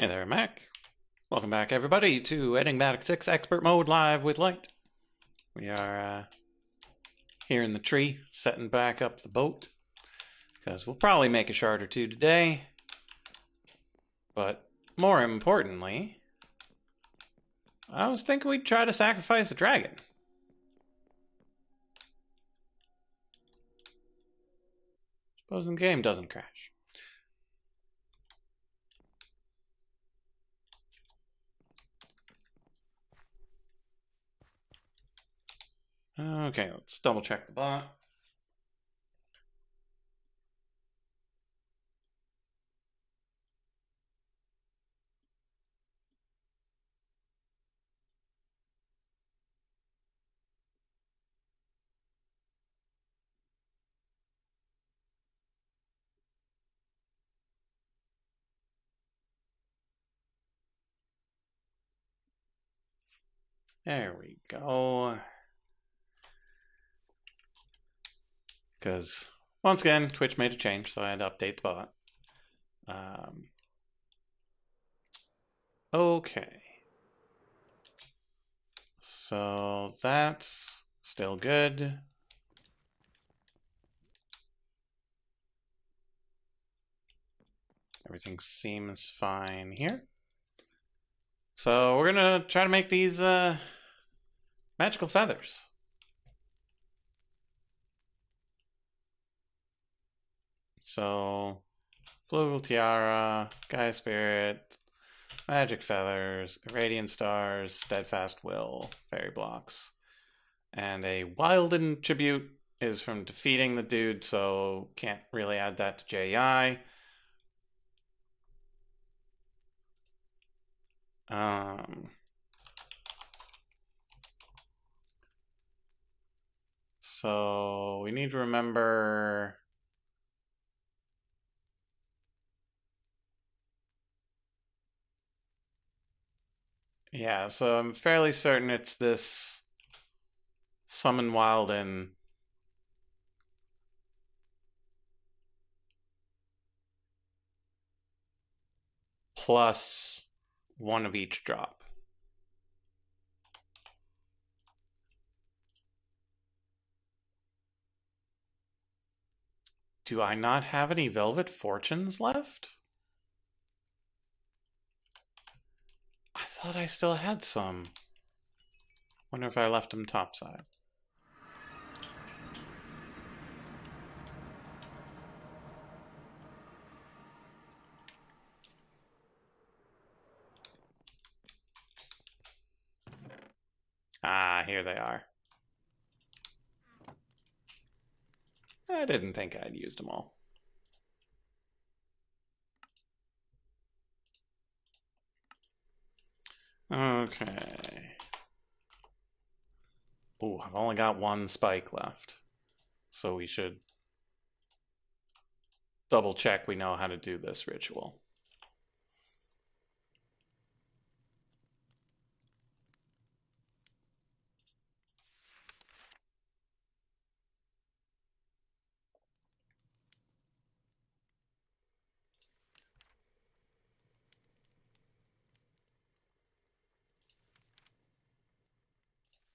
Hey there, Mac. Welcome back, everybody, to Enigmatic 6 Expert Mode Live with Light. We are here in the tree, setting back up the boat, because we'll probably make a shard or two today. But more importantly, I was thinking we'd try to sacrifice a dragon. Supposing the game doesn't crash. Okay, let's double check the bot. There we go. Because, once again, Twitch made a change, so I had to update the bot. Okay. So that's still good. Everything seems fine here. So we're gonna try to make these magical feathers. So Flugel Tiara, Gaia Spirit, Magic Feathers, Radiant Stars, Steadfast Will, Fairy Blocks. And a Wilden Tribute is from defeating the dude, so can't really add that to JI. So we need to remember yeah, so I'm fairly certain it's this Summon Wilden plus one of each drop. Do I not have any Velvet Fortunes left? I thought I still had some. Wonder if I left them topside. Ah, here they are. I didn't think I'd used them all. Okay. Ooh, I've only got one spike left. So we should double check we know how to do this ritual.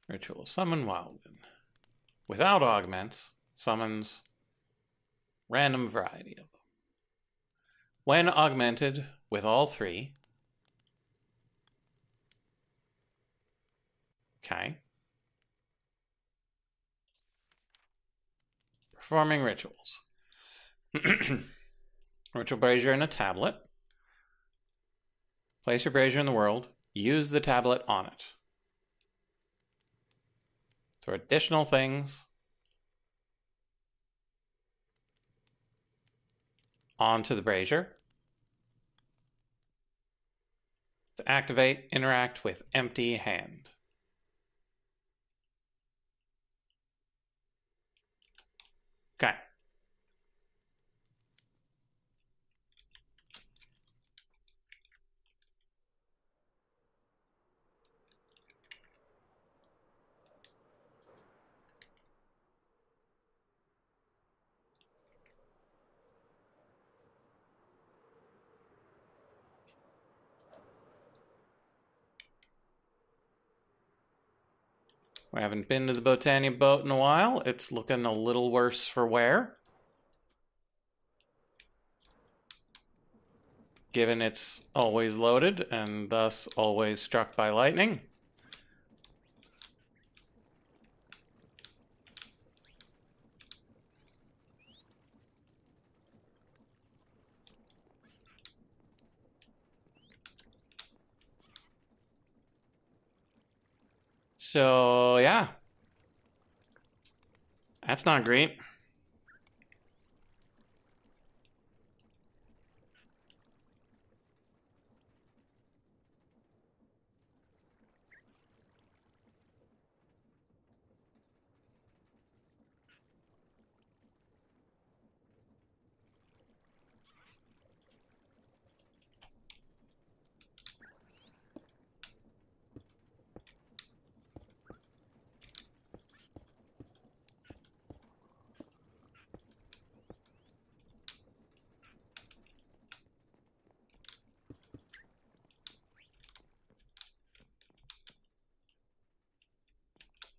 Ritual summon Wilden. Without augments, summons random variety of them. When augmented with all three, okay. Performing rituals. Ritual brazier in a tablet. Place your brazier in the world. Use the tablet on it. Throw additional things onto the brazier. To activate, interact with empty hand. Okay. We haven't been to the Botania boat in a while. It's looking a little worse for wear, given it's always loaded and thus always struck by lightning. So, yeah. That's not great.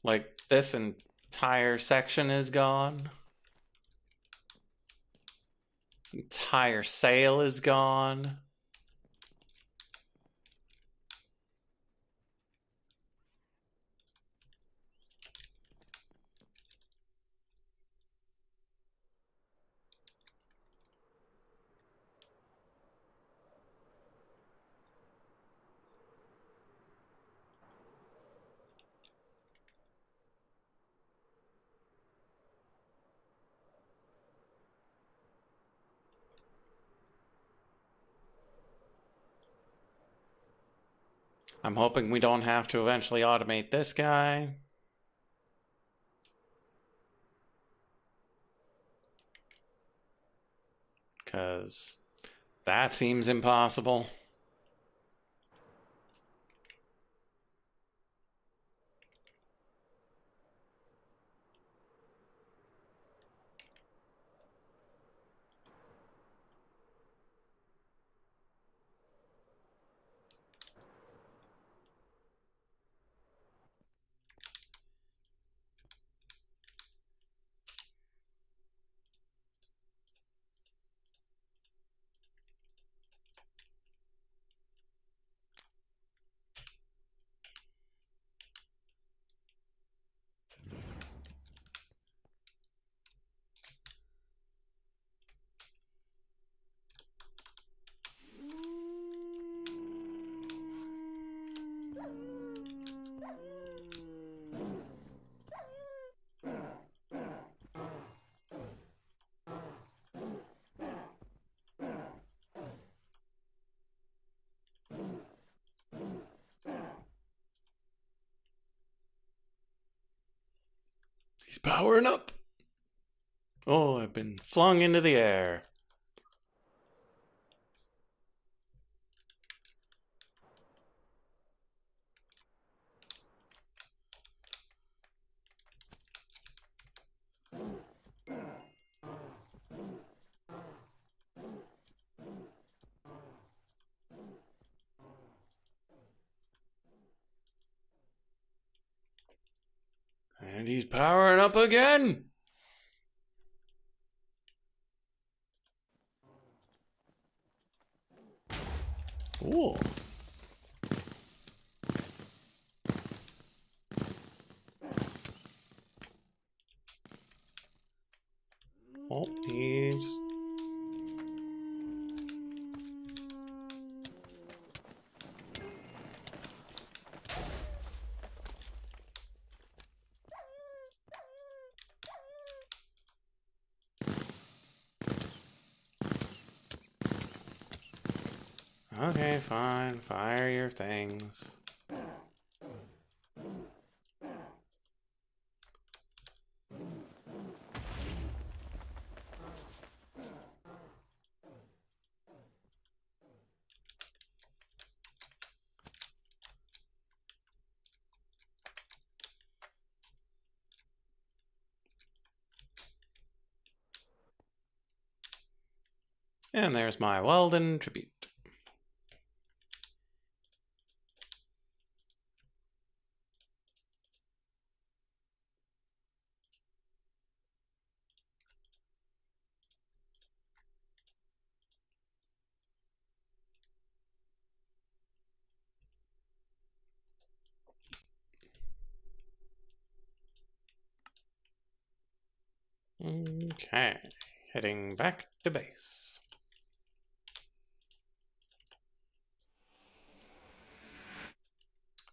Like, this entire section is gone. This entire sail is gone. I'm hoping we don't have to eventually automate this guy. Because that seems impossible. He's powering up. Oh, I've been flung into the air. And he's powering up again. Cool. Oh, he's... Okay, fine. Fire your things. And there's my Weldon tribute. Okay, heading back to base.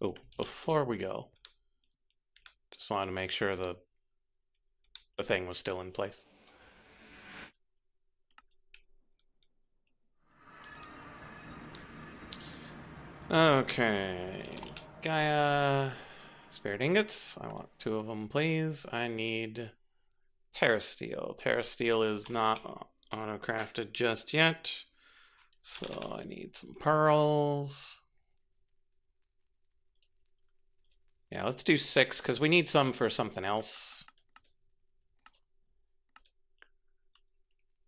Oh, before we go, just wanted to make sure the thing was still in place. Okay, Gaia, spirit ingots. I want 2 of them, please. I need terrasteel. Terrasteel is not auto-crafted just yet, so I need some pearls. Yeah, let's do 6 because we need some for something else.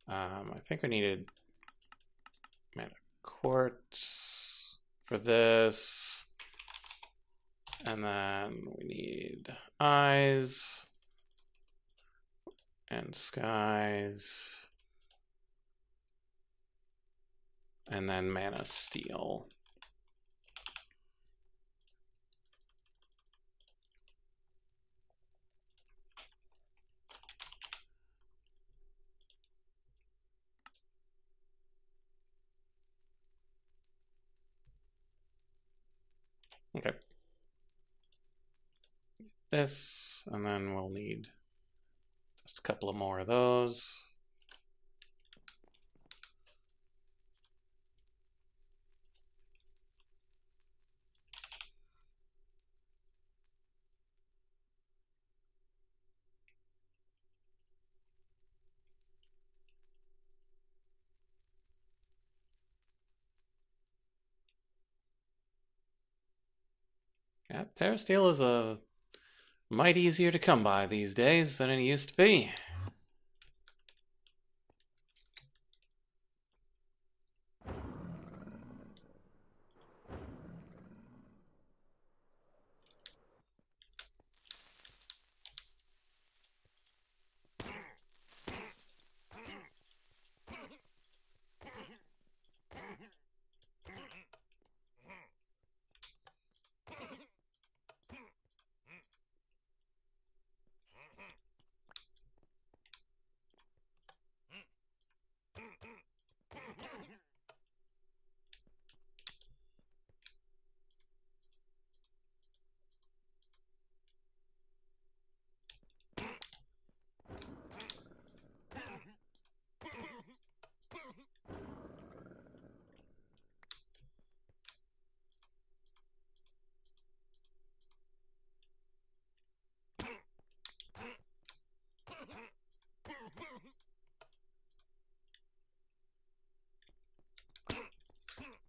I think we needed mana quartz for this, and then we need eyes and skies, and then mana steel. Okay. This, and then we'll need just a couple of more of those. Yeah, terrasteel is a mite easier to come by these days than it used to be.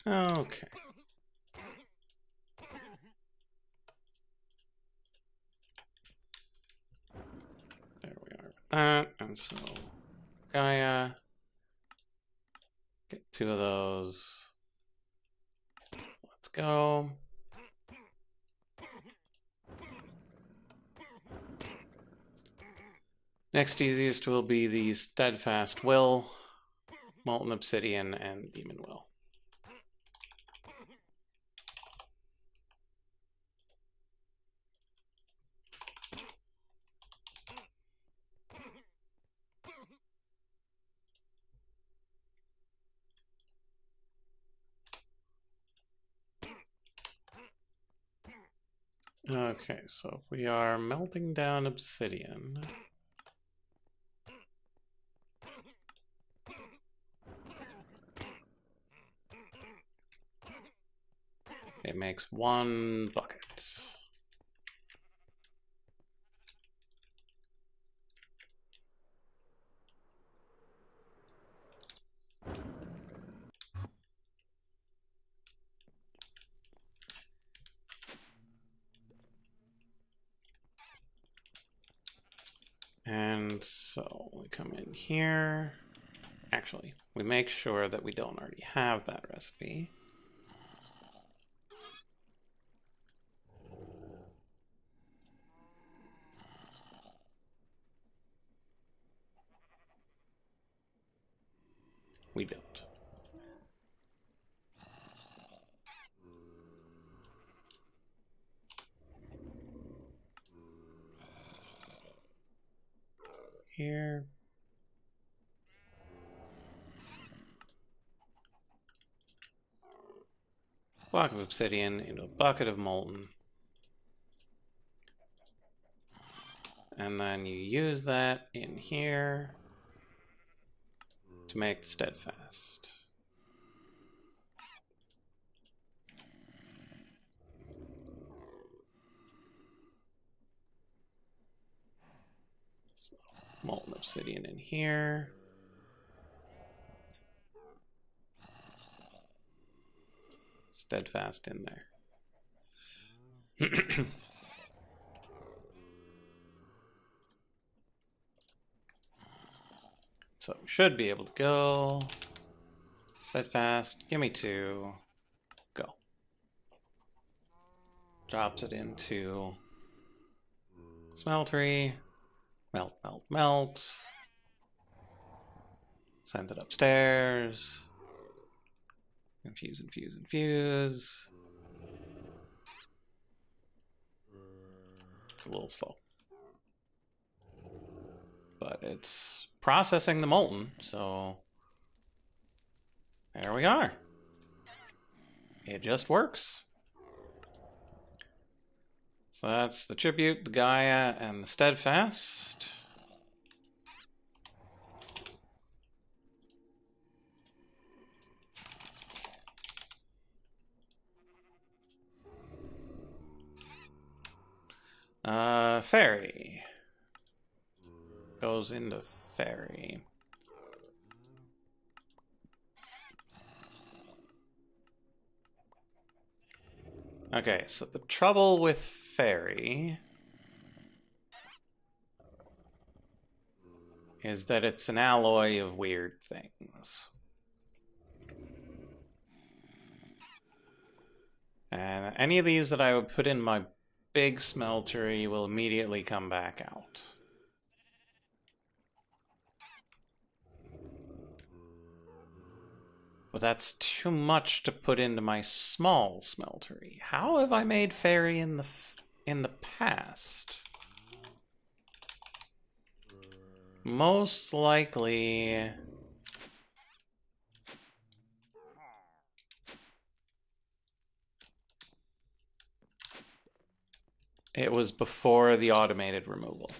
Okay. There we are with that. And so Gaia, get 2 of those. Let's go. Next easiest will be the Steadfast Will, Molten Obsidian, and Demon Will. Okay, so we are melting down obsidian. It makes 1 bucket. And so we come in here. Actually, we make sure that we don't already have that recipe. We don't. Here. block of obsidian into a bucket of molten. And then you use that in here to make the steadfast. So, molten obsidian in here. Steadfast in there. So we should be able to go. Steadfast, give me 2. Go. Drops it into smeltery. Melt, melt, melt. Sends it upstairs. Infuse, infuse, infuse. It's a little slow. But it's processing the molten, so there we are. It just works. So that's the tribute, the Gaia, and the steadfast. Fairy. Goes into fairy. Okay, so the trouble with fairy is that it's an alloy of weird things. And any of these that I would put in my big smeltery will immediately come back out. But that's too much to put into my small smeltery. How have I made fairy in the past? Most likely it was before the automated removal.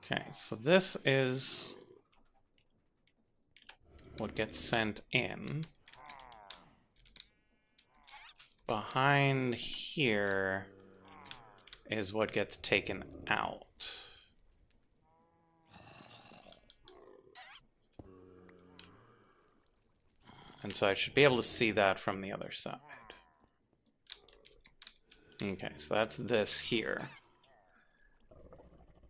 Okay, so this is what gets sent in. Behind here is what gets taken out. And so I should be able to see that from the other side. Okay, so that's this here.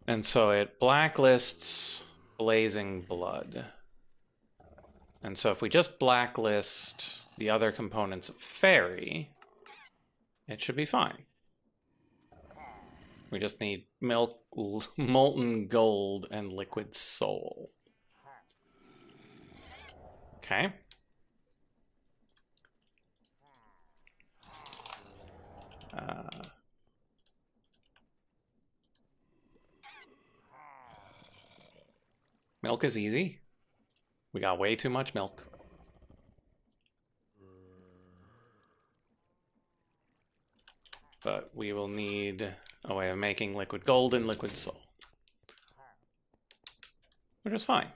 And so it blacklists Blazing Blood. And so if we just blacklist the other components of Fairy, it should be fine. We just need milk, molten gold, and liquid soul. Okay. Milk is easy. We got way too much milk. But we will need a way of making liquid gold and liquid soul. Which is fine.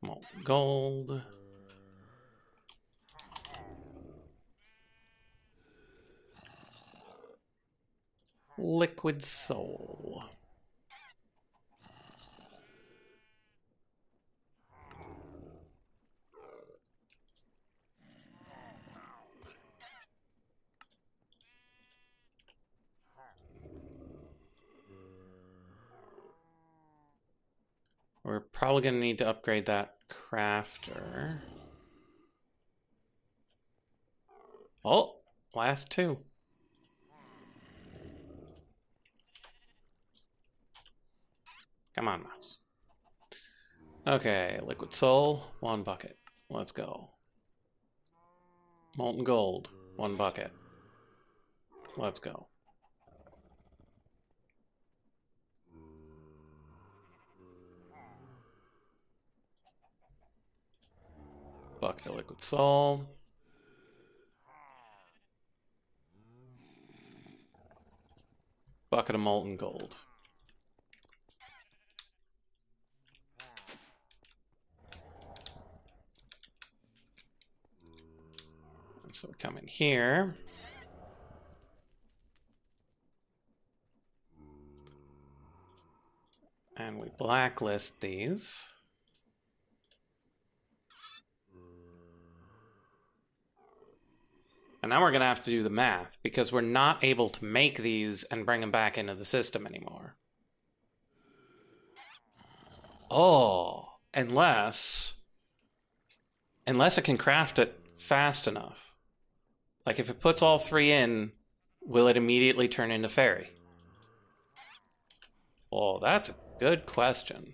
Molten gold. Liquid soul. We're probably going to need to upgrade that crafter. Oh, last two. Come on, mouse. Okay, liquid soul, 1 bucket. Let's go. Molten gold, 1 bucket. Let's go. Bucket of liquid soul. Bucket of molten gold. And so we come in here. And we blacklist these. And now we're going to have to do the math because we're not able to make these and bring them back into the system anymore. Oh, unless it can craft it fast enough. Like if it puts all 3 in, will it immediately turn into fairy? Oh, that's a good question.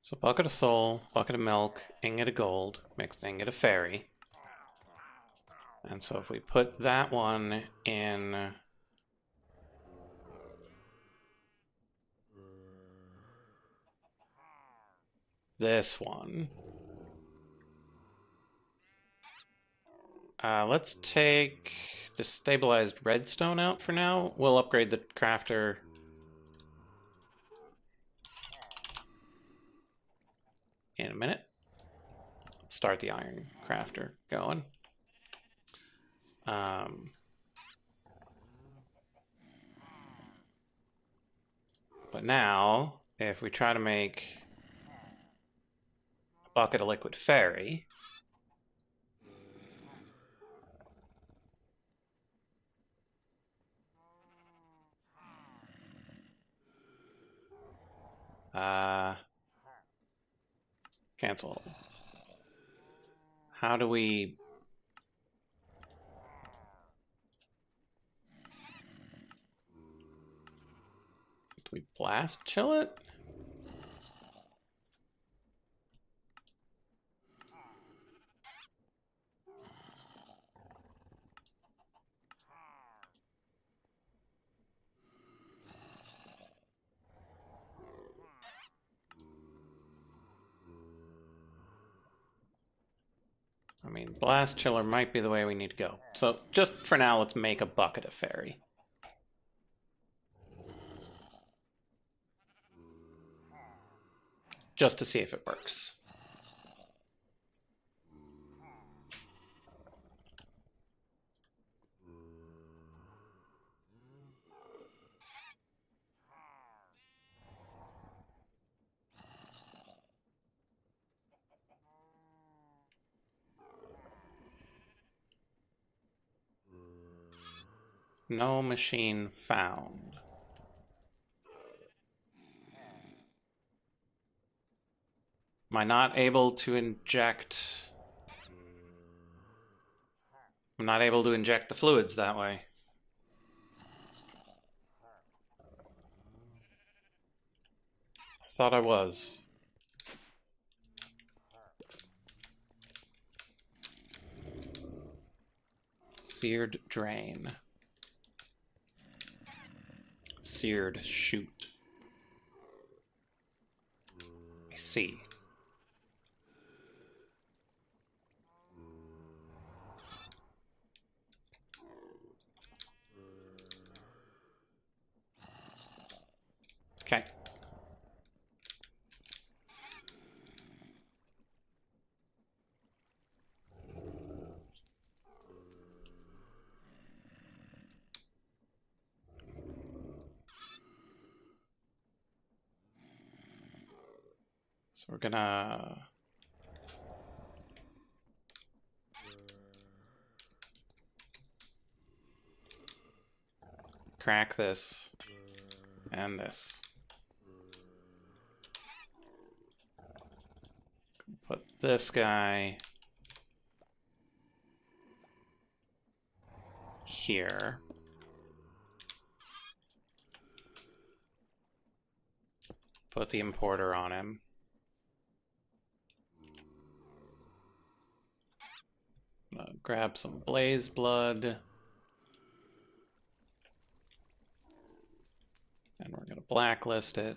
So bucket of soul, bucket of milk, ingot of gold, mixed ingot of fairy. And so if we put that one in this one. Let's take the stabilized redstone out for now. We'll upgrade the crafter in a minute. Let's start the iron crafter going. But now, if we try to make a bucket of liquid fairy, cancel. How do we... Do we blast chill it? I mean, blast chiller might be the way we need to go. So just for now, let's make a bucket of fairy. Just to see if it works. No machine found. Am I not able to inject... I'm not able to inject the fluids that way. I thought I was. Seared drain. Seared shoot. I see. Okay. So we're gonna crack this and this. Put this guy here. Put the importer on him. Grab some blaze blood. And we're going to blacklist it.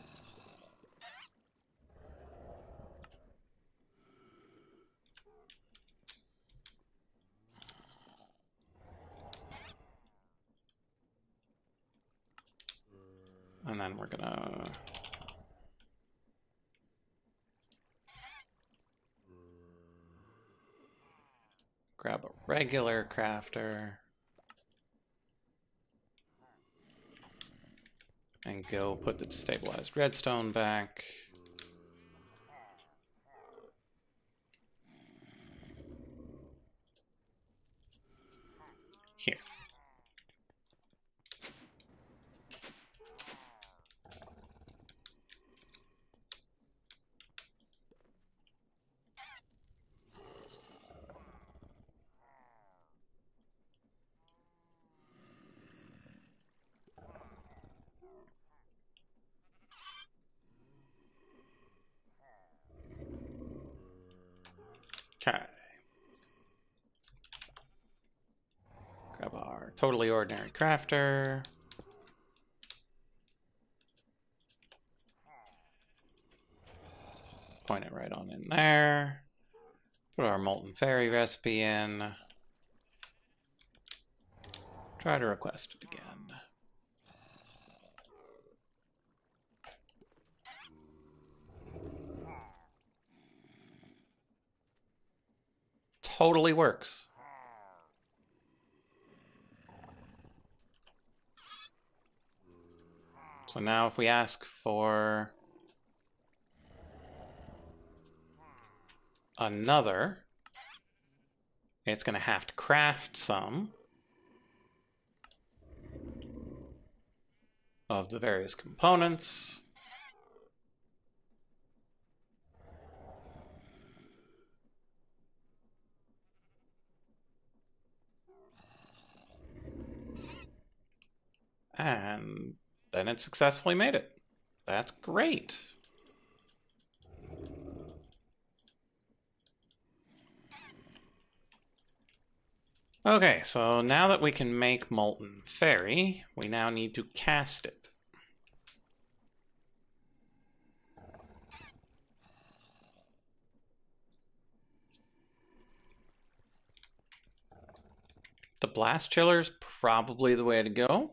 And then we're going to grab a regular crafter and go put the destabilized redstone back. Here. Okay. Grab our totally ordinary crafter. Point it right on in there. Put our molten fairy recipe in. Try to request it again. Totally works. So now if we ask for another, it's going to have to craft some of the various components. And then it successfully made it. That's great. Okay, so now that we can make Molten Fairy, we now need to cast it. The Blast Chiller is probably the way to go.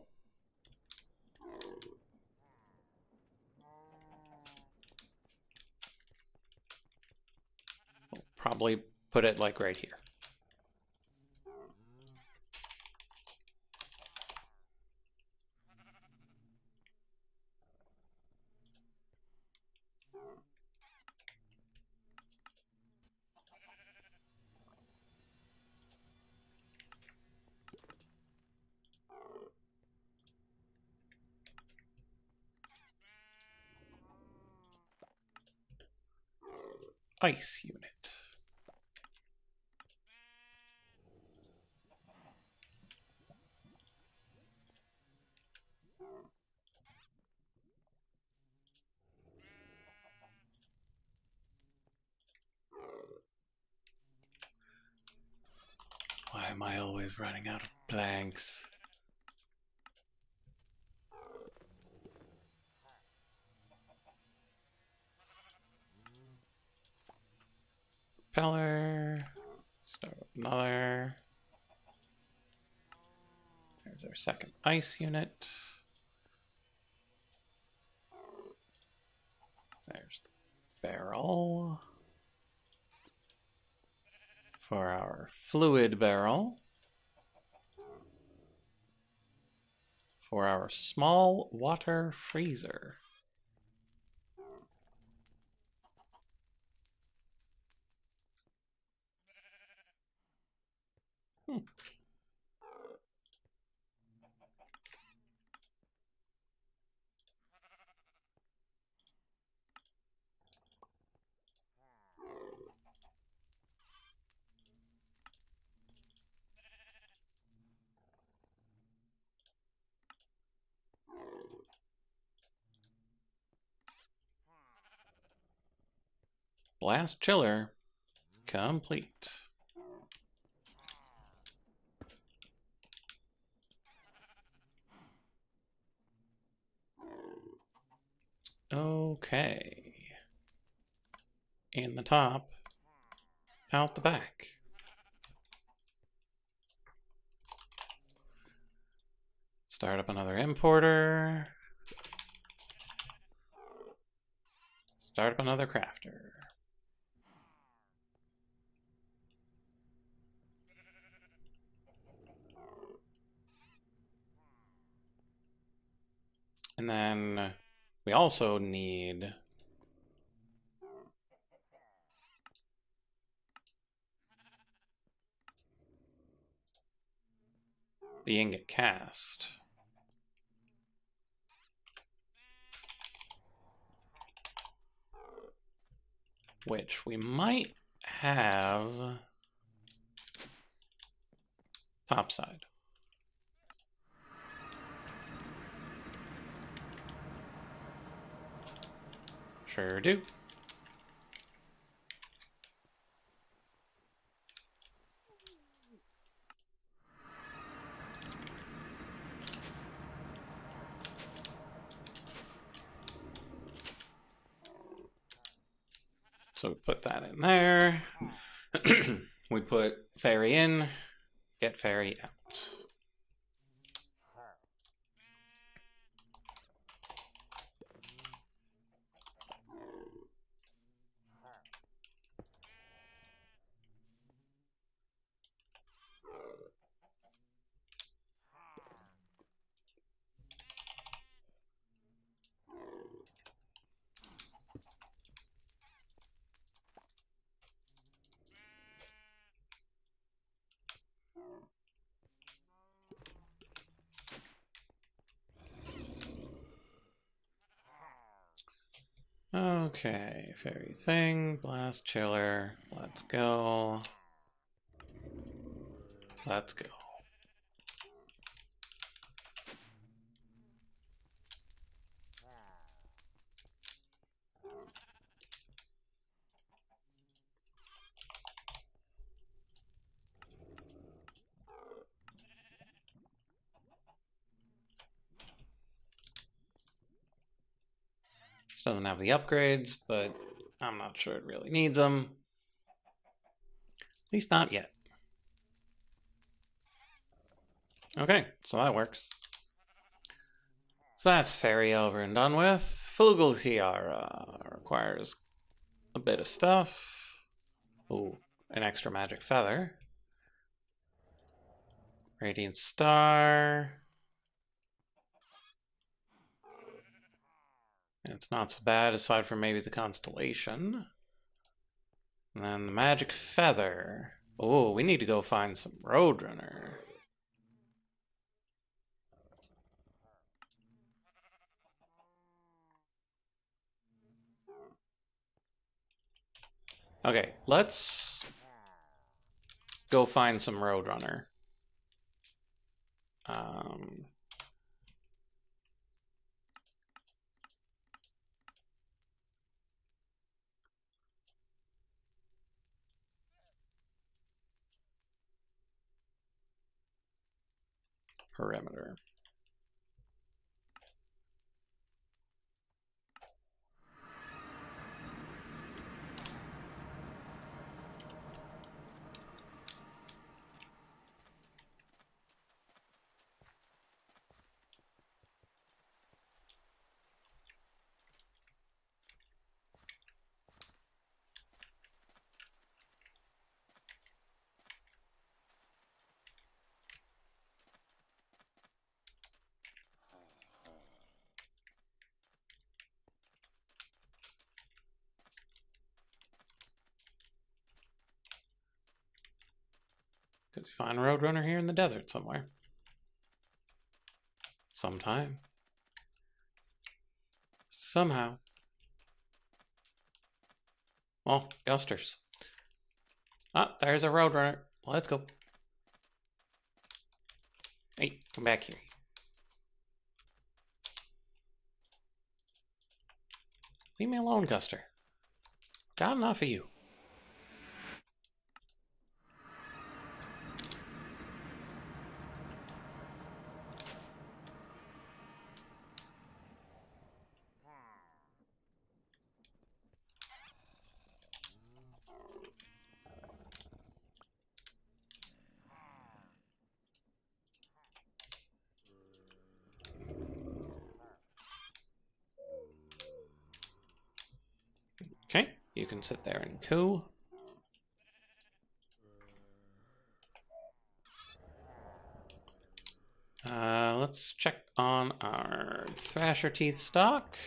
We'll probably put it like right here. Ice unit. Well, Why am I always running out of planks? Propeller. Start with another. There's our second ice unit. There's the barrel. For our fluid barrel. For our small water freezer. Blast chiller complete. Okay. In the top, out the back. Start up another importer. Start up another crafter. And then we also need the ingot cast. Which we might have topside. Sure do. So we put that in there. We put ferry in, get ferry out. Okay, ferry thing, blast chiller, let's go. Let's go. This doesn't have the upgrades, but I'm not sure it really needs them. At least not yet. Okay, so that works. So that's ferry over and done with. Flugel Tiara requires a bit of stuff. Ooh, an extra magic feather. Radiant Star. It's not so bad aside from maybe the constellation. And then the magic feather. Oh, we need to go find some Roadrunner. Okay, let's go find some Roadrunner. perimeter. Because you find a roadrunner here in the desert somewhere. Sometime. Somehow. Well, gusters. Ah, there's a roadrunner. Let's go. Hey, come back here. Leave me alone, Guster. Got enough of you. Okay, you can sit there and coo. Let's check on our Thrasher Teeth stock.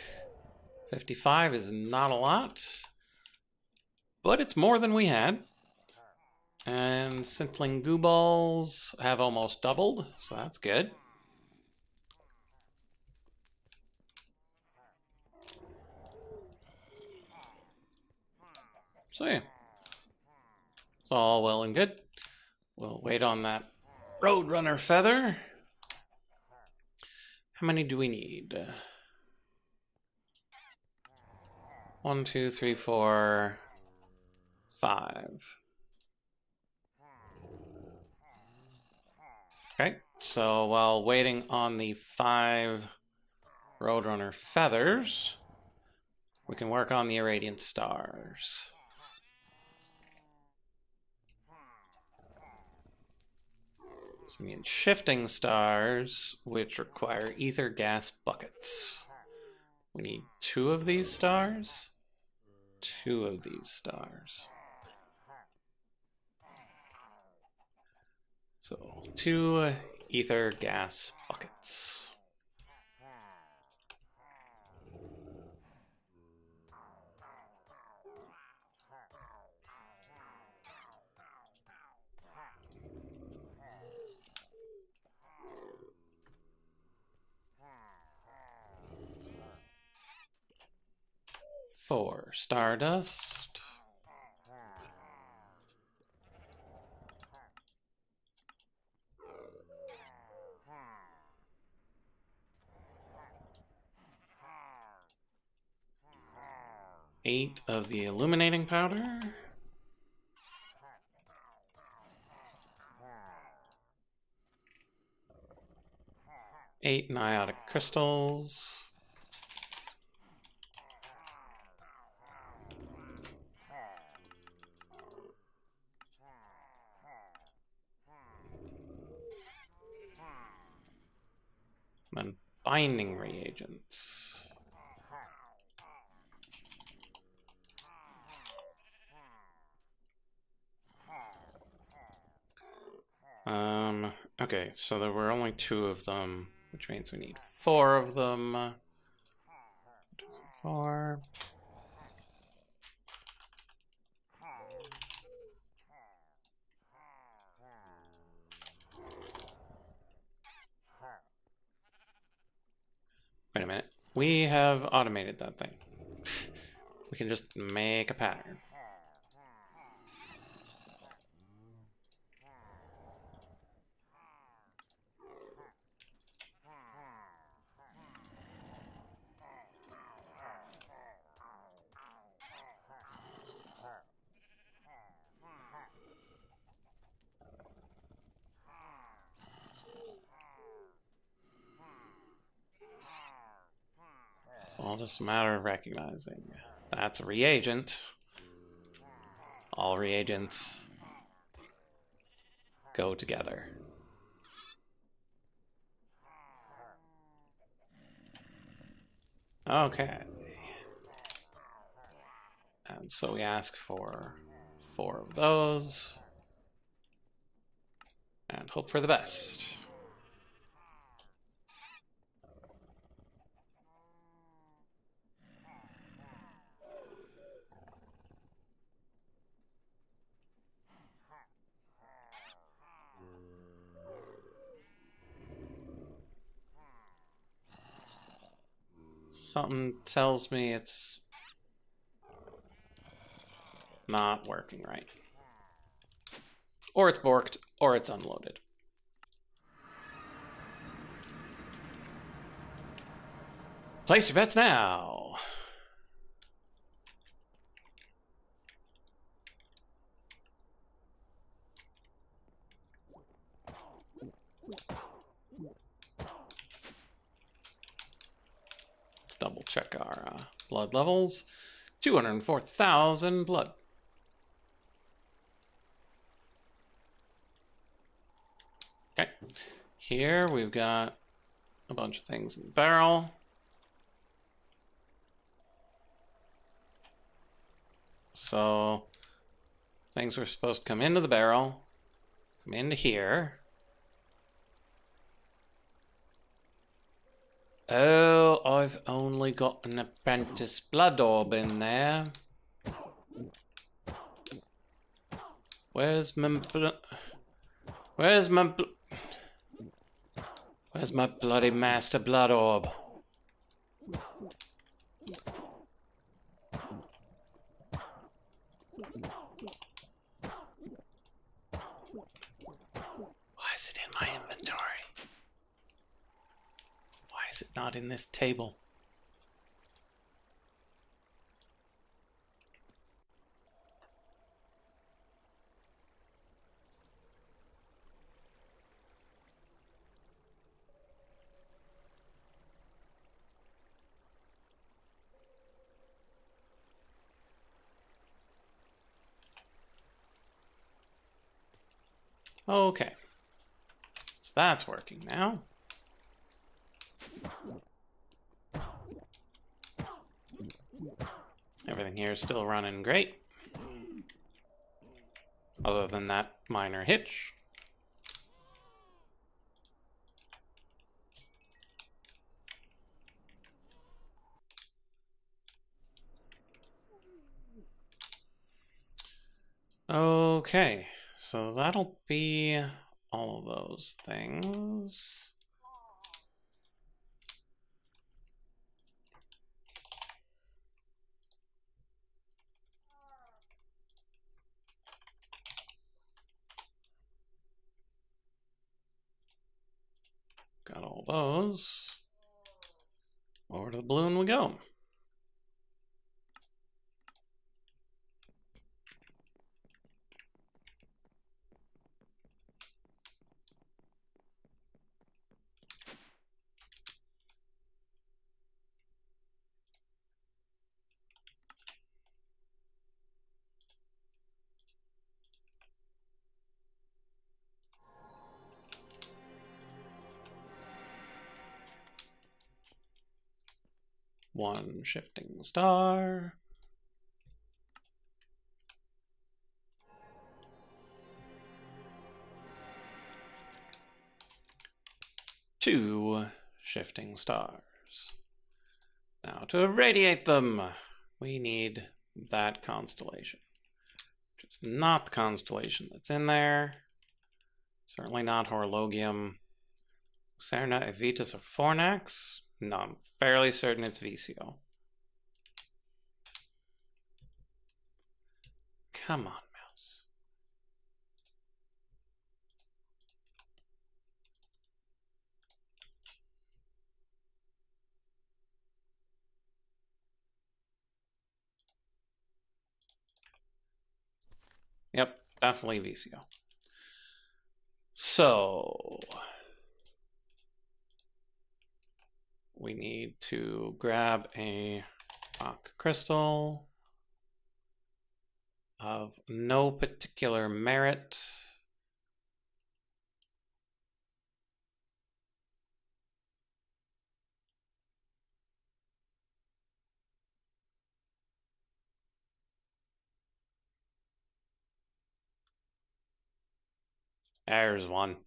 55 is not a lot, but it's more than we had. And Scintilling Goo Balls have almost doubled, so that's good. So yeah, it's all well and good. We'll wait on that Roadrunner feather. How many do we need? 1, 2, 3, 4, 5. Okay, so while waiting on the 5 Roadrunner feathers, we can work on the irradiant stars. So we need shifting stars, which require ether gas buckets. We need 2 of these stars, 2 of these stars. So 2 ether gas buckets. For Stardust. Eight of the illuminating powder. 8 niotic crystals. And binding reagents. Okay, so there were only 2 of them, which means we need 4 of them. 4. Wait a minute. We have automated that thing. We can just make a pattern. all just a matter of recognizing. That's a reagent. All reagents go together. Okay. And so we ask for 4 of those. And hope for the best. Something tells me it's not working right. Or it's borked, or it's unloaded. Place your bets now. Let's double check our blood levels. 204,000 blood. Okay. Here we've got a bunch of things in the barrel. So things were supposed to come into the barrel, come into here. Oh, I've only got an apprentice blood orb in there. Where's my bloody master blood orb? Why is it in my inventory? Why is it not in this table? Okay, so that's working now. Everything here is still running great, other than that minor hitch. Okay, so that'll be all of those things. Got all those. Over to the balloon we go. One shifting star. Two shifting stars. Now to irradiate them, we need that constellation, which is not the constellation that's in there. Certainly not Horologium. Lucerna, Evitas, or Fornax? No, I'm fairly certain it's Visio. Come on, mouse. Yep, definitely Visio. So we need to grab a rock crystal of no particular merit. There's one.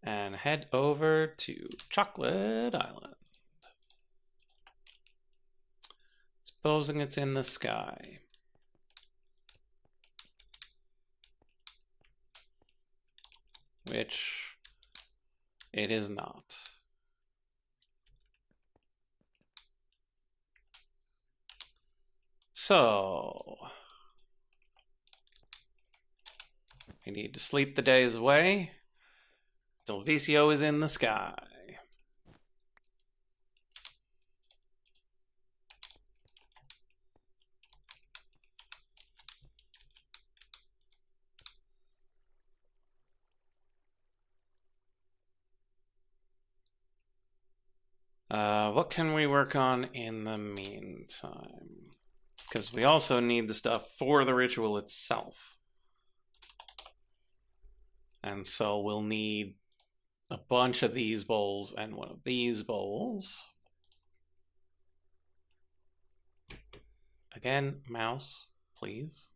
And head over to Chocolate Island. Supposing it's in the sky. Which it is not. So we need to sleep the days away till VCO is in the sky. What can we work on in the meantime? Because we also need the stuff for the ritual itself. And so we'll need a bunch of these bowls and one of these bowls. Again, mouse, please.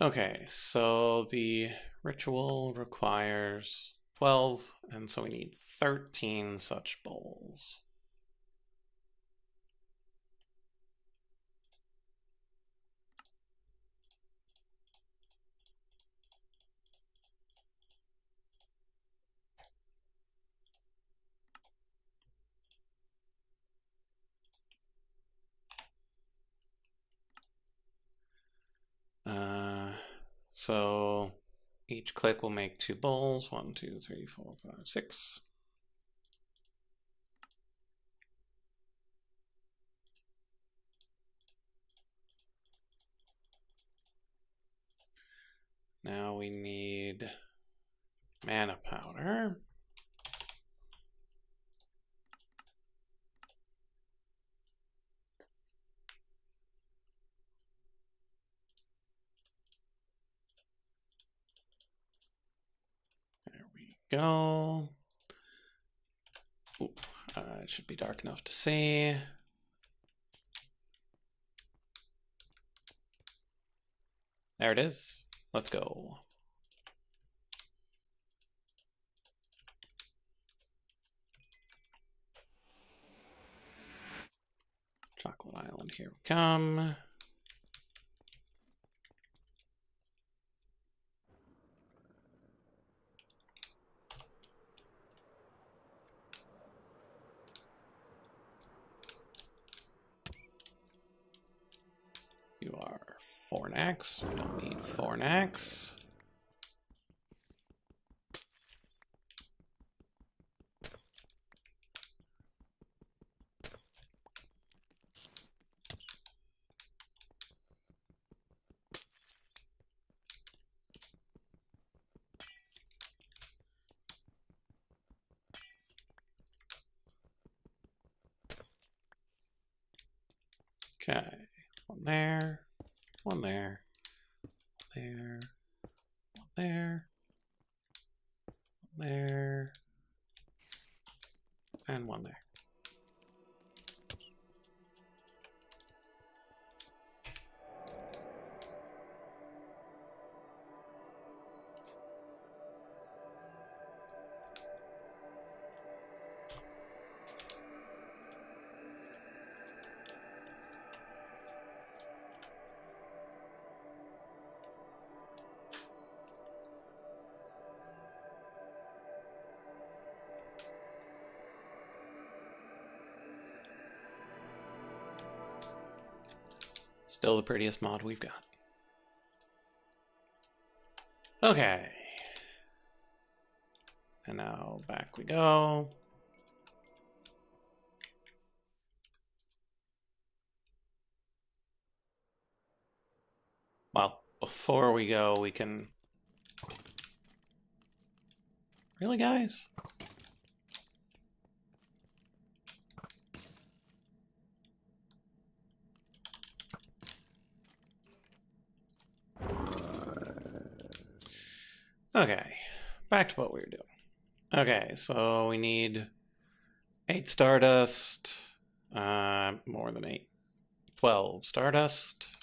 Okay, so the ritual requires 12, and so we need 13 such bowls. So each click will make 2 bowls. 1, 2, 3, 4, 5, 6. Now we need mana powder. Go. Ooh, it should be dark enough to see. There it is. Let's go. Chocolate Island, here we come. You are Fornax. We don't need Fornax. Okay, one there, one there, there, one there, one there, and one there. Still the prettiest mod we've got. Okay. And now back we go. Well, before we go, we can... Really, guys? Okay, back to what we were doing. Okay, so we need 8 Stardust, more than 8, 12 Stardust.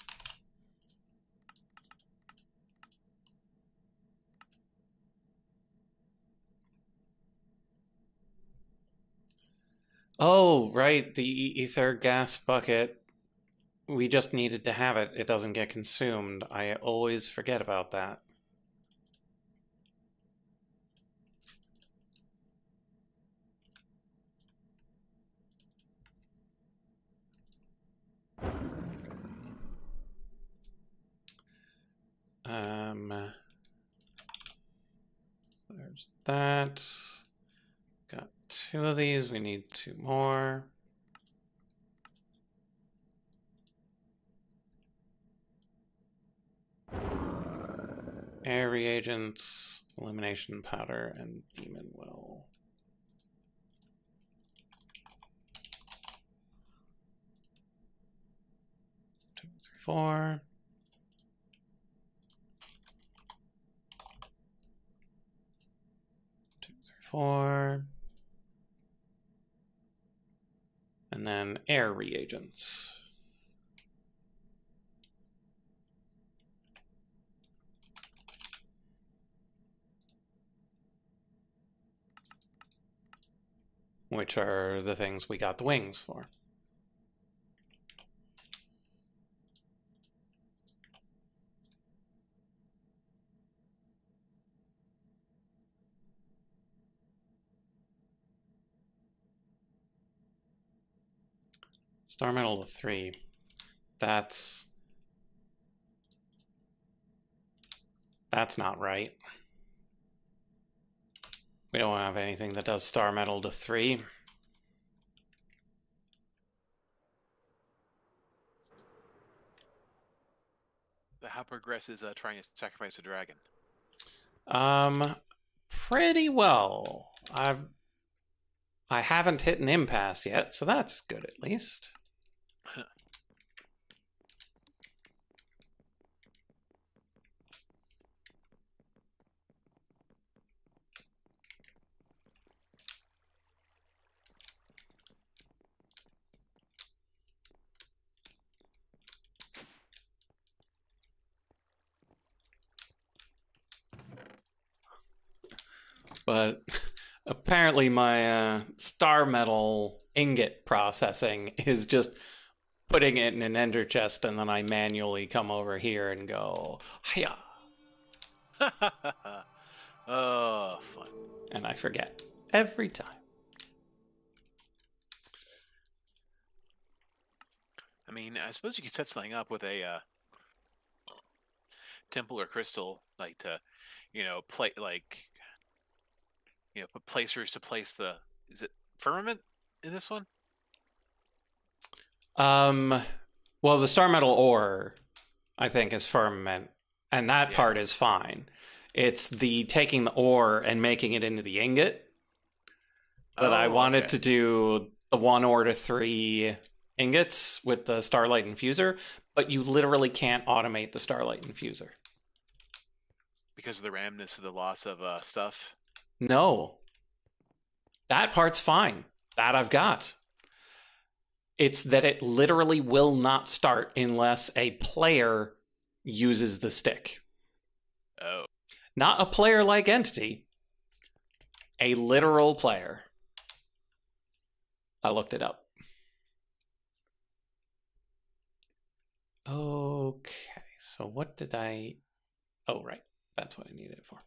Oh, right, the ether gas bucket. We just needed to have it. It doesn't get consumed. I always forget about that. There's that. Got 2 of these. We need 2 more. Air reagents, elimination powder, and demon will. Two, three, four. Two, three, four. And then air reagents. Which are the things we got the wings for. Star metal to 3. That's not right. We don't have anything that does star metal to 3. How progresses trying to sacrifice a dragon? Pretty well. I haven't hit an impasse yet, so that's good at least. But apparently my star metal ingot processing is just putting it in an ender chest, and then I manually come over here and go, hiya. Oh, fun. And I forget every time. I mean, I suppose you could set something up with a temple or crystal, like to, put placers to place the. Is it firmament in this one? Well, the star metal ore, I think, is firmament, and that part is fine. It's the taking the ore and making it into the ingot that I wanted to do the 1 ore to 3 ingots with the Starlight Infuser, but you literally can't automate the Starlight Infuser. Because of the randomness of the loss of stuff? No. That part's fine. That I've got. It's that it literally will not start unless a player uses the stick. Oh. Not a player-like entity. A literal player. I looked it up. Okay, so what did I... Oh, right. That's what I needed it for.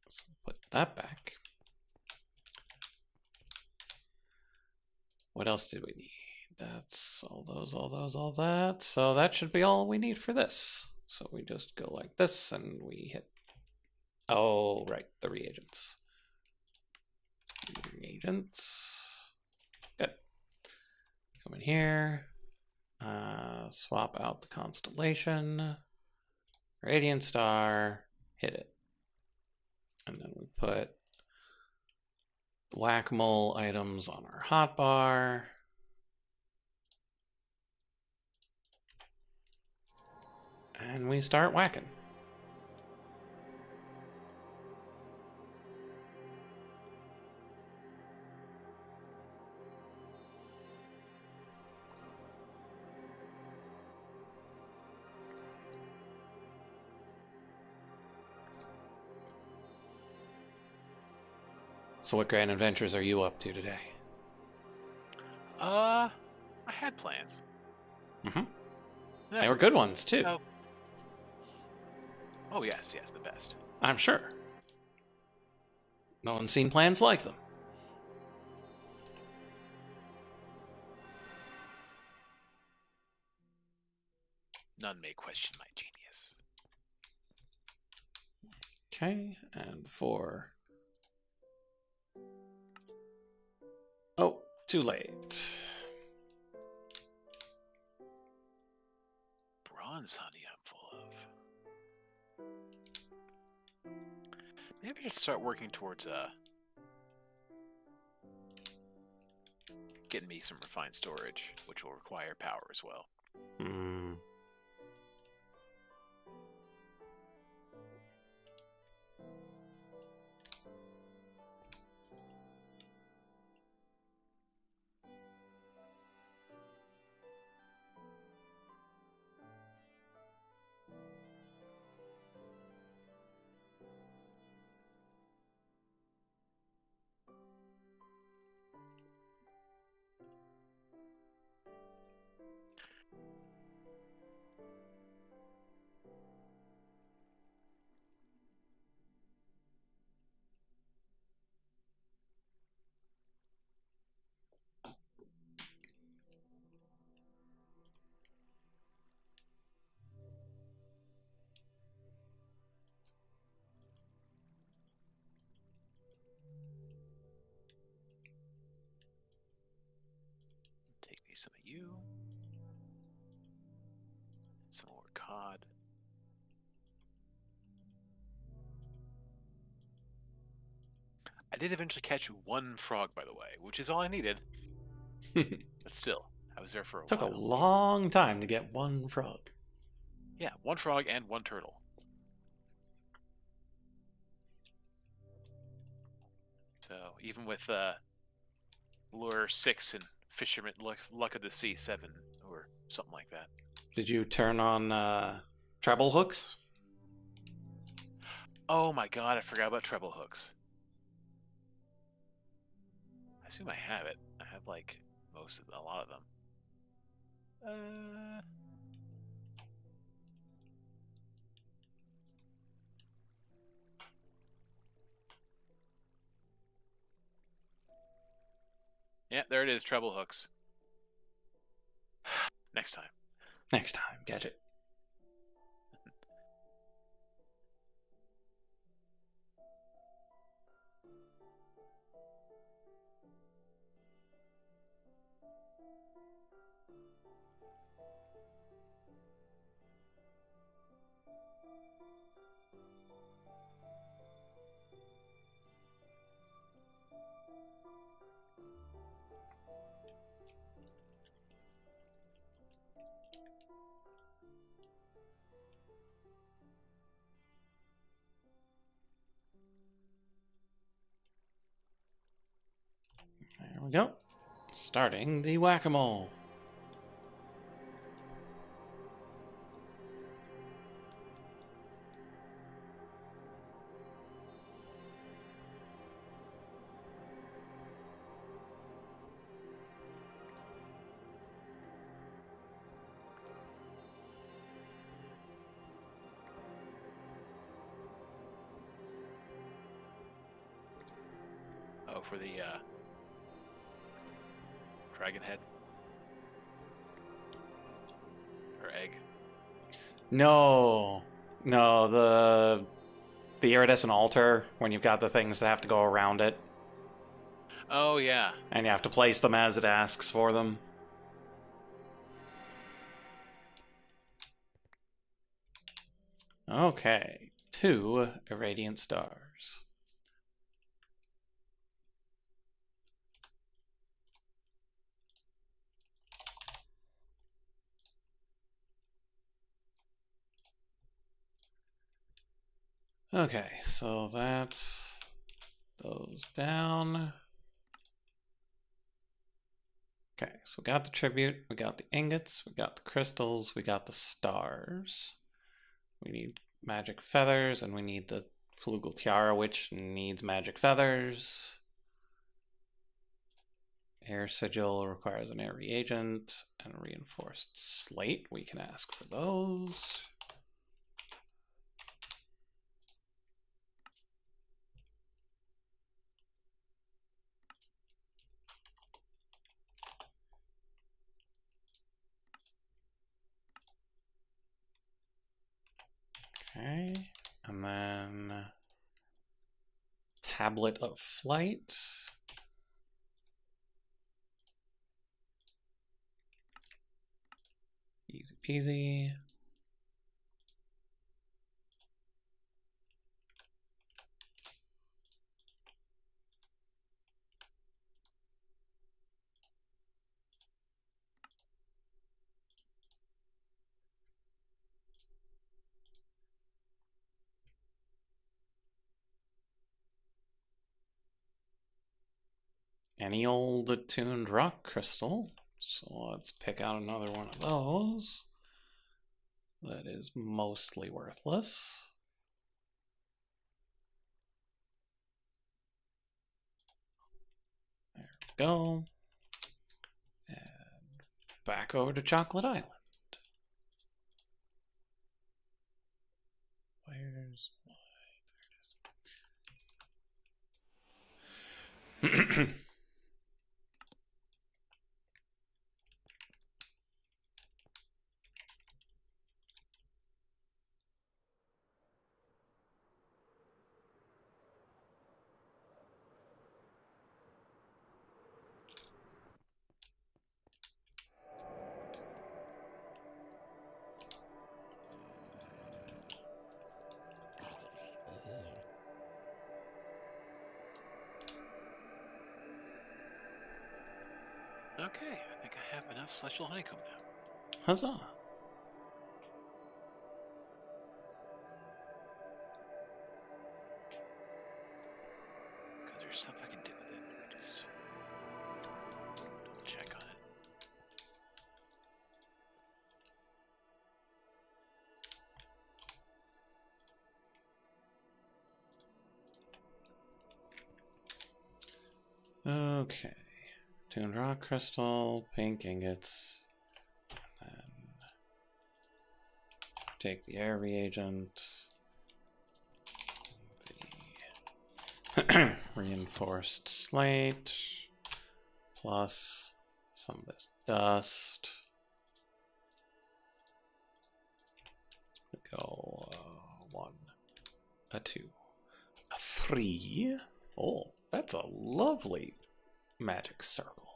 So put that back. What else did we need? that's all that. So that should be all we need for this. So we just go like this and we hit. Oh, right, the reagents. Reagents. Good. Come in here. Swap out the constellation. Radiant star. Hit it. And then we put whack-a-mole items on our hotbar. And we start whacking. So what grand adventures are you up to today? I had plans. Mm-hmm. Yeah, They were good ones, too. so- Oh, yes, the best. I'm sure. No one's seen plans like them. None may question my genius. Okay, and for... Oh, too late. Bronze honey I'm full of. Maybe I should start working towards getting me some refined storage, which will require power as well. Hmm. Take me some of you. Some more cod. I did eventually catch one frog, by the way, which is all I needed. But still, I was there for a Took a while. long time to get one frog. Yeah, one frog and one turtle. So even with lure 6 and fisherman luck of the sea 7 or something like that. Did you turn on treble hooks? Oh my god, I forgot about treble hooks. I assume I have it. I have like a lot of them. Yeah, there it is, treble hooks. Next time. Next time, Gadget. There we go. Starting the whack-a-mole. Oh, for the dragon head. No. No, the iridescent altar, when you've got the things that have to go around it, Oh, yeah. and you have to place them as it asks for them. Okay, 2 irradiant stars. Okay, so that's those down. Okay, so we got the tribute, we got the ingots, we got the crystals, we got the stars. We need magic feathers, and we need the flugel tiara, which needs magic feathers. Air sigil requires an air reagent and a reinforced slate. We can ask for those. Okay, and then tablet of flight. Easy peasy. Any old attuned rock crystal. So let's pick out another one of those. That is mostly worthless. There we go. And back over to Chocolate Island. Where's my... There it is. Okay, I think I have enough celestial honeycomb now. Huzzah. Because there's stuff I can do with it. Let me just double check on it. Okay. Tuned rock crystal, pink ingots. And then take the air reagent. The reinforced slate. Plus some of this dust. We go 1, a 2, a 3. Oh, that's a lovely magic circle.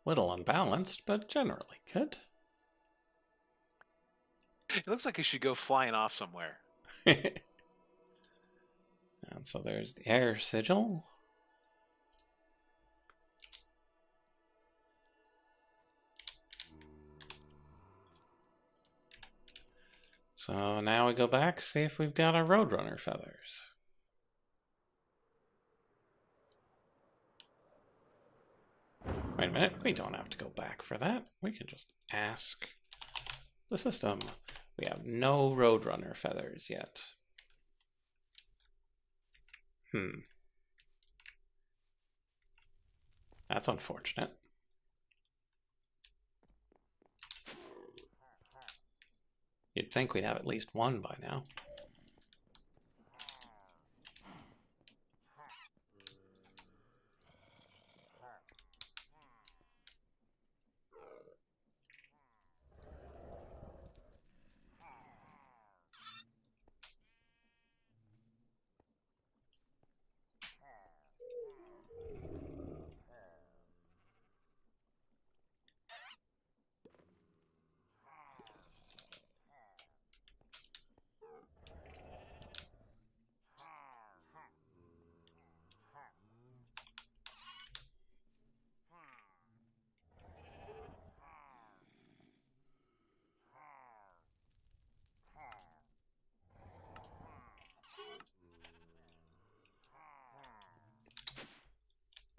Little unbalanced, but generally good. It looks like it should go flying off somewhere. And so there's the air sigil. So now we go back, see if we've got our Roadrunner feathers. Wait a minute, we don't have to go back for that. We can just ask the system. We have no Roadrunner feathers yet. That's unfortunate. You'd think we'd have at least one by now.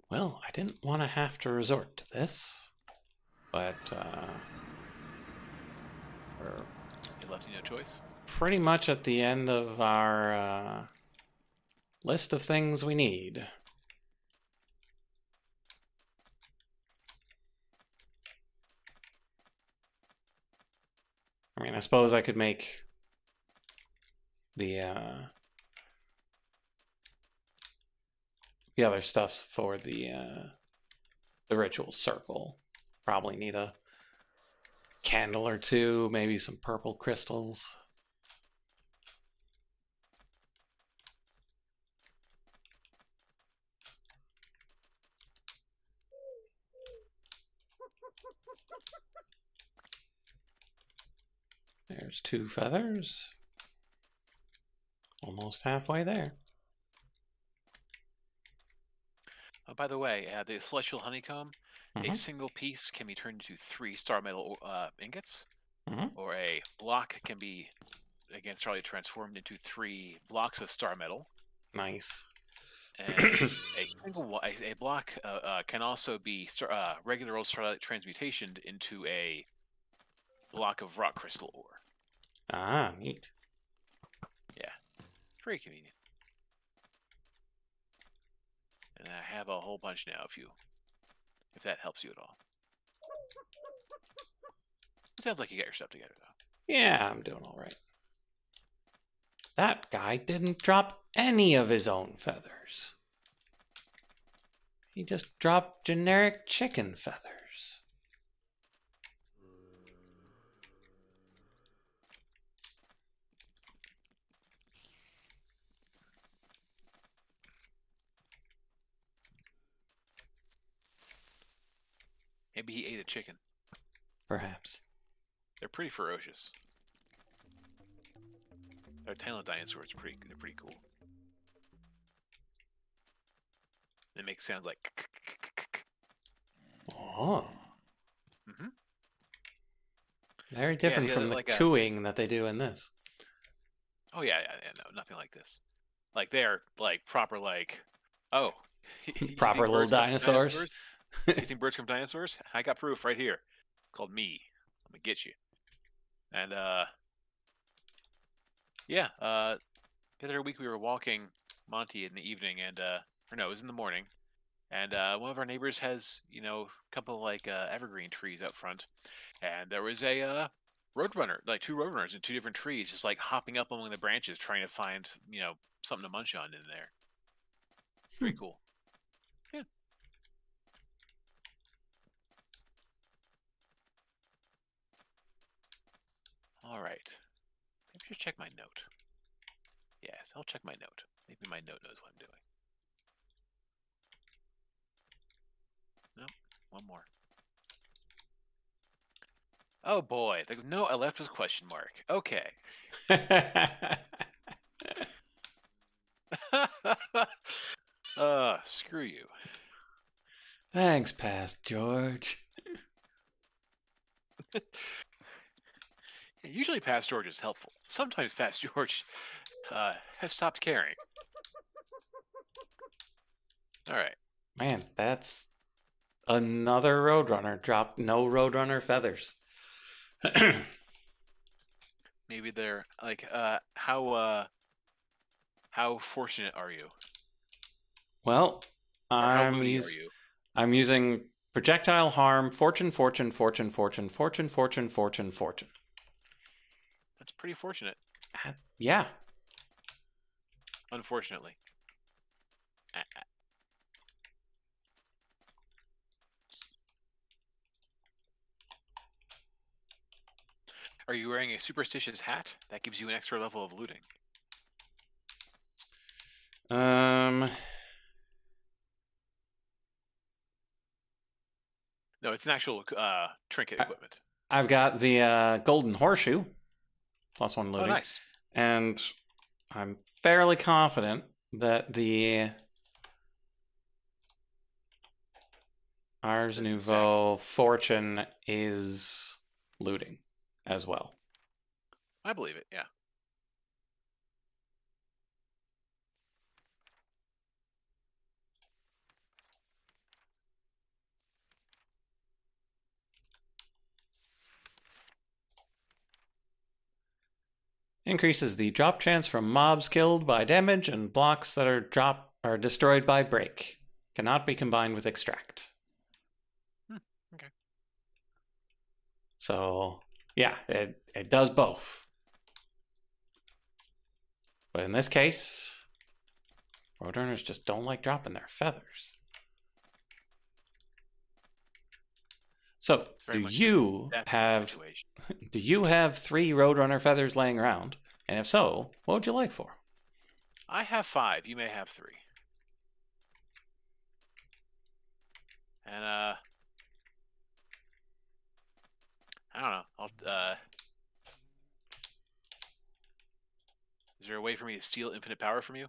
Well, I didn't want to have to resort to this, but we're You left you no choice. pretty much at the end of our list of things we need. I mean, I suppose I could make the other stuffs for the ritual circle. Probably need a candle or two, maybe some purple crystals. There's 2 feathers. Almost halfway there. Oh, by the way, the celestial honeycomb, a Mm-hmm. single piece can be turned into 3 star metal ingots, Mm-hmm. or a block can be again transformed into 3 blocks of star metal. Nice. And a block can also be regular old starlight transmutationed into a block of rock crystal ore. Ah, neat. Yeah, pretty convenient. And I have a whole bunch now. If that helps you at all. It sounds like you got your stuff together though. Yeah, I'm doing all right. That guy didn't drop any of his own feathers. He just dropped generic chicken feathers. Maybe he ate a chicken. Perhaps. They're pretty ferocious. Our tailed dinosaurs they're pretty cool. They make sounds like Oh. mm-hmm. Very different from the like cooing that they do in this. Oh yeah, no, nothing like this. Like they're like proper like oh you Proper think little birds come from dinosaurs. You think birds come from dinosaurs? I got proof right here. Called me. I'm gonna get you. And yeah, the other week we were walking Monty in the evening and or no, it was in the morning. And one of our neighbors has, a couple of, like evergreen trees out front. And there was a roadrunner, like 2 roadrunners in 2 different trees, just like hopping up among the branches trying to find, something to munch on in there. Pretty cool. Yeah. All right. Maybe just check my note. Yes, I'll check my note. Maybe my note knows what I'm doing. Nope. One more. Oh boy. The note I left was question mark. Okay. Screw you. Thanks, Past George. Usually Past George is helpful. Sometimes Past George has stopped caring. All right. Man, that's another Roadrunner. Dropped no Roadrunner feathers. Maybe they're like how fortunate are you? Well, Or how loony are you? I'm using projectile harm, fortune, fortune, fortune, fortune, fortune, fortune, fortune, fortune. That's pretty fortunate. Yeah. Unfortunately. Are you wearing a superstitious hat? That gives you an extra level of looting. No, it's an actual trinket equipment. I've got the golden horseshoe, +1 looting. Oh, nice. And I'm fairly confident that the Ars Nouveau fortune is looting as well. I believe it, yeah. Increases the drop chance from mobs killed by damage and blocks that are destroyed by break. Cannot be combined with extract. Okay. So, yeah, it does both. But in this case, Roadrunners just don't like dropping their feathers. So, do you have 3 Roadrunner feathers laying around? And if so, what would you like for? I have 5. You may have 3. And I don't know. Is there a way for me to steal infinite power from you?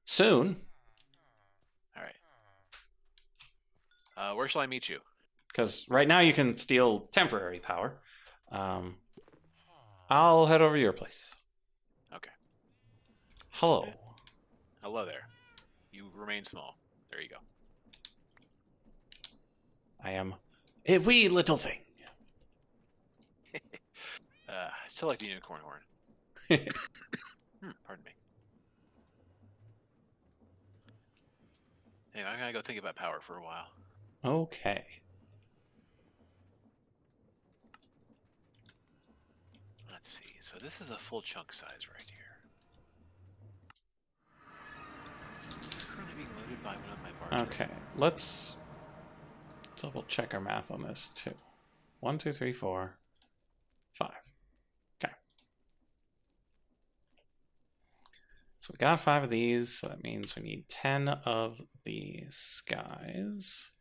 Soon. All right. Where shall I meet you? Because right now you can steal temporary power. I'll head over to your place. Okay. Hello. Hello there. You remain small. There you go. I am a wee little thing. I still like the unicorn horn. Pardon me. Hey, I'm gonna go think about power for a while. Okay. Let's see. So this is a full chunk size right here. This is currently being loaded by one of my barges. Okay. Let's double check our math on this too. 1, 2, 3, 4, 5. Okay. So we got 5 of these, so that means we need 10 of these guys.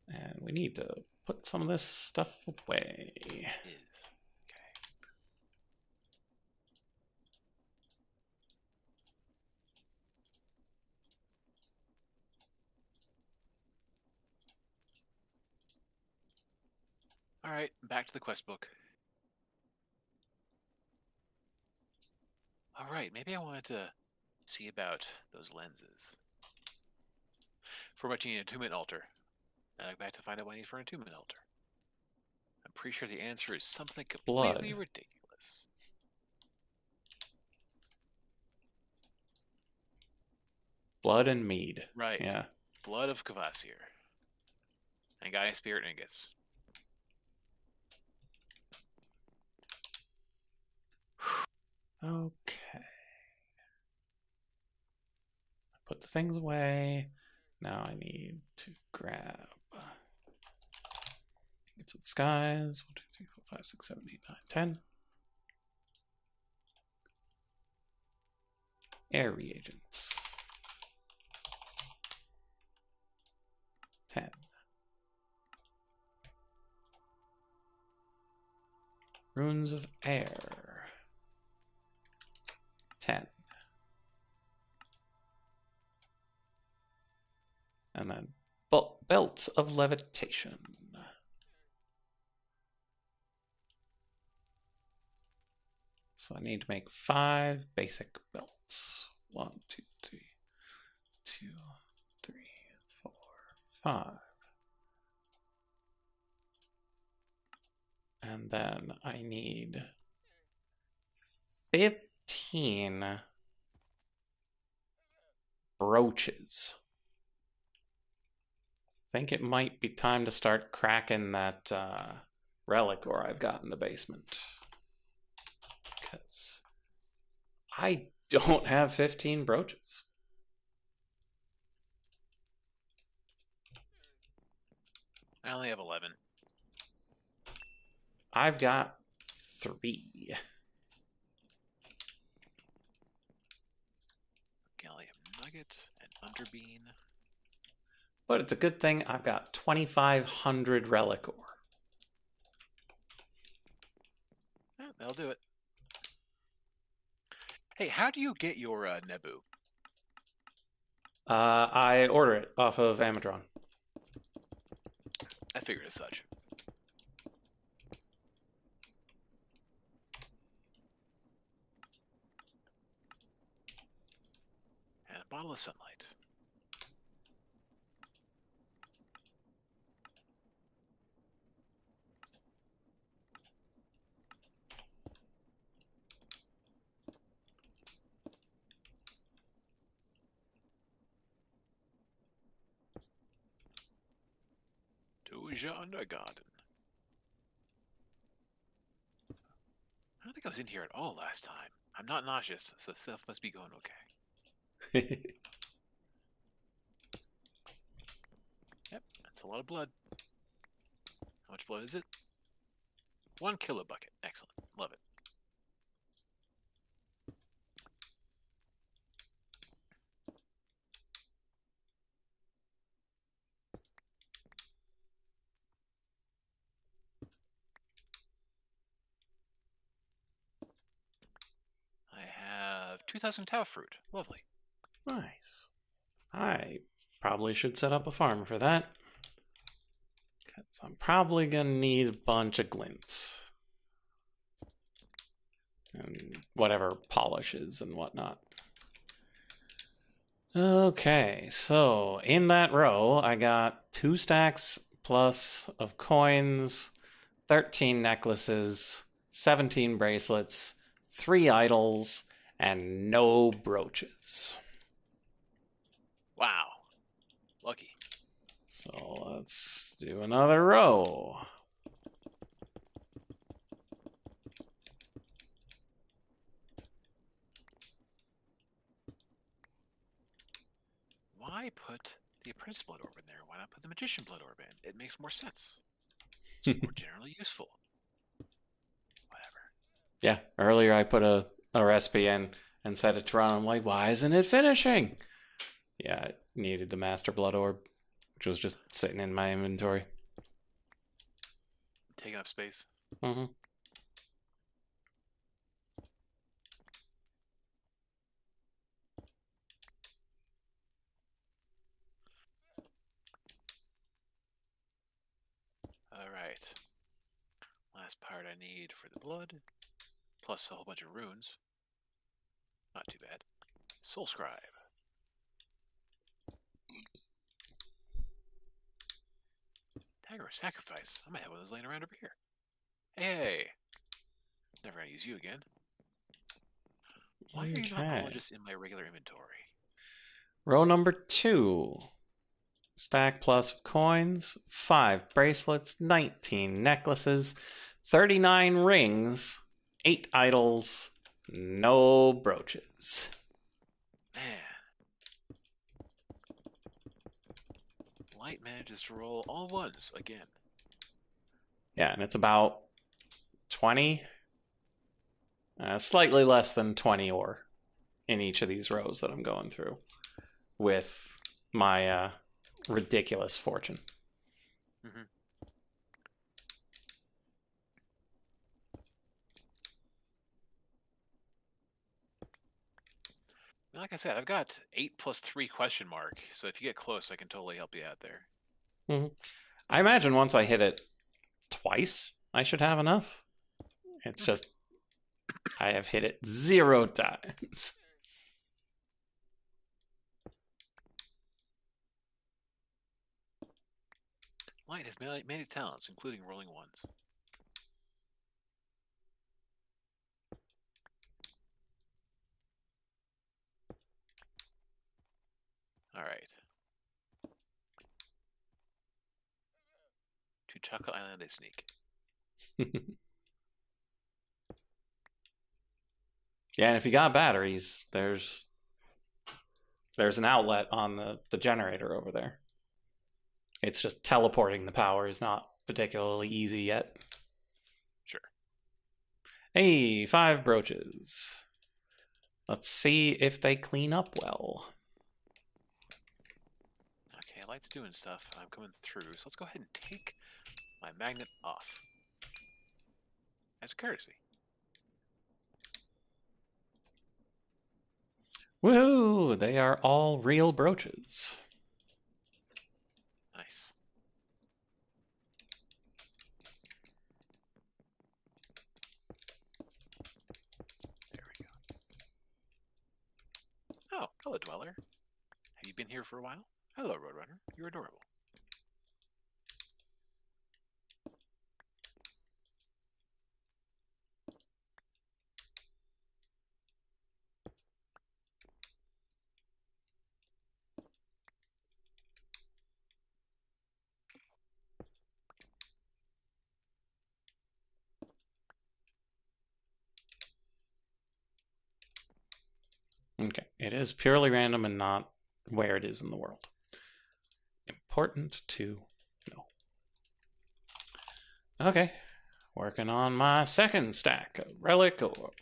And we need to put some of this stuff away. It is. Okay. All right, back to the quest book. All right, maybe I wanted to see about those lenses. For what you need an attunement altar. And I'm back to find out what I need for an attunement altar. I'm pretty sure the answer is something completely ridiculous. Blood and mead. Right. Yeah. Blood of Kvasir. And Gaia Spirit Ingots. Okay. Put the things away. Now I need to grab Ingots of the Skies. 1, 2, 3, 4, 5, 6, 7, 8, 9, 10. Air reagents. 10. Runes of air. 10. And then belts of levitation. So I need to make 5 basic belts. 1, 2, 3, 2, 3, 4, 5. And then I need 15 brooches. I think it might be time to start cracking that relic ore I've got in the basement. Because I don't have 15 brooches. I only have 11. I've got 3. Gallium nugget and underbean. But it's a good thing I've got 2,500 relic ore. Yeah, that'll do it. Hey, how do you get your Nebu? I order it off of Amazon. I figured as such. And a bottle of sunlight. Treasure under a garden. I don't think I was in here at all last time. I'm not nauseous, so stuff must be going okay. Yep, that's a lot of blood. How much blood is it? 1 kilo bucket. Excellent. Love it. I have 2,000 tau fruit. Lovely. Nice. I probably should set up a farm for that. Because I'm probably going to need a bunch of glints. And whatever polishes and whatnot. Okay, so in that row, I got 2 stacks plus of coins, 13 necklaces, 17 bracelets, 3 idols, and no brooches. Wow. Lucky. So let's do another row. Why put the apprentice blood orb in there? Why not put the magician blood orb in? It makes more sense. It's more generally useful. Whatever. Yeah, earlier I put a recipe in and set it to run. I'm like, why isn't it finishing? Yeah, it needed the master blood orb, which was just sitting in my inventory. Taking up space. Mm-hmm. Alright. Last part I need for the blood. Plus a whole bunch of runes. Not too bad. Soul Scribe. Dagger of Sacrifice. I might have one of those laying around over here. Hey! Never gonna use you again. Why are you not all just in my regular inventory? Row number 2. Stack plus of coins, 5 bracelets, 19 necklaces, 39 rings, 8 idols, no brooches. Man. Light manages to roll all ones again. Yeah, and it's about 20, slightly less than 20 ore in each of these rows that I'm going through with my ridiculous fortune. Mm-hmm. Like I said, I've got 8 plus 3 question mark, so if you get close, I can totally help you out there. Mm-hmm. I imagine once I hit it twice, I should have enough. It's just, I have hit it 0 times. Light has many talents, including rolling ones. Alright. To Chocolate Island I sneak. Yeah, and if you got batteries, there's an outlet on the generator over there. It's just teleporting the power is not particularly easy yet. Sure. Hey, 5 brooches. Let's see if they clean up well. Okay, Light's doing stuff. I'm coming through, so let's go ahead and take my magnet off. As a courtesy. Woohoo! They are all real brooches. Nice. There we go. Oh, hello, Dweller. Have you been here for a while? Hello, Roadrunner. You're adorable. Okay, it is purely random and not where it is in the world. Important to know. Okay, working on my second stack of relic ore.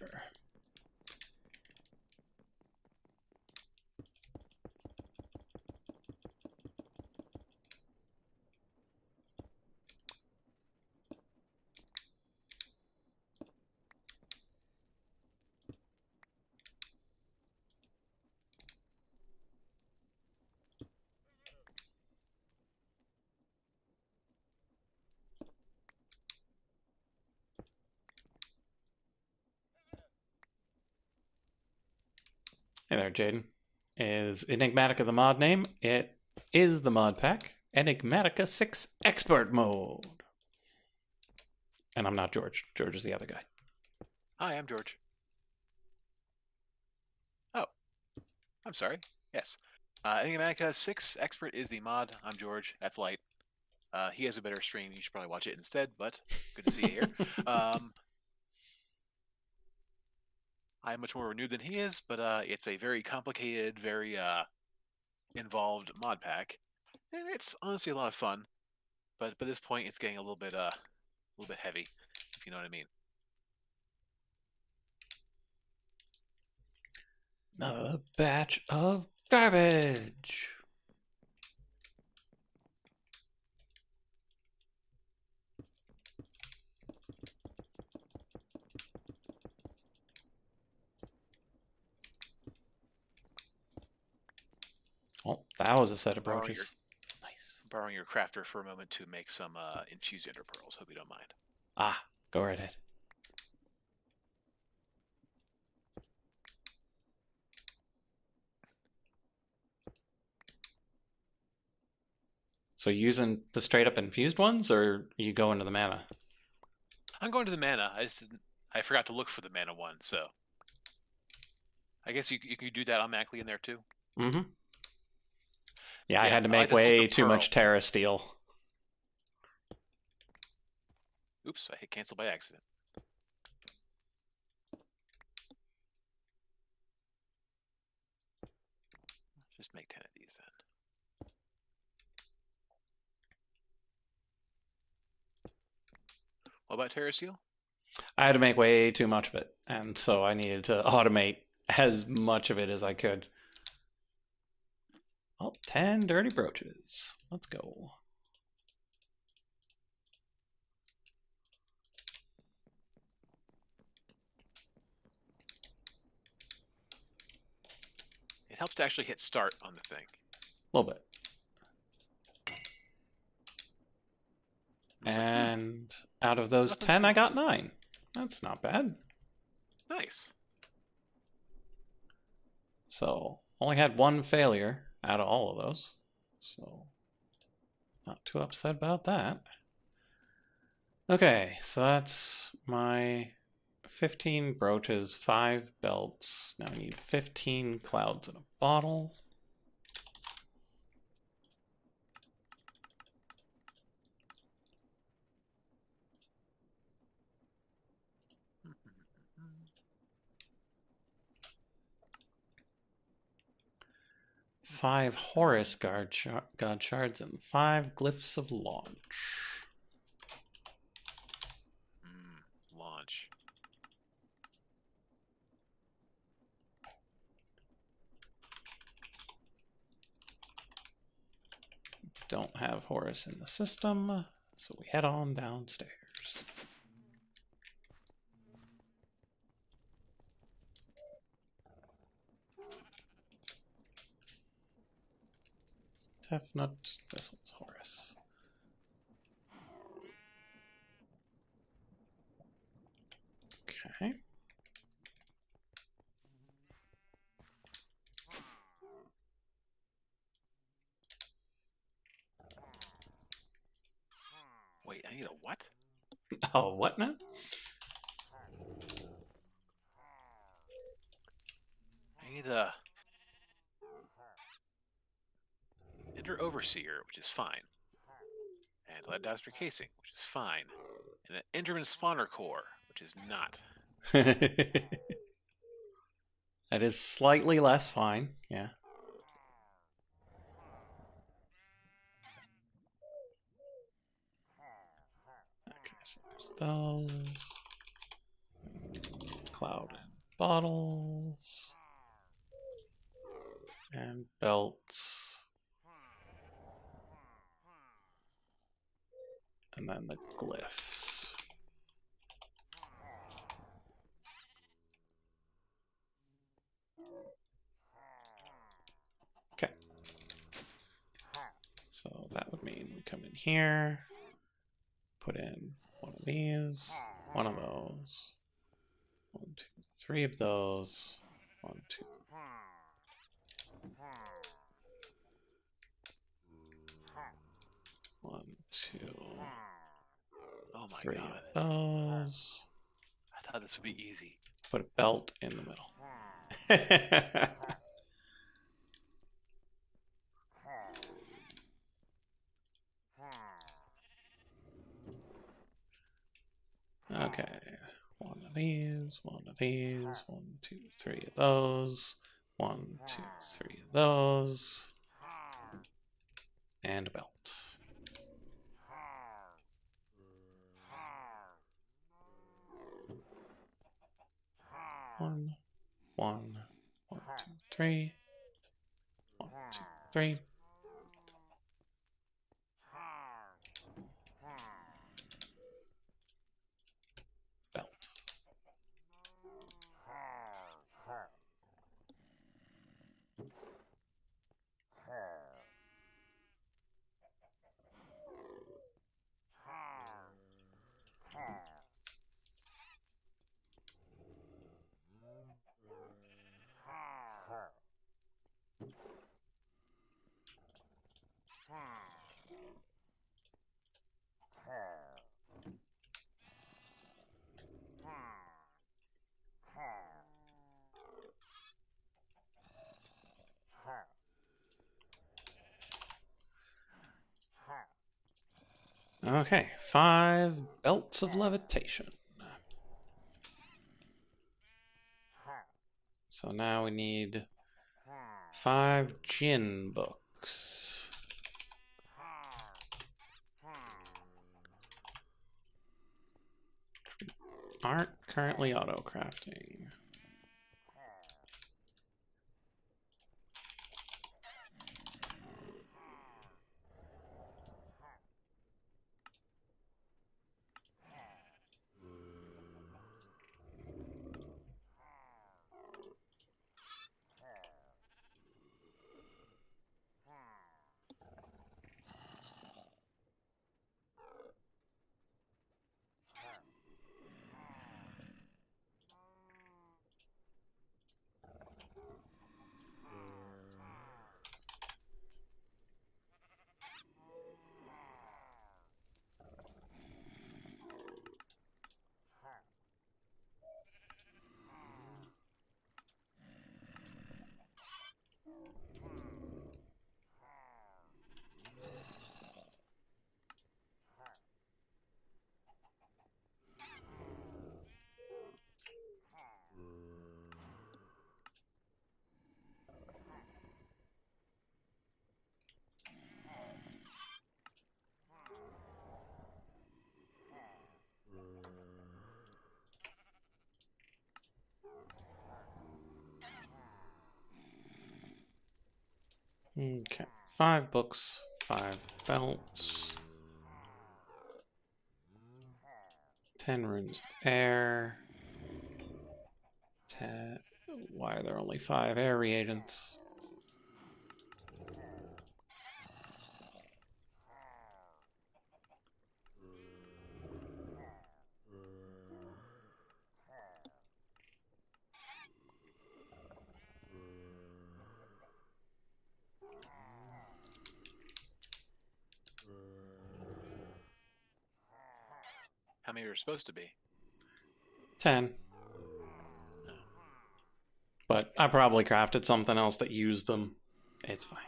Hey there, Jaden. Is Enigmatica the mod name? It is the mod pack. Enigmatica 6 Expert Mode. And I'm not George. George is the other guy. Hi, I'm George. Oh, I'm sorry. Yes. Enigmatica 6 Expert is the mod. I'm George. That's Light. He has a better stream. You should probably watch it instead, but good to see you here. I'm much more renewed than he is, but it's a very complicated, very involved mod pack, and it's honestly a lot of fun. But by this point, it's getting a little bit heavy, if you know what I mean. Another batch of garbage. Oh, that was a set of brooches. Nice. Borrowing your crafter for a moment to make some infused ender pearls. Hope you don't mind. Ah, go right ahead. So you using the straight up infused ones, or you go into the mana? I'm going to the mana. I forgot to look for the mana one, so I guess you can do that automatically in there too. Mm-hmm. Yeah, I Yeah, had to I make like this way look of too much pearl. Terra Steel. Oops, I hit cancel by accident. Just make 10 of these then. What about Terra Steel? I had to make way too much of it, and so I needed to automate as much of it as I could. Oh, 10 dirty brooches. Let's go. It helps to actually hit start on the thing. A little bit. And out of those 10, I got 9. That's not bad. Nice. So, only had one failure out of all of those. So, not too upset about that. Okay, so that's my 15 brooches, 5 belts. Now I need 15 clouds in a bottle. Five Horus God shards and 5 glyphs of launch. Launch. Don't have Horus in the system, so we head on downstairs. Tefnut, this one's Horus. Okay. Wait, I need a what? Oh, what now? I need a Ender Overseer, which is fine. And Leadmaster Casing, which is fine. And an Enderman Spawner Core, which is not. That is slightly less fine, yeah. Okay, so there's those. Cloud and bottles. And belts. And then the glyphs. Okay. So that would mean we come in here, put in one of these, one of those, 1, 2, 3 of those, 1, 2. One, two, Oh my 3 God. of those. I thought this would be easy. Put a belt in the middle. Okay, one of these, 1 of these, 1, 2, 3 of those, 1, 2, 3 of those, and a belt. One, 1, 1, 2, 3, 1, 2, 3. Belt. Okay, 5 belts of levitation. So now we need 5 gin books. Aren't currently auto-crafting. Okay, 5 books, 5 belts, 10 runes of air, 10. Why are there only 5 air reagents? How many are supposed to be? 10. But I probably crafted something else that used them. It's fine.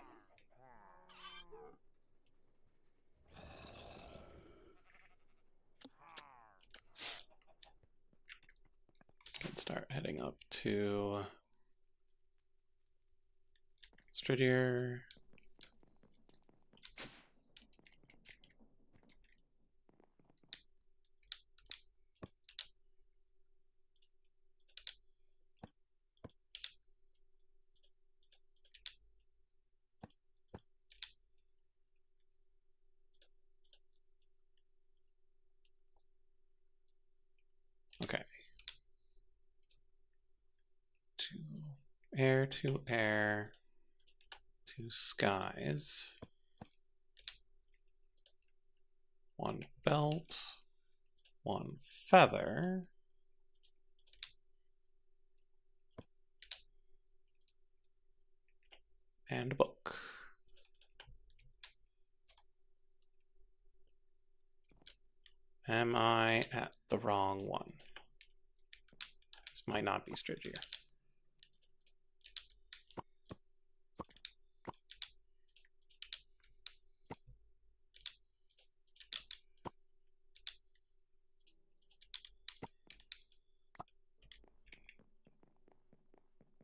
Can start heading up to Stridier. Okay. To air, to skies. One belt, one feather. And a book. Am I at the wrong one? This might not be Strigier.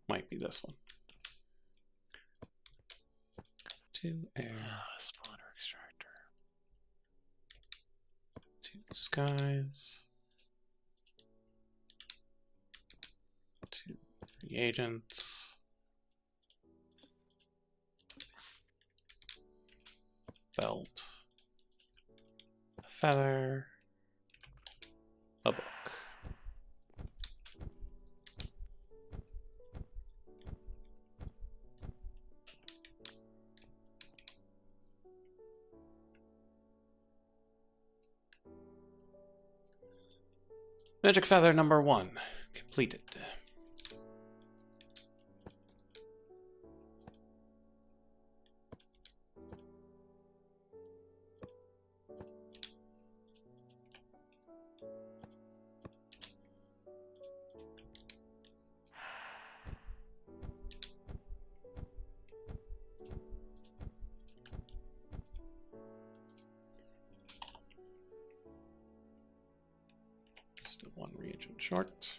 Might be this one. To air. Spawner extractor. To skies. To reagents. Belt. A feather. A book. Magic feather number 1 completed. Still one reagent short.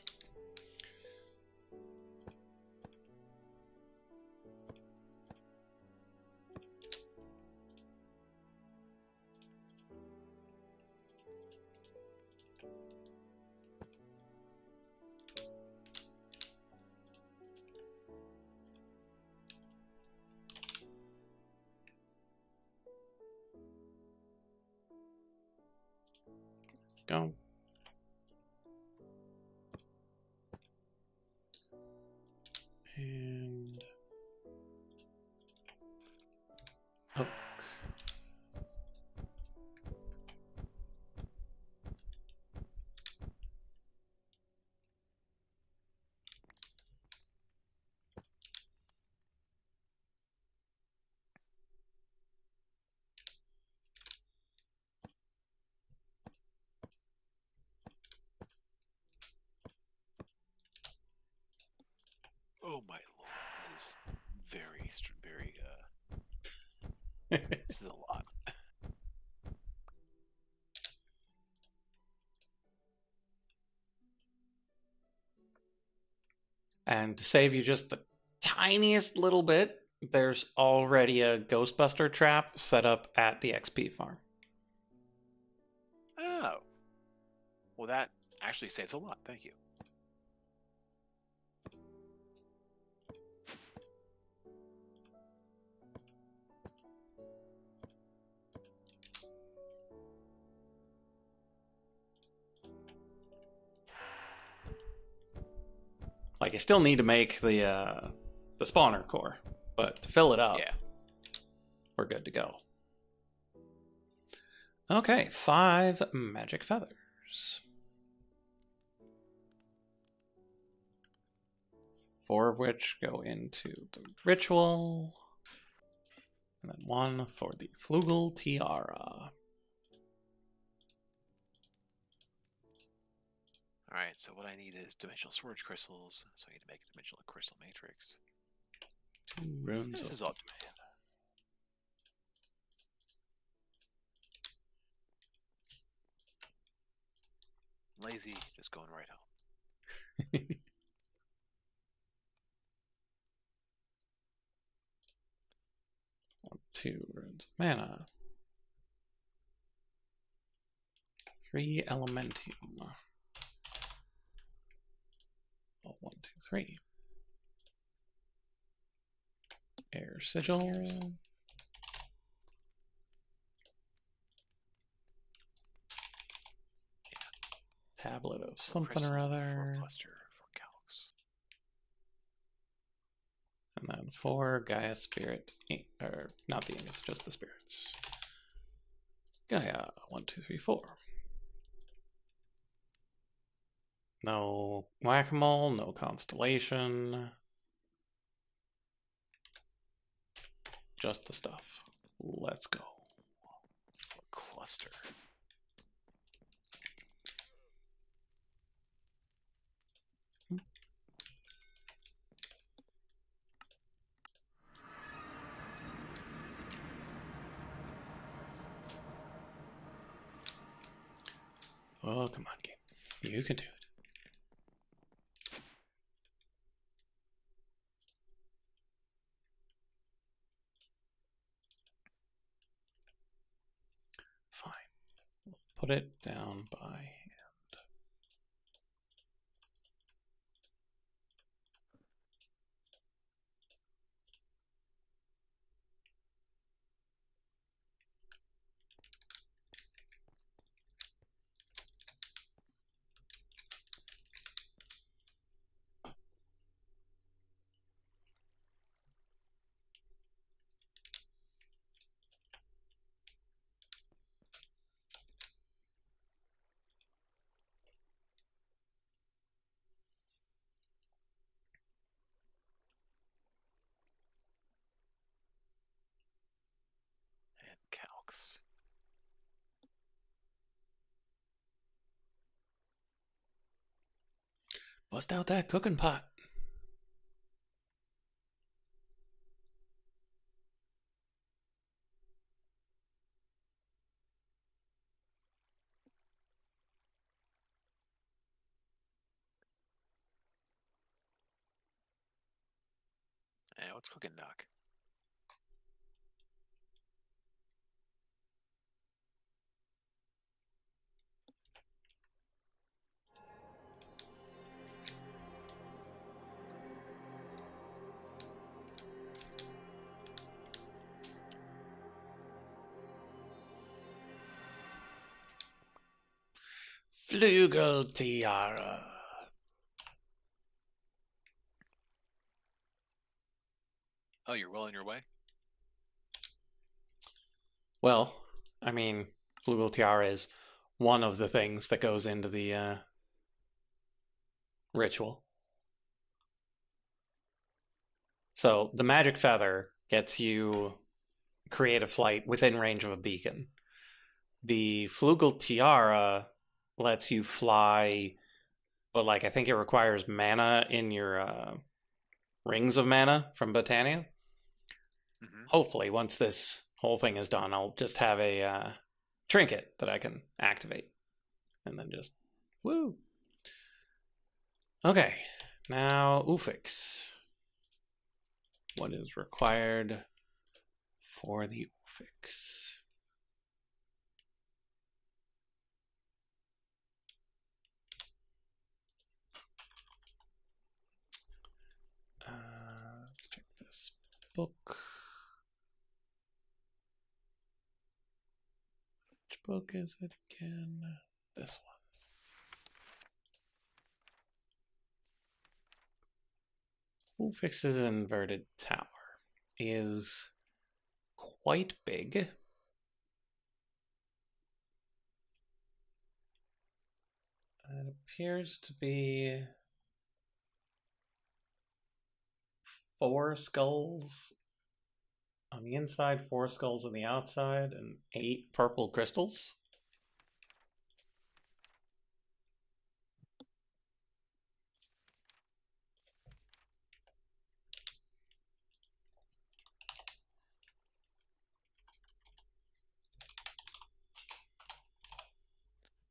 Go. And hook. Oh my lord, this is very, this is a lot. And to save you just the tiniest little bit, there's already a Ghostbuster trap set up at the XP farm. Oh. Well, that actually saves a lot. Thank you. Like, I still need to make the spawner core, but to fill it up, Yeah. we're good to go. Okay, 5 magic feathers. 4 of which go into the ritual, and then 1 for the Flugel Tiara. Alright, so what I need is dimensional storage crystals, so I need to make a dimensional crystal matrix. 2 runes This of is all lazy, just going right home. 2 runes of mana. 3 elementium. Oh, 1, 2, 3. Air sigil. Tablet of something or other. Cluster for Calx. And then 4 Gaia Spirit. Or not the ingots, just the spirits. Gaia, 1, 2, 3, 4. No whack-a-mole, no constellation. Just the stuff. Let's go. Cluster. Oh, come on, game. You can do it. Fine. We'll put it down by hand. And Calx. Bust out that cooking pot. And what's cooking, Doc? Flugel tiara. Oh, you're well on your way? Well, I mean, Flugel tiara is one of the things that goes into the ritual. So the magic feather gets you create a flight within range of a beacon. The Flugel tiara lets you fly, but like I think it requires mana in your rings of mana from Botania. Mm-hmm. Hopefully, once this whole thing is done, I'll just have a trinket that I can activate, and then just woo. Okay, now Ufix. What is required for the Ufix? Let's check this book. Which book is it again? This one. Ufix's inverted tower is quite big. It appears to be 4 skulls on the inside, 4 skulls on the outside, and 8 purple crystals.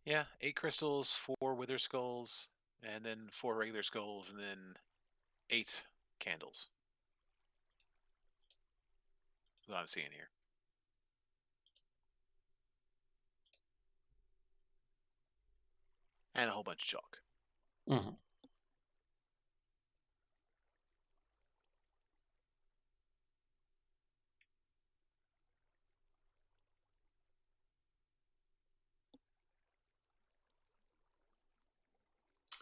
Yeah, 8 crystals, 4 wither skulls, and then 4 regular skulls, and then 8 candles. What I'm seeing here. And a whole bunch of chalk. Mm-hmm.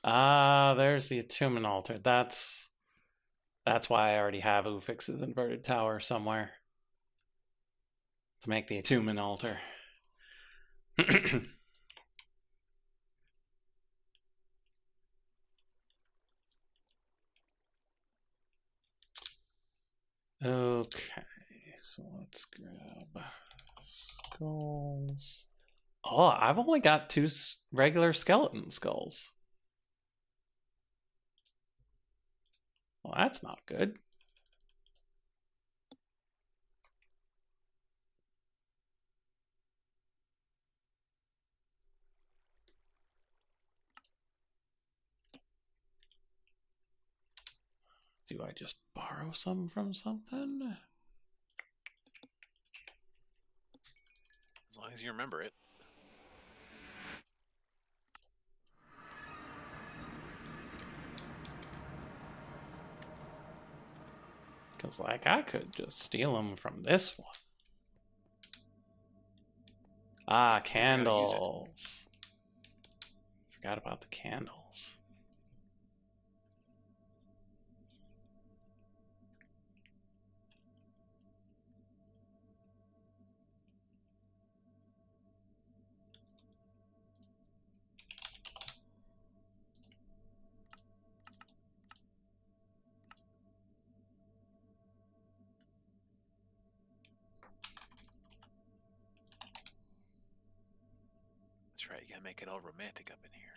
Ah, there's the attunement altar. That's why I already have Ufix's inverted tower somewhere. To make the attunement altar. Okay, so let's grab skulls. Oh, I've only got 2 regular skeleton skulls. Well, that's not good. Do I just borrow some from something? As long as you remember it. Because, like, I could just steal them from this one. Ah, candles. Forgot about the candles. That's right, you gotta make it all romantic up in here.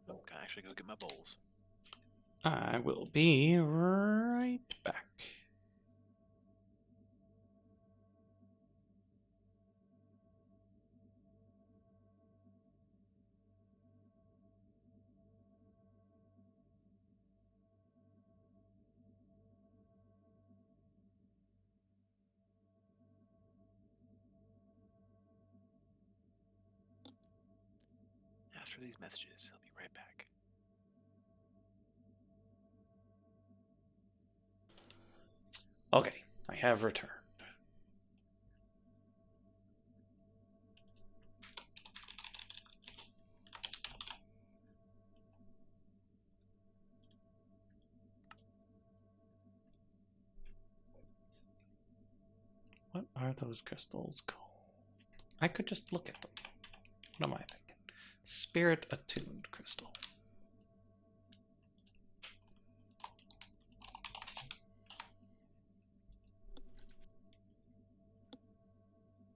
Oh, can I actually go get my bowls? I will be right back. After these messages, I'll be right back. Okay, I have returned. What are those crystals called? I could just look at them. What am I thinking? Spirit attuned crystal.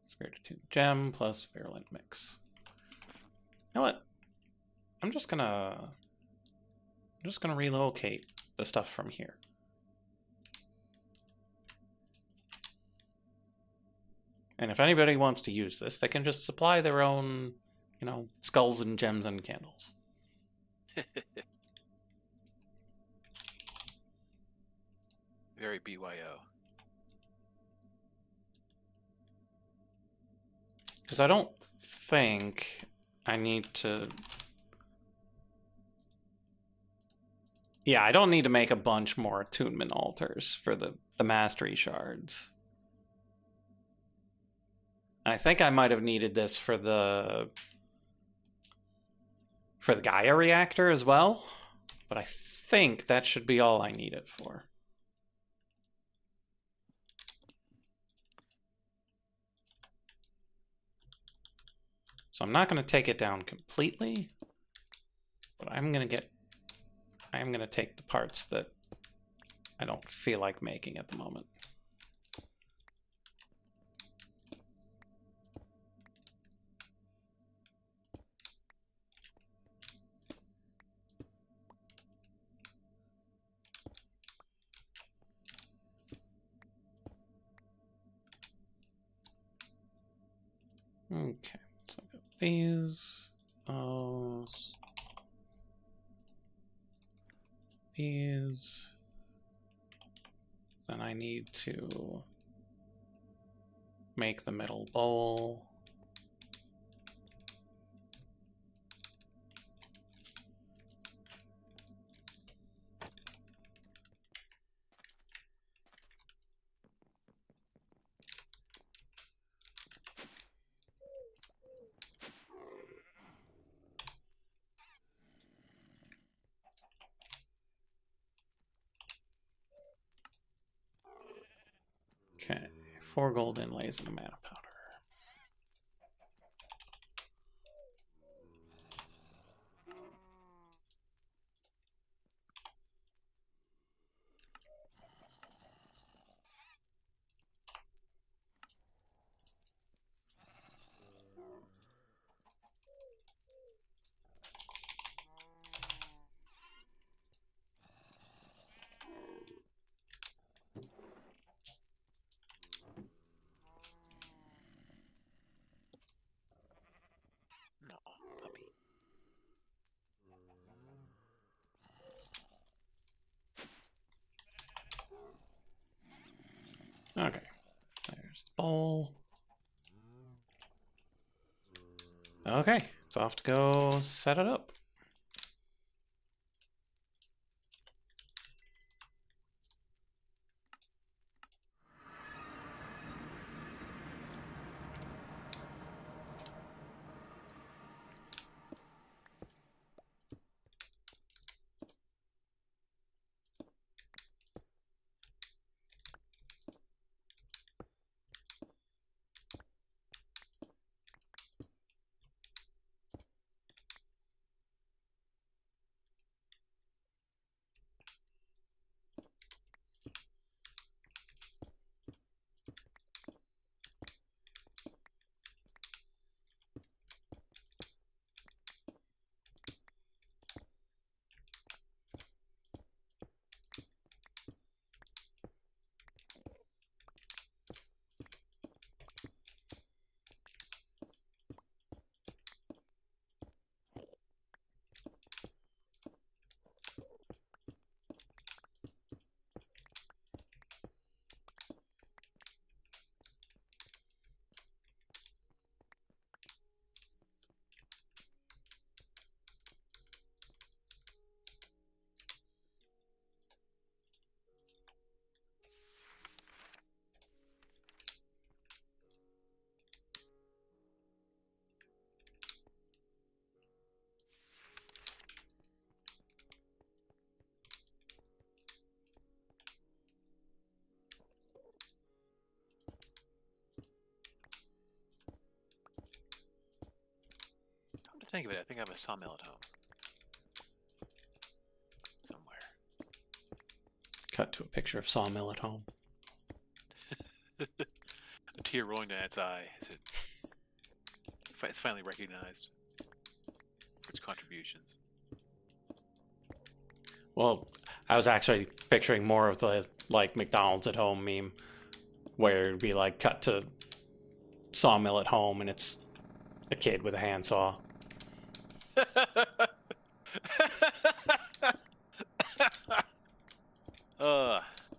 Spirit attuned gem plus virulent mix. You know what? I'm just gonna relocate the stuff from here. And if anybody wants to use this, they can just supply their own, you know, skulls and gems and candles. Very BYO. Because I don't think I need to... Yeah, I don't need to make a bunch more attunement altars for the mastery shards. And I think I might have needed this for the Gaia reactor as well. But I think that should be all I need it for. So I'm not going to take it down completely, but I'm going to take the parts that I don't feel like making at the moment. Okay, So I got these, those, these. Then I need to make the middle bowl. Okay, 4 gold inlays and a mana powder. No, puppy. Okay, there's the bowl. Okay, so I have to go set it up. Come to think of it, I think I have a sawmill at home. Somewhere. Cut to a picture of Sawmill at home. A tear rolling down its eye as it's finally recognized for its contributions. Well, I was actually picturing more of the, like, McDonald's at home meme, where it'd be, like, cut to Sawmill at home, and it's a kid with a handsaw.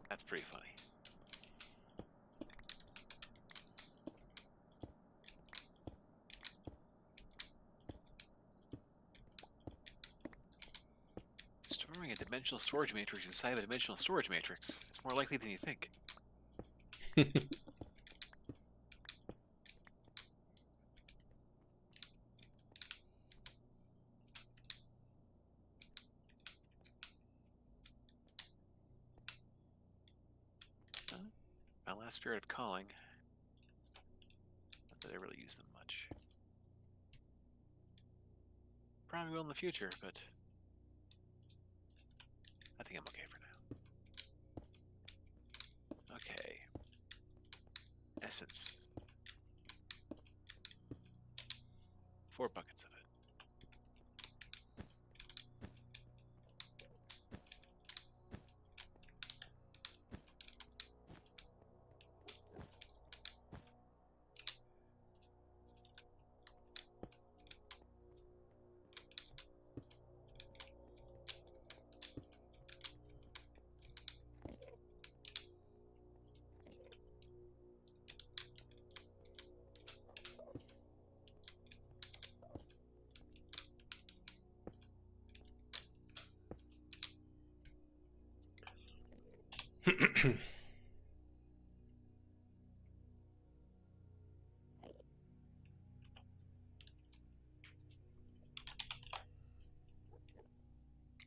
That's pretty funny. Storing a dimensional storage matrix inside of a dimensional storage matrix. It's more likely than you think. My last spirit of calling. Not that I really use them much. Probably will in the future, but I think I'm okay for now. Okay. Essence. 4 buckets of it.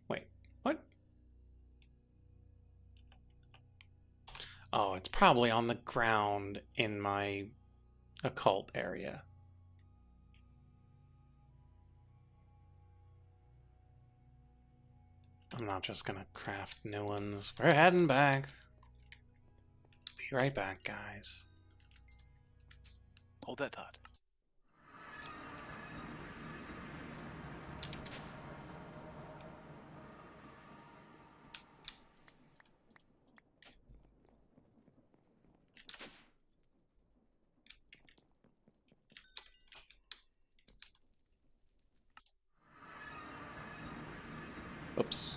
Wait, what? Oh, it's probably on the ground in my occult area. I'm not just gonna craft new ones. We're heading back. Be right back, guys. Hold that thought. Oops.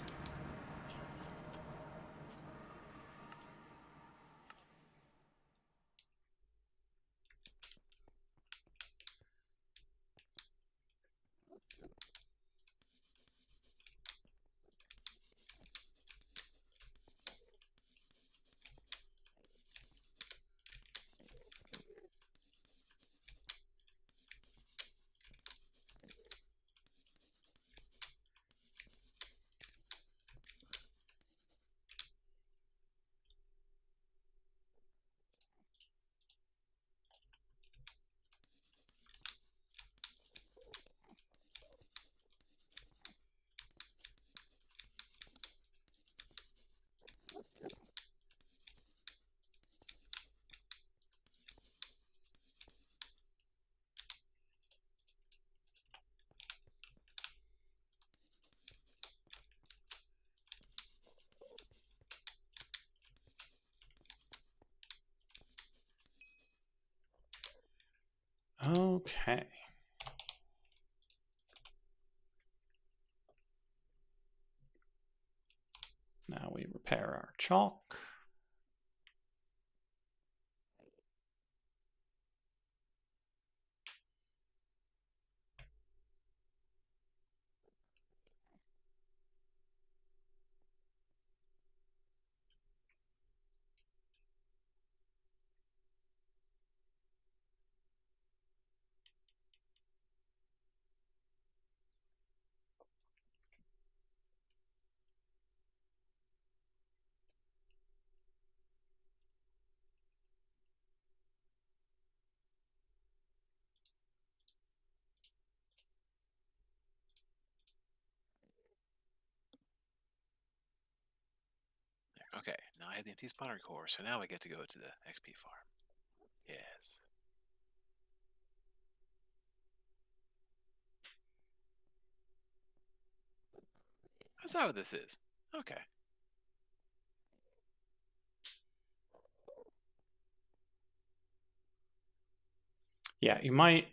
Okay. Now we repair our chalk. Okay, now I have the empty spawner core, so now I get to go to the XP farm. Yes. That's not what this is. Okay. Yeah, you might.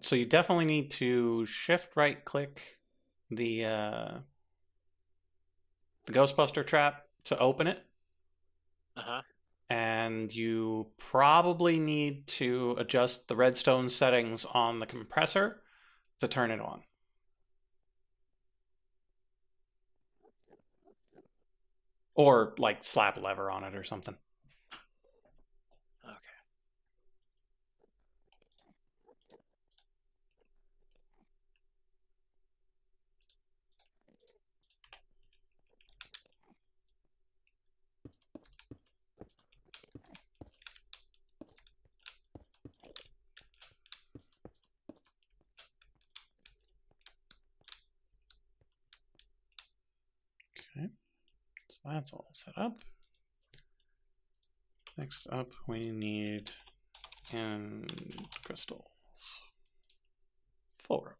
So you definitely need to shift right click the Ghostbuster trap to open it. Uh-huh. And you probably need to adjust the redstone settings on the compressor to turn it on. Or like slap a lever on it or something. Okay. Okay. So that's all set up. Next up, we need end crystals. 4 of them.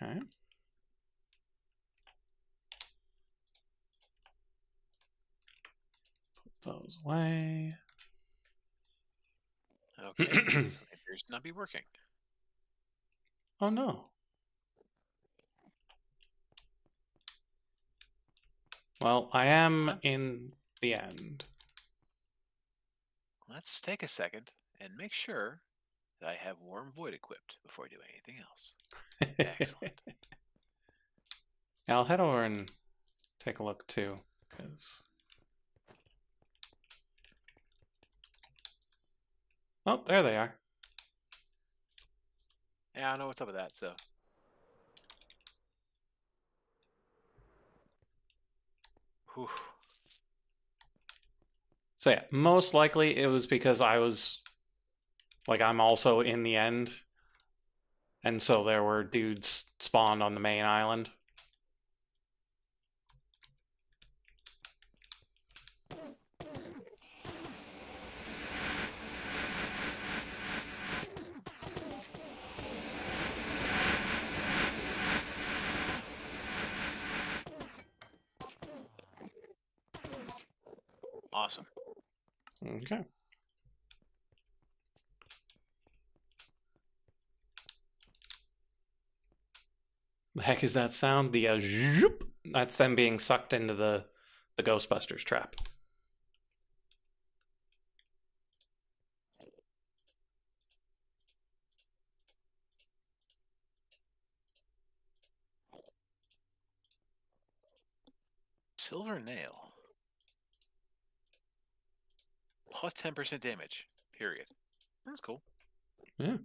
Okay. Put those away. Okay, so it appears to not be working. Oh no. Well, I am in the end. Let's take a second and make sure that I have Warm Void equipped before I do anything else. Excellent. Yeah, I'll head over and take a look too, because... Oh, there they are. Yeah, I know what's up with that, so. Whew. So yeah, most likely it was because I was... Like, I'm also in the end. And so there were dudes spawned on the main island. Awesome. Okay. The heck is that sound? The zoop. That's them being sucked into the Ghostbusters trap. Silver Nail. Plus 10% damage. Period. That's cool. Yeah.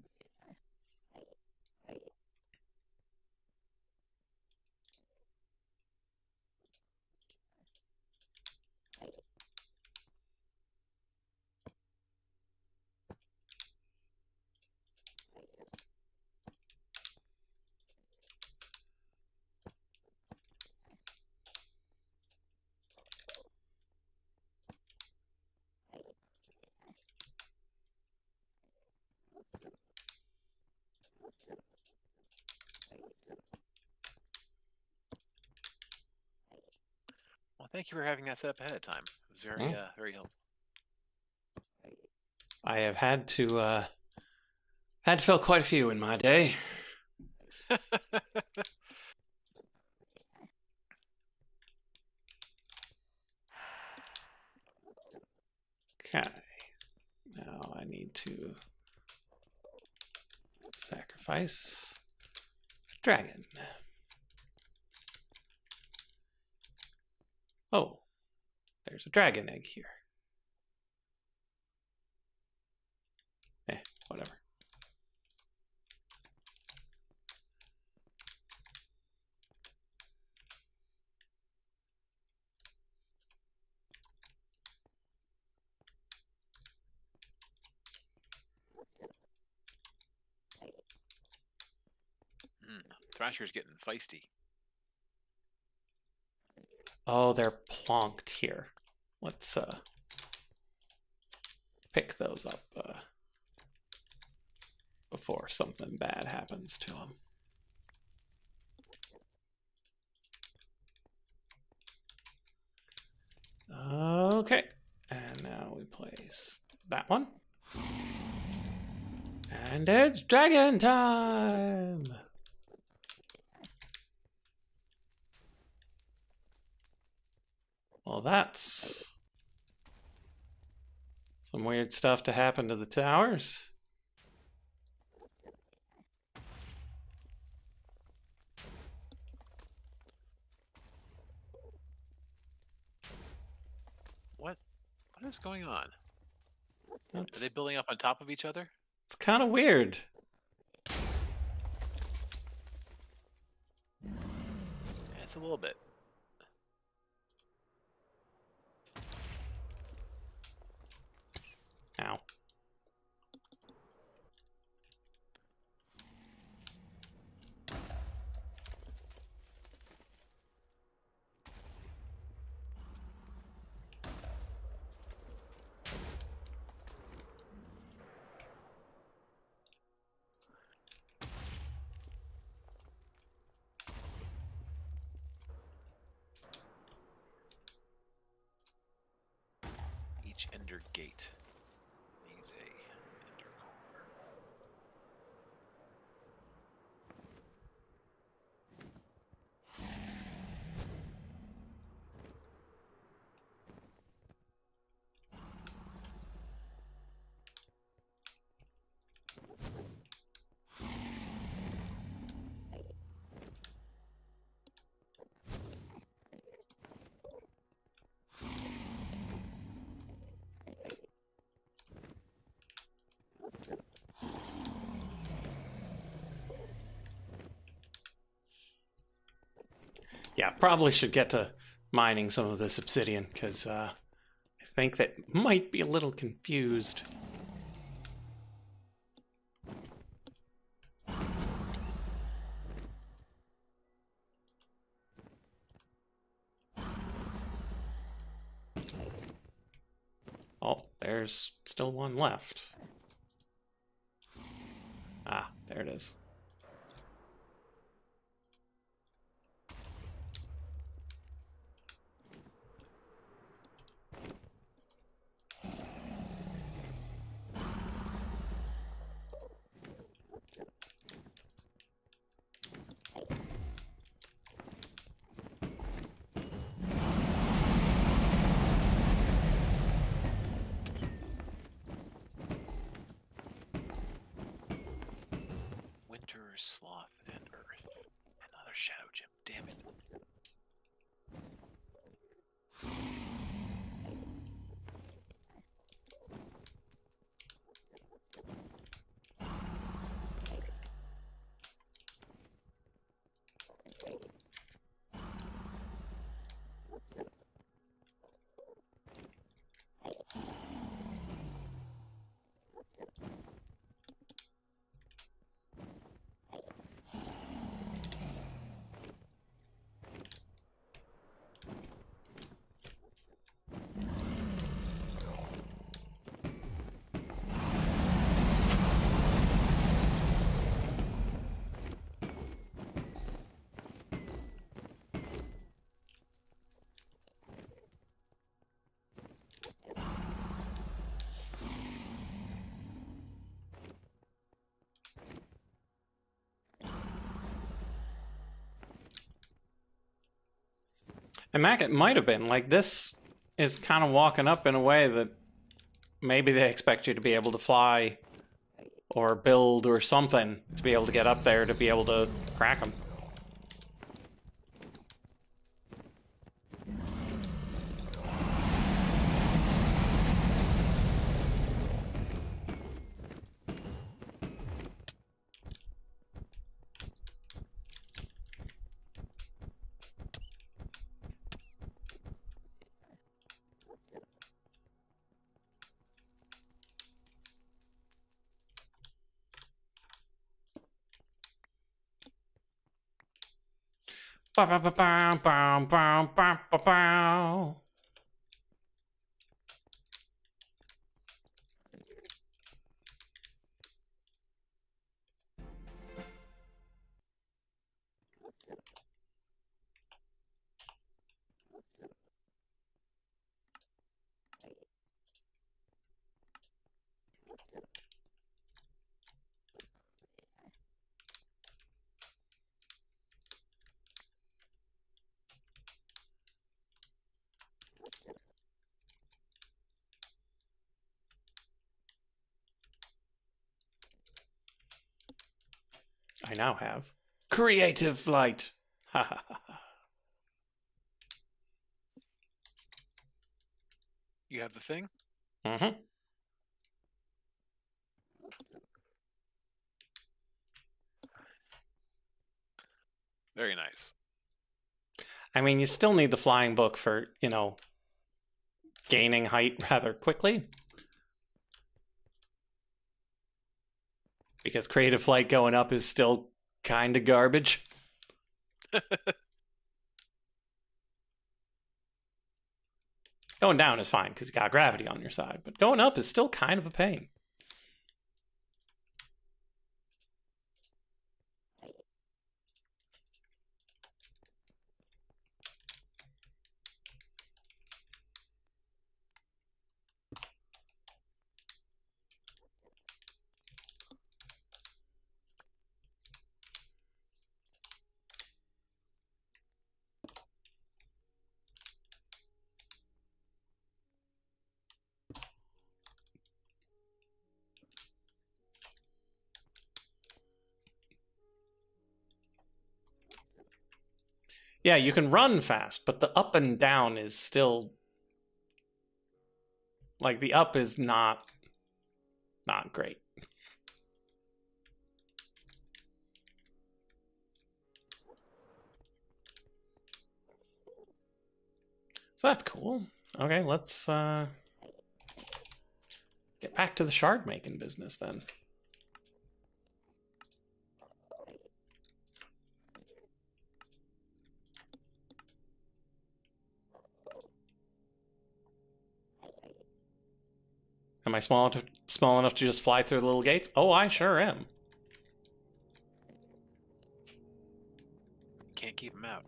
Well, thank you for having that set up ahead of time. It was very, very helpful. I have had to fill quite a few in my day. Okay. Now I need to sacrifice a dragon. Oh, there's a dragon egg here. Whatever. Thrasher's getting feisty. Oh, they're plonked here. Let's pick those up before something bad happens to them. Okay, and now we place that one. And it's dragon time! Well, that's some weird stuff to happen to the towers. What is going on? Are That's, they building up on top of each other? it's kind of weird. Yeah, it's a little bit. Ow. H Ender Gate. Needs a Ender core. Yeah, probably should get to mining some of this obsidian, because I think that might be a little confused. Oh, there's still one left. Ah, there it is. Winter, Sloth, and Earth. Another Shadow Gem. Damn it. And Mac, it might have been like this is kind of walking up in a way that maybe they expect you to be able to fly or build or something to be able to get up there to be able to crack them. I now have creative flight. Ha ha ha. You have the thing? Mm-hmm. Very nice. I mean, you still need the flying book for, you know, gaining height rather quickly. Because creative flight going up is still kind of garbage. Going down is fine because you got gravity on your side, but going up is still kind of a pain. Yeah, you can run fast, but the up and down is still like the up is not great. So that's cool. Okay, let's get back to the shard making business then. Am I small enough to just fly through the little gates? Oh, I sure am. Can't keep him out.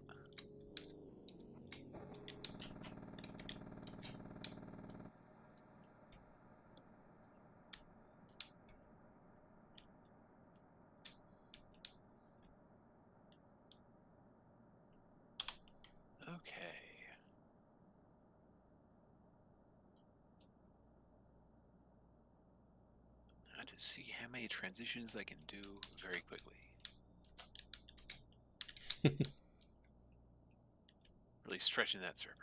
Okay. I have to see how many transitions I can do very quickly. Really stretching that server.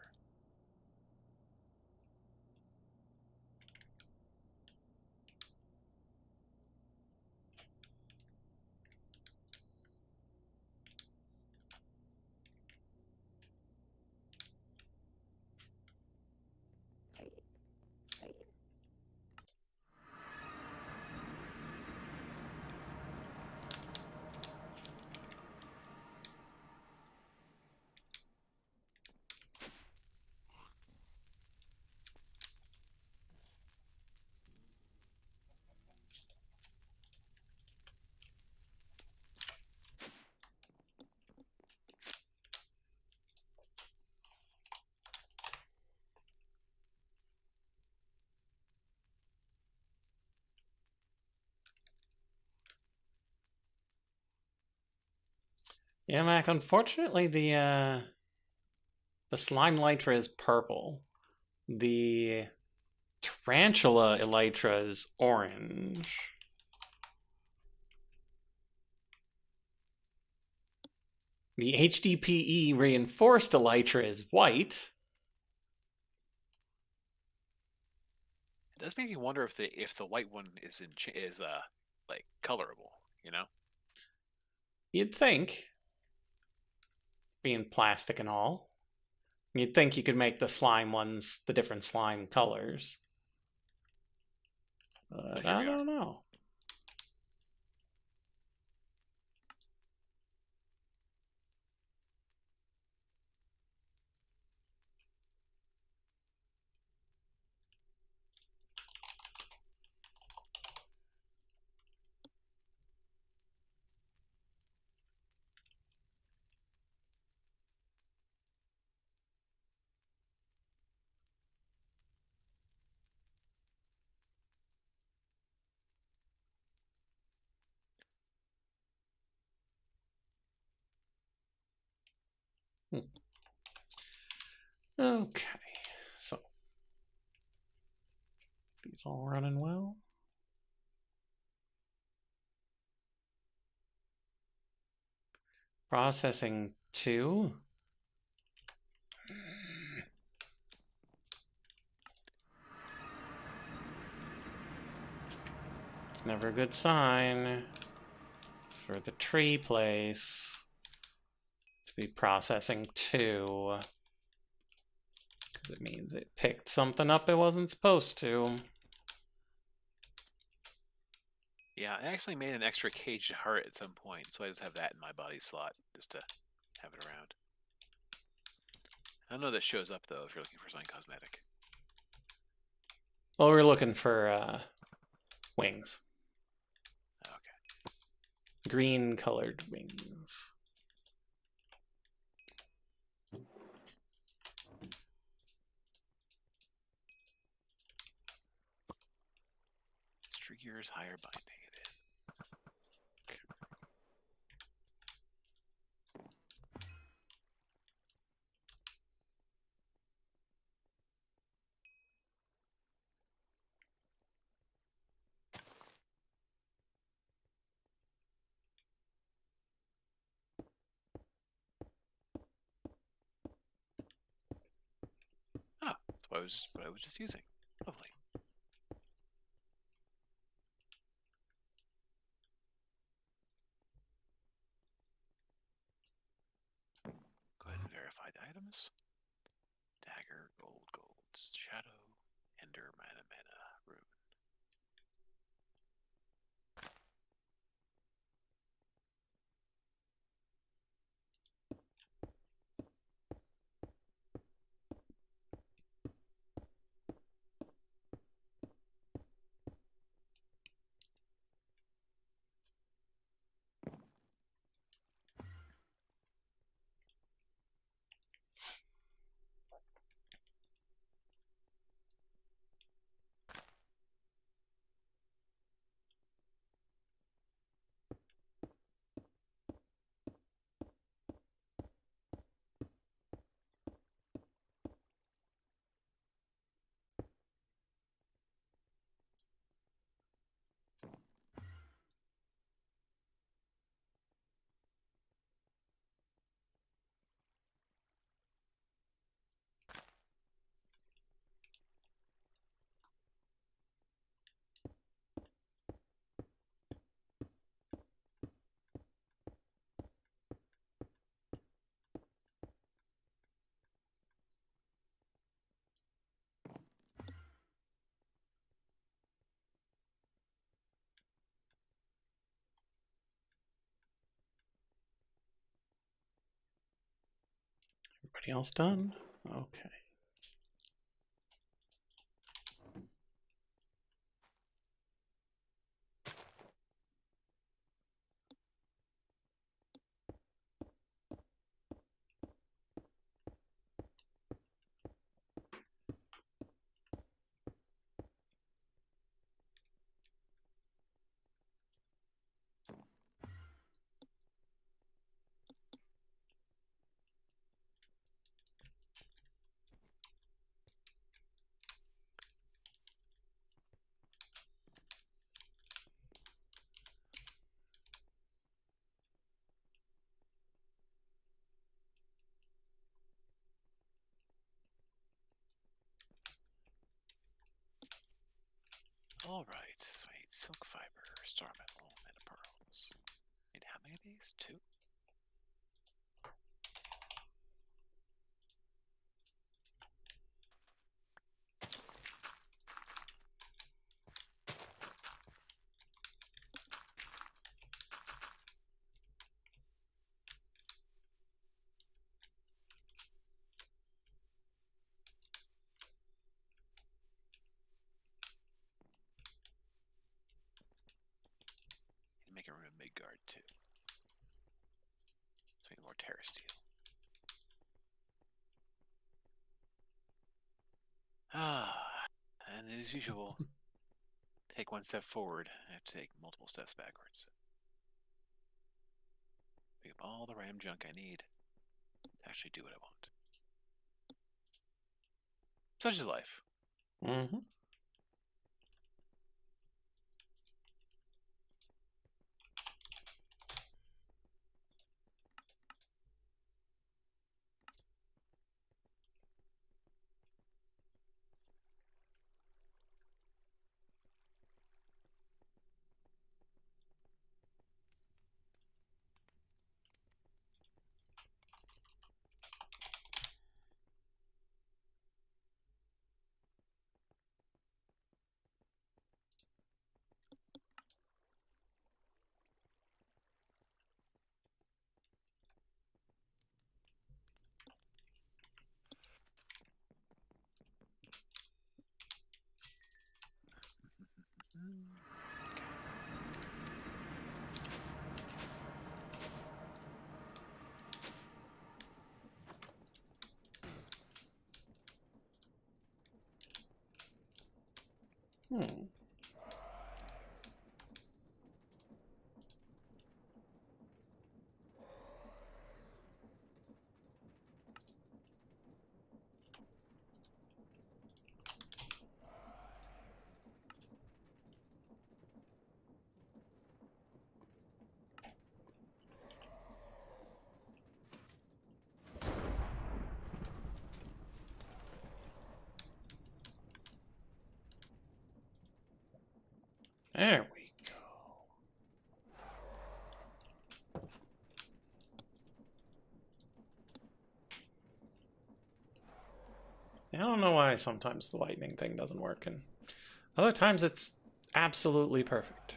Yeah, Mac. Unfortunately, the slime elytra is purple. The tarantula elytra is orange. The HDPE reinforced elytra is white. It does make me wonder if the white one is like colorable, you know? You'd think, being plastic and all, you'd think you could make the slime ones the different slime colors. But I don't know. Okay, so these all running well. Processing 2. It's never a good sign for the tree place to be processing 2. Because it means it picked something up it wasn't supposed to. Yeah, I actually made an extra caged heart at some point, so I just have that in my body slot just to have it around. I don't know that shows up though if you're looking for something cosmetic. Well, we're looking for wings. Okay. Green colored wings. Streakers higher binding it in. what I was just using. Lovely. Go ahead and verify the items. Dagger, gold, shadow, ender, mana, rune. Everybody else done? Okay. Alright, so I need silk fiber, star metal, and pearls. Need how many of these? 2? Need to make a room in Midgard too. So we need more terra steel. And as usual, take one step forward, I have to take multiple steps backwards. Pick up all the random junk I need to actually do what I want. Such is life. Mm-hmm. Hmm. I don't know why sometimes the lightning thing doesn't work, and other times it's absolutely perfect.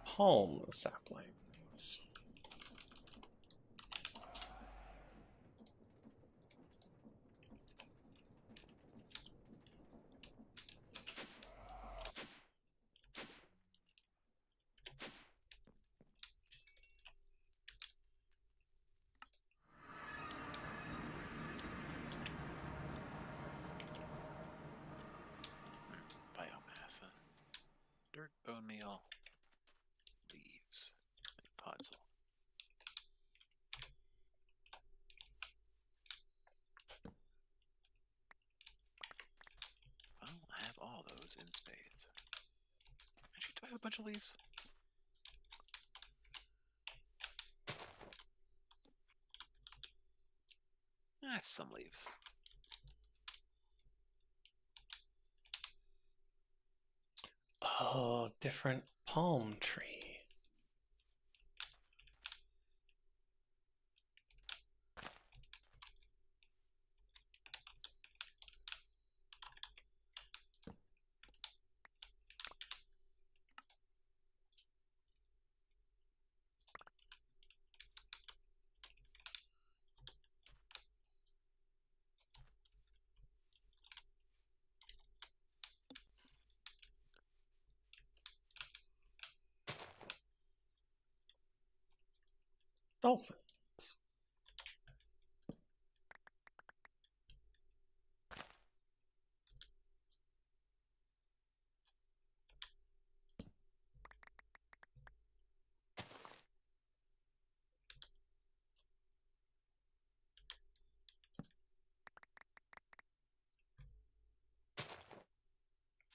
Palm saplings. Biomassa. Dirt, bone meal, leaves, podzol. Well, I have all those in spades. Actually, do I have a bunch of leaves? I have some leaves. Oh, different palm tree. Dolphin.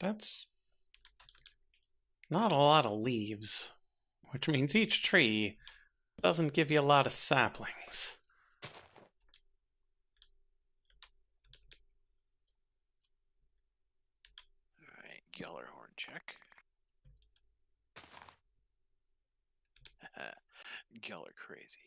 That's not a lot of leaves, which means each tree doesn't give you a lot of saplings. Alright, Gellerhorn check. Geller crazy.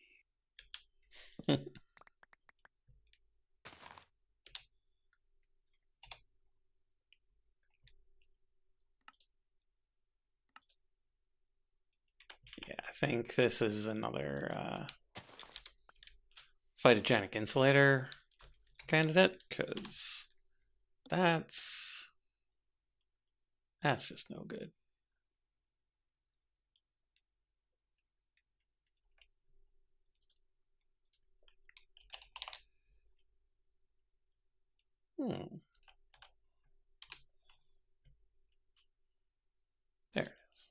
Yeah, I think this is another phytogenic insulator candidate, because that's just no good. There it is.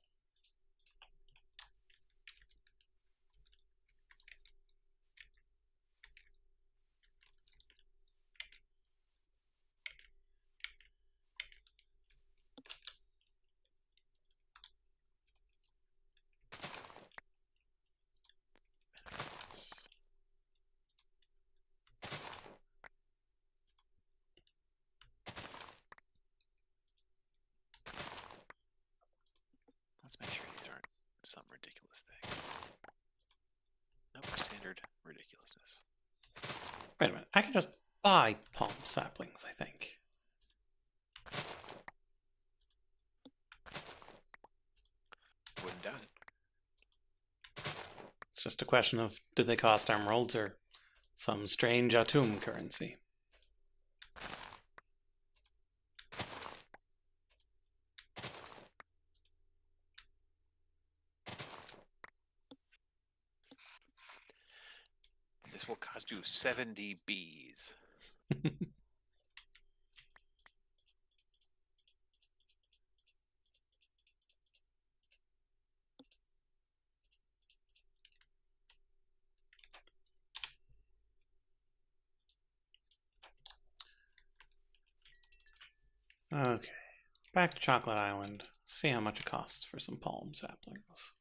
Let's make sure these aren't some ridiculous thing. Nope, standard ridiculousness. Wait a minute, I can just buy palm saplings, I think. Wouldn't doubt it. It's just a question of, do they cost emeralds or some strange Atum currency? This will cost you 70 bees. Okay, back to Chocolate Island. See how much it costs for some palm saplings.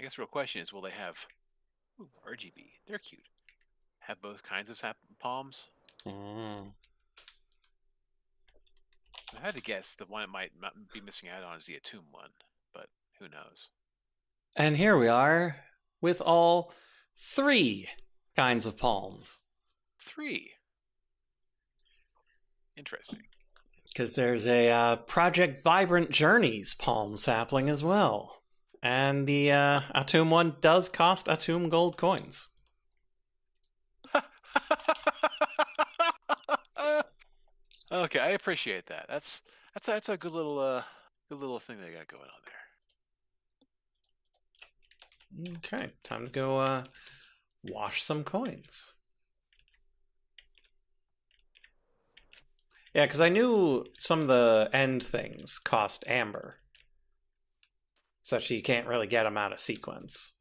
I guess the real question is, will they have RGB? They're cute. Have both kinds of palms? Mm. I had to guess the one it might be missing out on is the Atum one, but who knows? And here we are with all 3 kinds of palms. 3. Interesting. Because there's a Project Vibrant Journeys palm sapling as well. And the Atum one does cost Atum gold coins. Okay, I appreciate that. That's a good little thing they got going on there. Okay, time to go wash some coins. Yeah, because I knew some of the end things cost amber. Such that you can't really get them out of sequence.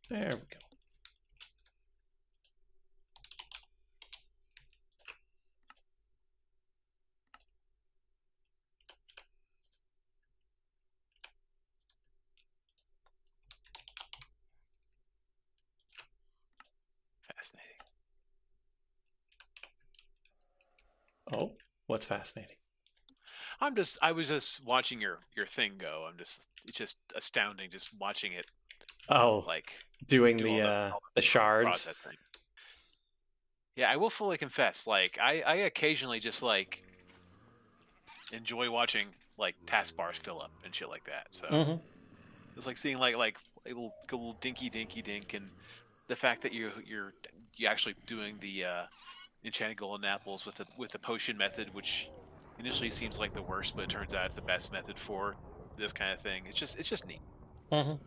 There we go. Fascinating. Oh, what's fascinating? I was just watching your thing go. It's just astounding just watching it Oh, like doing do all the shards. processing. Yeah, I will fully confess, like I occasionally just like enjoy watching like taskbars fill up and shit like that. So it's like seeing like a little dinky dink, and the fact that you're actually doing the enchanted golden apples with the potion method, which initially seems like the worst, but it turns out it's the best method for this kind of thing. It's just neat. Anyway,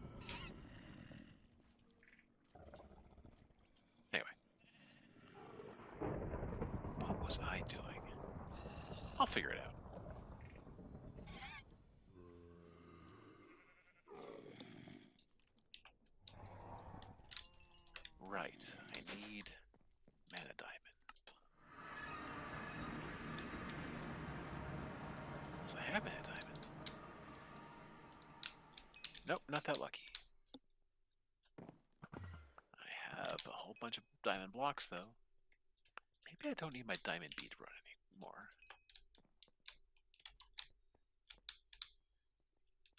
what was I doing? I'll figure it out. Right, I need mana diamond. So I have mana diamonds. Nope, not that lucky. I have a whole bunch of diamond blocks though. Maybe I don't need my diamond bead run anymore.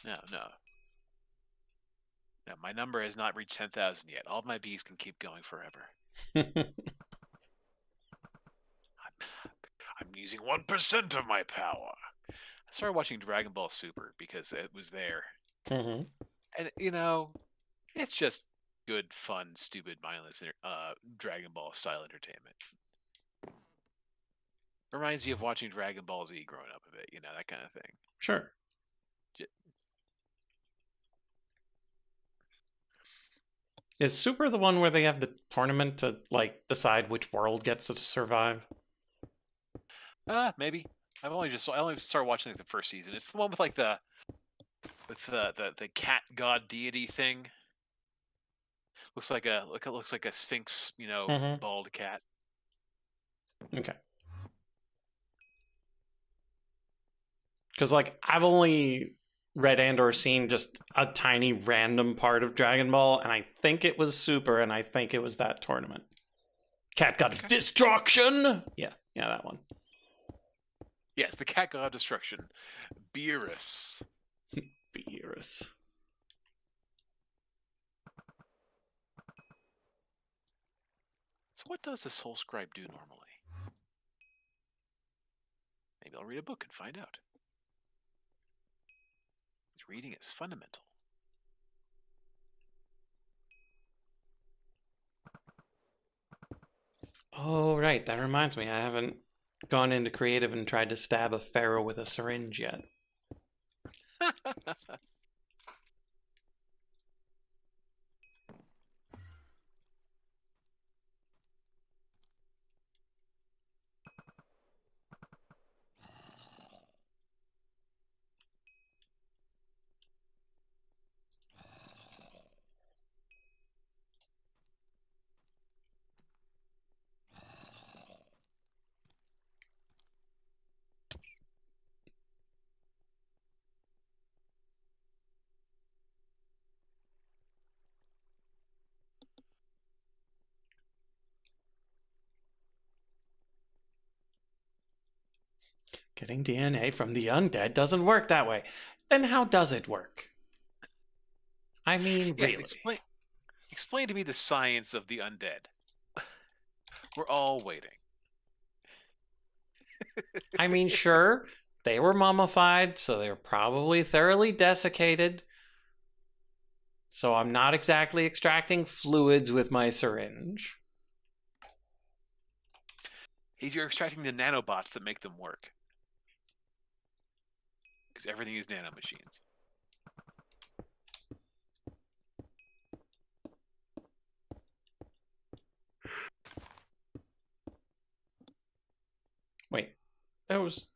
No. No, my number has not reached 10,000 yet. All of my bees can keep going forever. I'm using 1% of my power. I started watching Dragon Ball Super because it was there. And, you know, it's just good, fun, stupid, mindless Dragon Ball style entertainment. Reminds you of watching Dragon Ball Z growing up a bit, you know, that kind of thing. Sure. Is Super the one where they have the tournament to like decide which world gets to survive? Maybe. I only started watching like the first season. It's the one with like the cat god deity thing. Looks like a sphinx, you know, bald cat. Okay. Because like I've only read and or seen just a tiny random part of Dragon Ball, and I think it was Super, and I think it was that tournament. Cat God of Destruction. Yeah, that one. Yes, the cat god of destruction, Beerus. Beerus. So what does the Soul Scribe do normally? Maybe I'll read a book and find out. He's reading is fundamental. Oh, right. That reminds me. I haven't gone into creative and tried to stab a pharaoh with a syringe yet. Getting DNA from the undead doesn't work that way. Then how does it work? I mean, Yes, really. explain to me the science of the undead. We're all waiting. I mean, sure, they were mummified, so they were probably thoroughly desiccated. So I'm not exactly extracting fluids with my syringe. You're extracting the nanobots that make them work. Because everything is nanomachines. Wait, that was...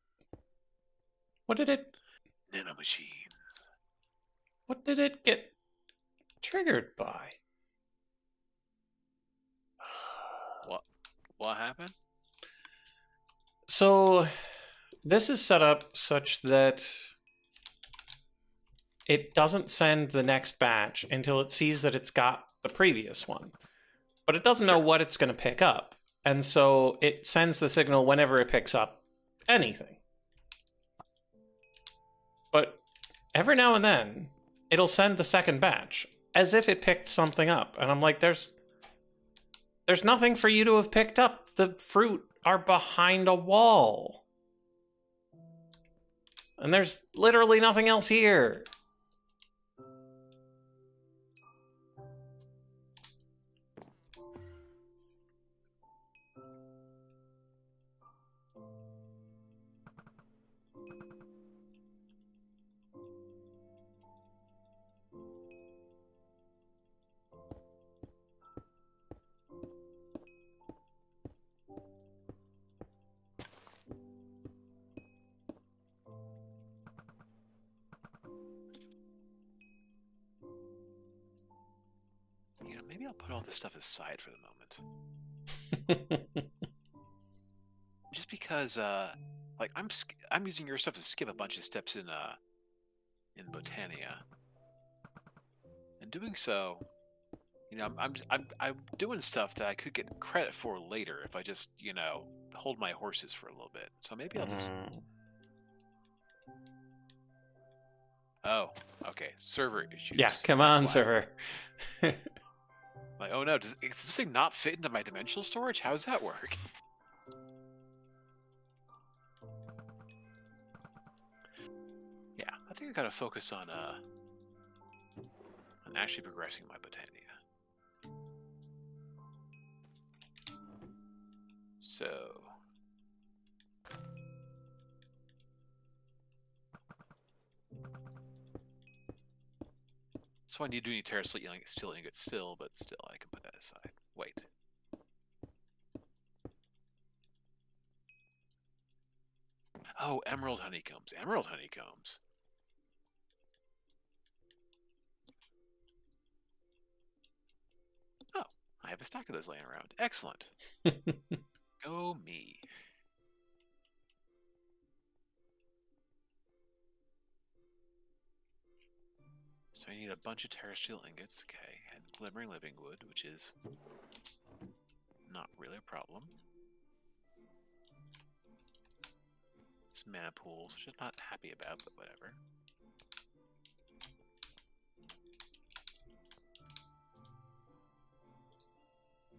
What did it... Nanomachines. What did it get triggered by? What happened? So, this is set up such that it doesn't send the next batch until it sees that it's got the previous one. But it doesn't know what it's going to pick up. And so it sends the signal whenever it picks up anything. But every now and then, it'll send the second batch as if it picked something up. And I'm like, there's nothing for you to have picked up. The fruit are behind a wall. And there's literally nothing else here. Maybe I'll put all this stuff aside for the moment. Just because, like, I'm using your stuff to skip a bunch of steps in Botania. And doing so, I'm doing stuff that I could get credit for later if I just, hold my horses for a little bit. So maybe I'll just... Oh, okay. Server issues. Yeah, come on, server. Like, oh no, does this thing not fit into my dimensional storage? How does that work? Yeah, I think I gotta focus on actually progressing my Botania. So... So I do need Terra Steel Ingot still, but still I can put that aside. Wait. Oh, Emerald Honeycombs. Emerald Honeycombs. Oh, I have a stack of those laying around. Excellent. Go me. So I need a bunch of terrestrial ingots, okay, and glimmering living wood, which is not really a problem. Some mana pools, which I'm not happy about, but whatever.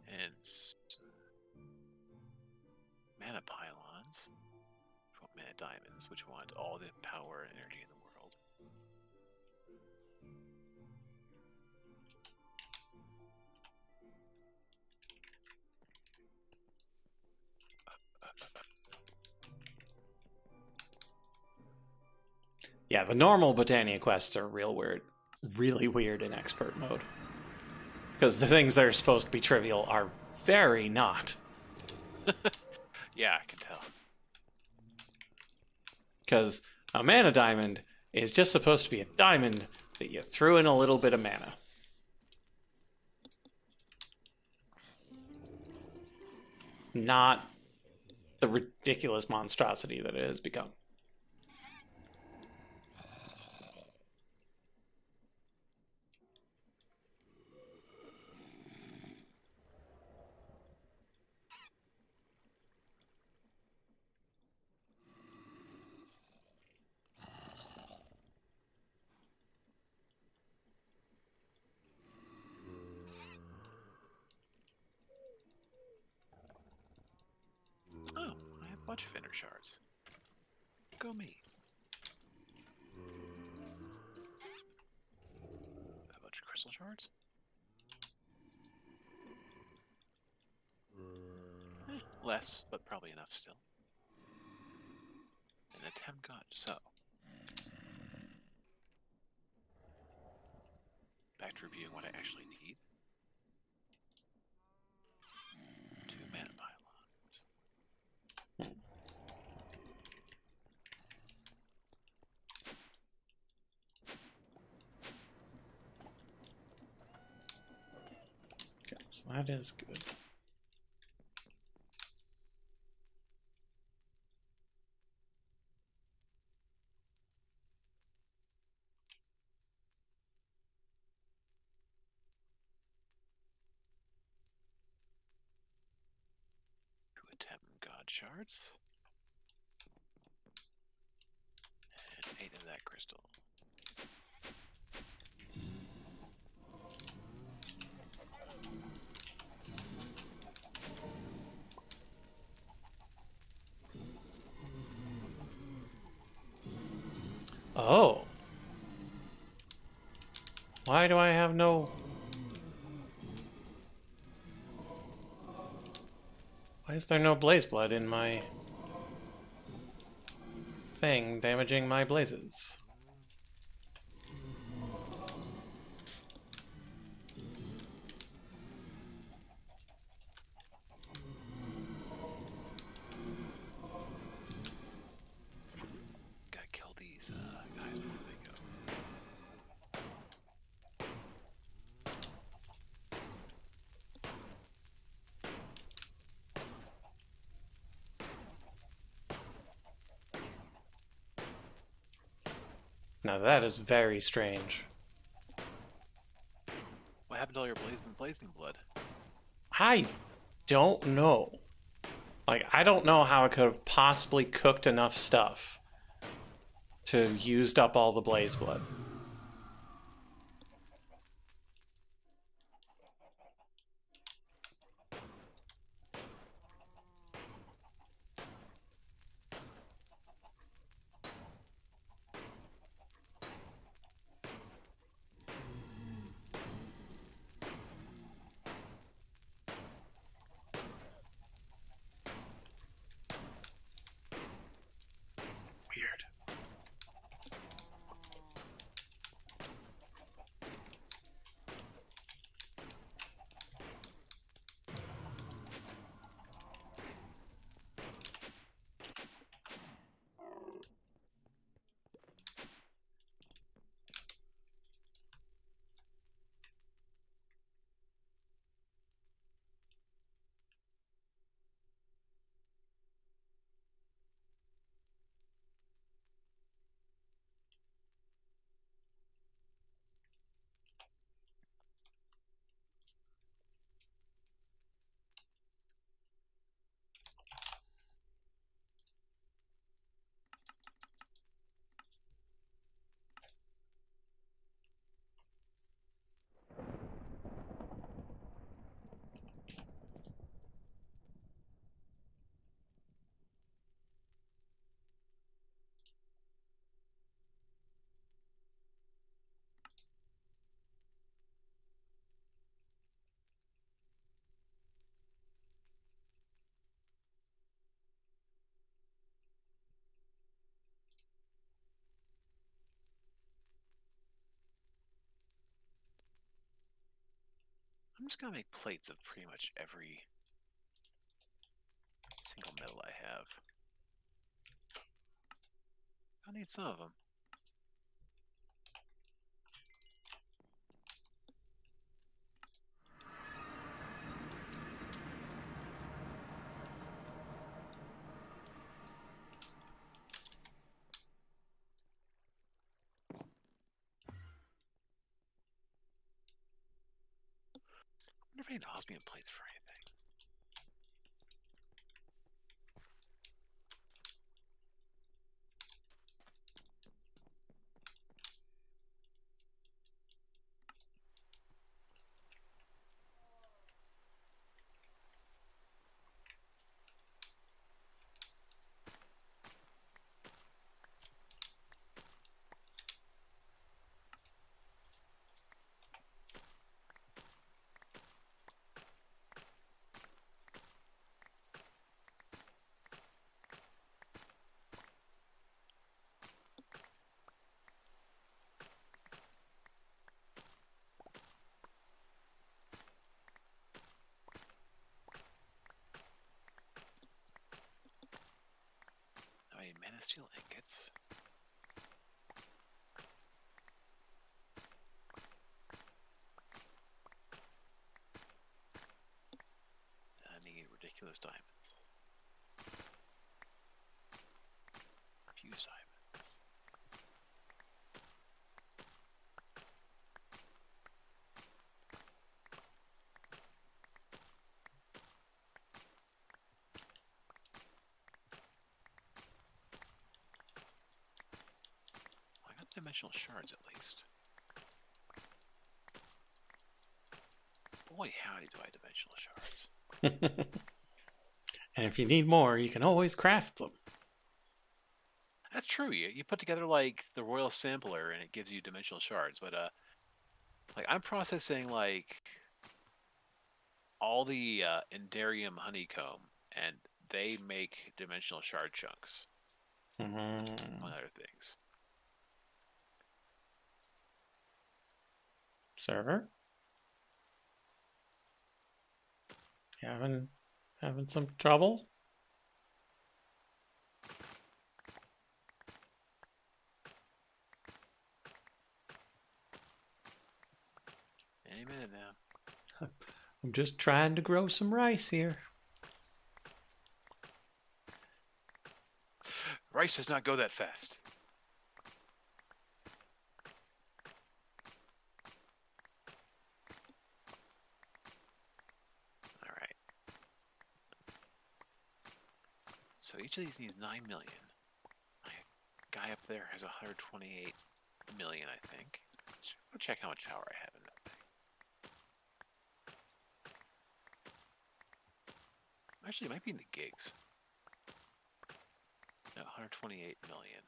And mana pylons, which want mana diamonds, which want all the power and energy in the world. Yeah, the normal Botania quests are real weird. Really weird in expert mode. Because the things that are supposed to be trivial are very not. Yeah, I can tell. Because a mana diamond is just supposed to be a diamond that you threw in a little bit of mana. Not the ridiculous monstrosity that it has become. Oh, I have a bunch of inner shards. Go me. A bunch of crystal shards? Less, but probably enough still. And a Tem God, so. Back to reviewing what I actually need. 2 mana pylons. Okay, so that is good. Tem God shards. And 8 of that crystal. Oh. Why do I have no... Why is there no blaze blood in my thing damaging my blazes? Gotta kill these guys before they go. Now that is very strange. What happened to all your blazing blood? I don't know. Like, I don't know how I could have possibly cooked enough stuff to have used up all the blaze blood. Weird. I'm just gonna make plates of pretty much every single metal I have. I'll need some of them. I wonder if I need osmium plates for anything. I need mana steel ingots. I need ridiculous diamonds. Fuse diamonds. Well, I got dimensional shards at least. Boy, howdy do I dimensional shards. And if you need more, you can always craft them. That's true. You put together like the royal sampler and it gives you dimensional shards, but like I'm processing like all the Enderium honeycomb and they make dimensional shard chunks, among other things. Server? You having some trouble? Any minute now. I'm just trying to grow some rice here. Rice does not go that fast. Alright. So each of these needs 9 million. My guy up there has 128 million, I think. I'll check how much power I have in that thing. Actually, it might be in the gigs. No, 128 million.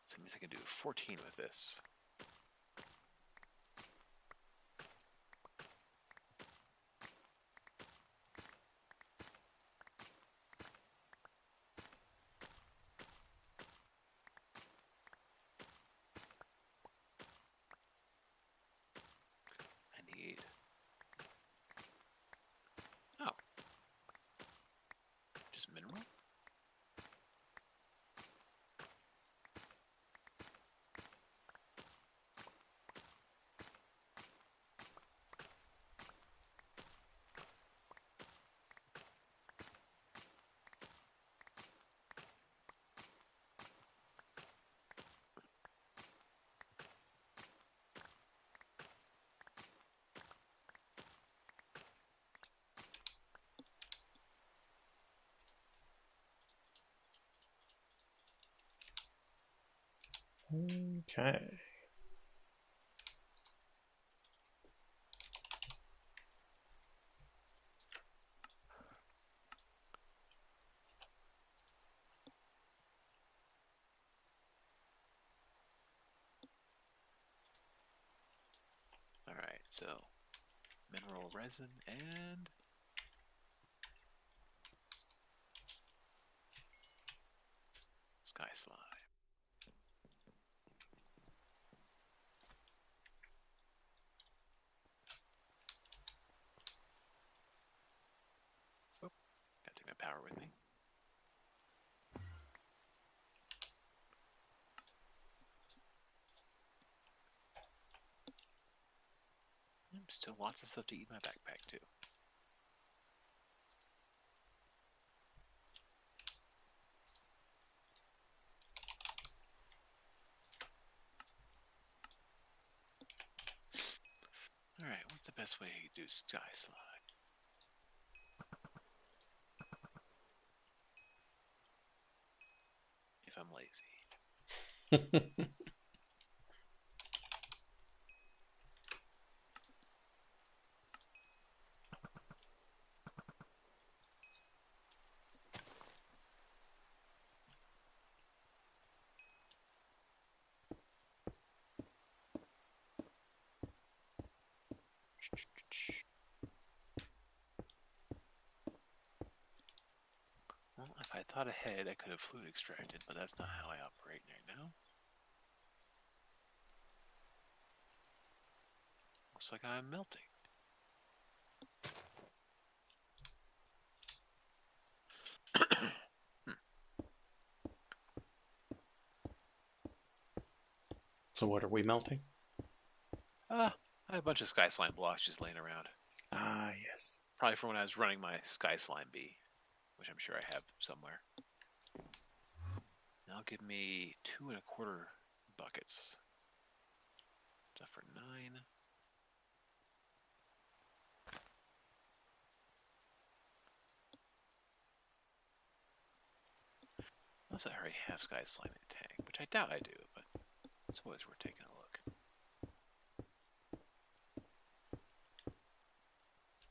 So it means I can do 14 with this. I need... Oh. Just mineral? Okay. Alright, so mineral resin and sky slime. power with me. Still lots of stuff to eat in my backpack, too. Alright, what's the best way to do sky slide? If I'm lazy. Well, if I thought ahead, I could have fluid extracted, but that's not how I operate right now. Looks like I'm melting. So what are we melting? I have a bunch of sky slime blocks just laying around. Ah, yes. Probably from when I was running my sky slime bee, which I'm sure I have somewhere. Now give me 2 1/4 buckets. Stuff for 9. Unless I already have sky slime in a tank, which I doubt I do, but it's always worth taking a look.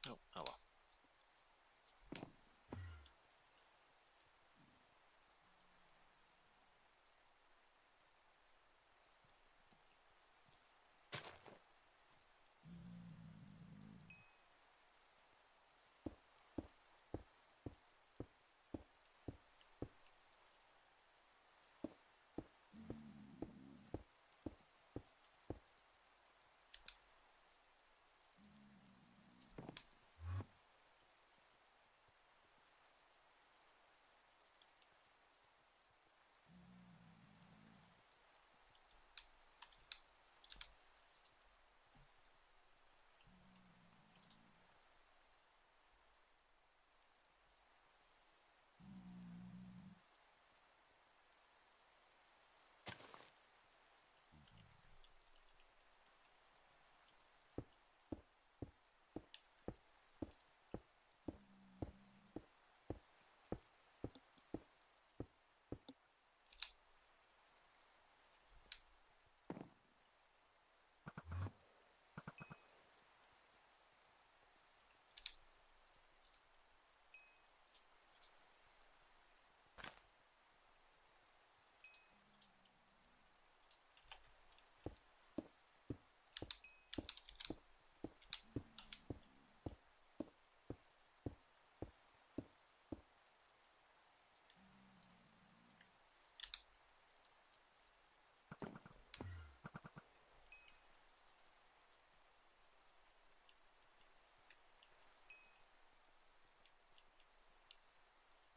Oh well.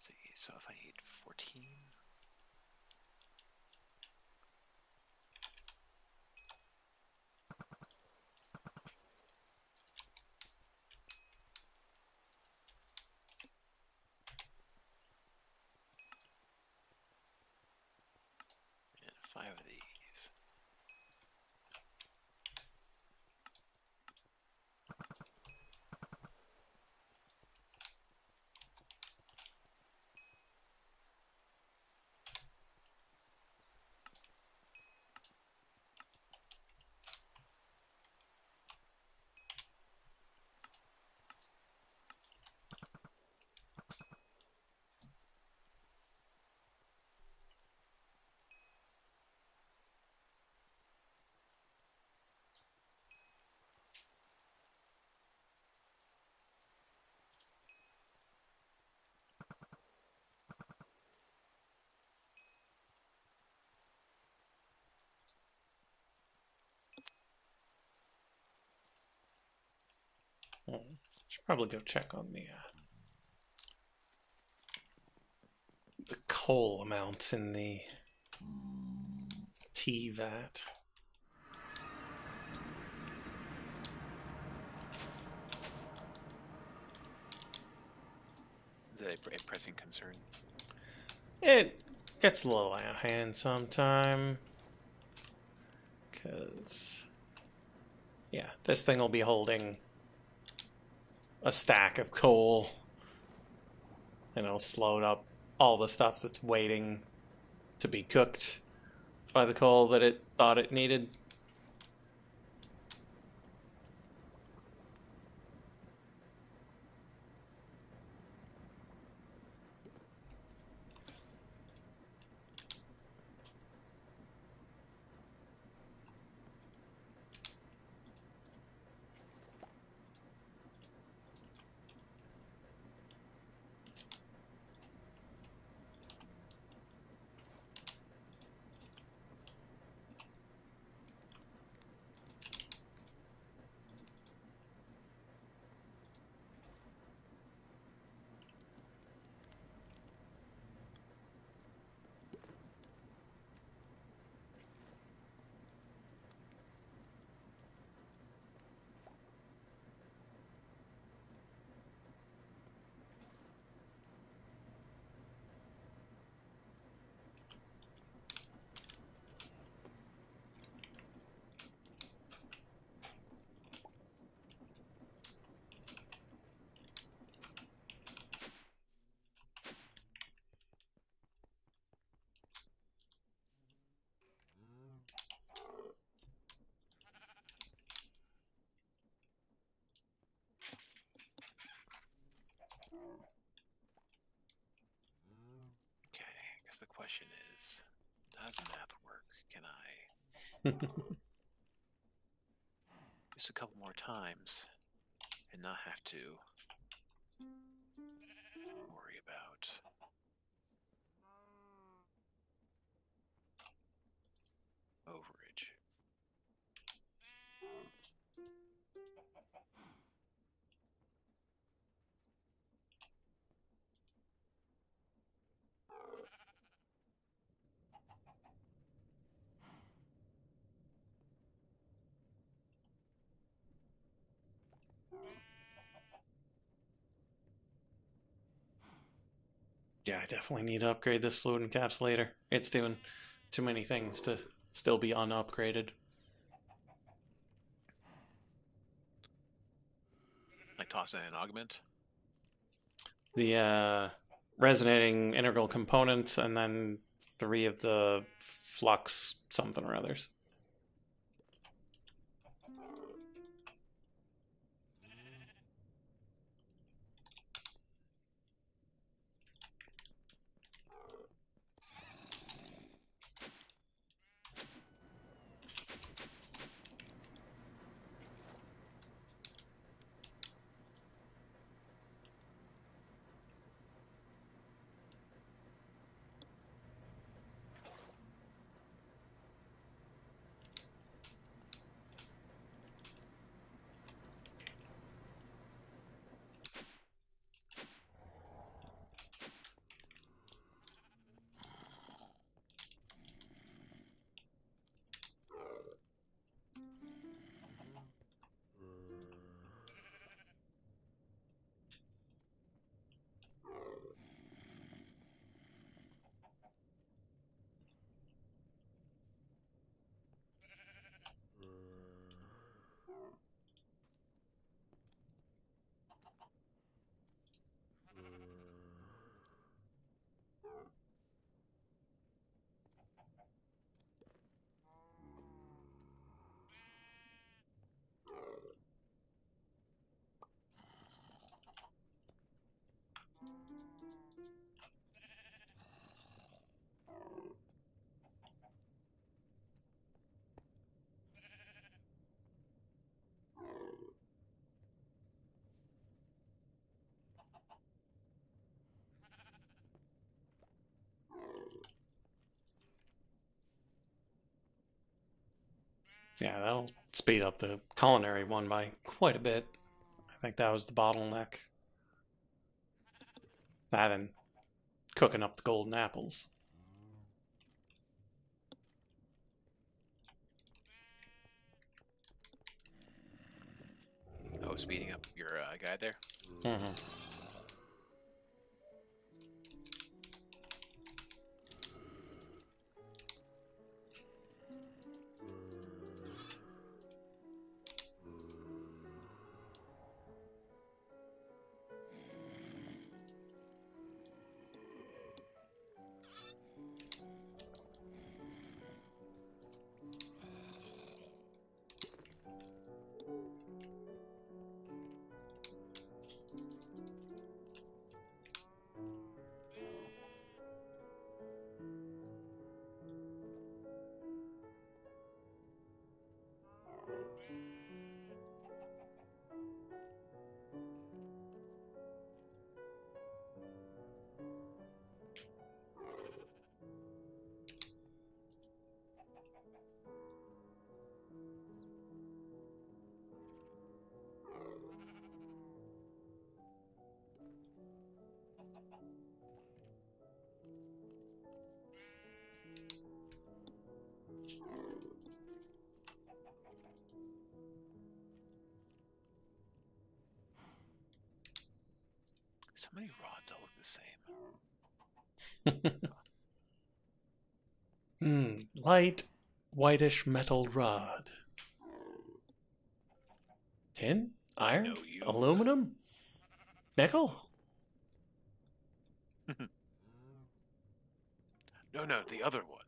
Let's see, so if I need 14. And 5 of these. Should probably go check on the coal amount in the tea vat. Is that a pressing concern? It gets a little out of hand sometime. Because, yeah, this thing will be holding a stack of coal. And it'll slow up all the stuff that's waiting to be cooked by the coal that it thought it needed. Okay, I guess the question is, does math work? Can I just a couple more times and not have to worry about overage? Yeah, I definitely need to upgrade this fluid encapsulator. It's doing too many things to still be unupgraded. Like toss in an augment? The resonating integral components, and then 3 of the flux something or others. Yeah, that'll speed up the culinary one by quite a bit. I think that was the bottleneck. That and cooking up the golden apples. Oh, speeding up your guy there. Mm-hmm. So many rods all look the same. Light, whitish metal rod. Tin? Iron? know you. Aluminum? Nickel? No, the other one.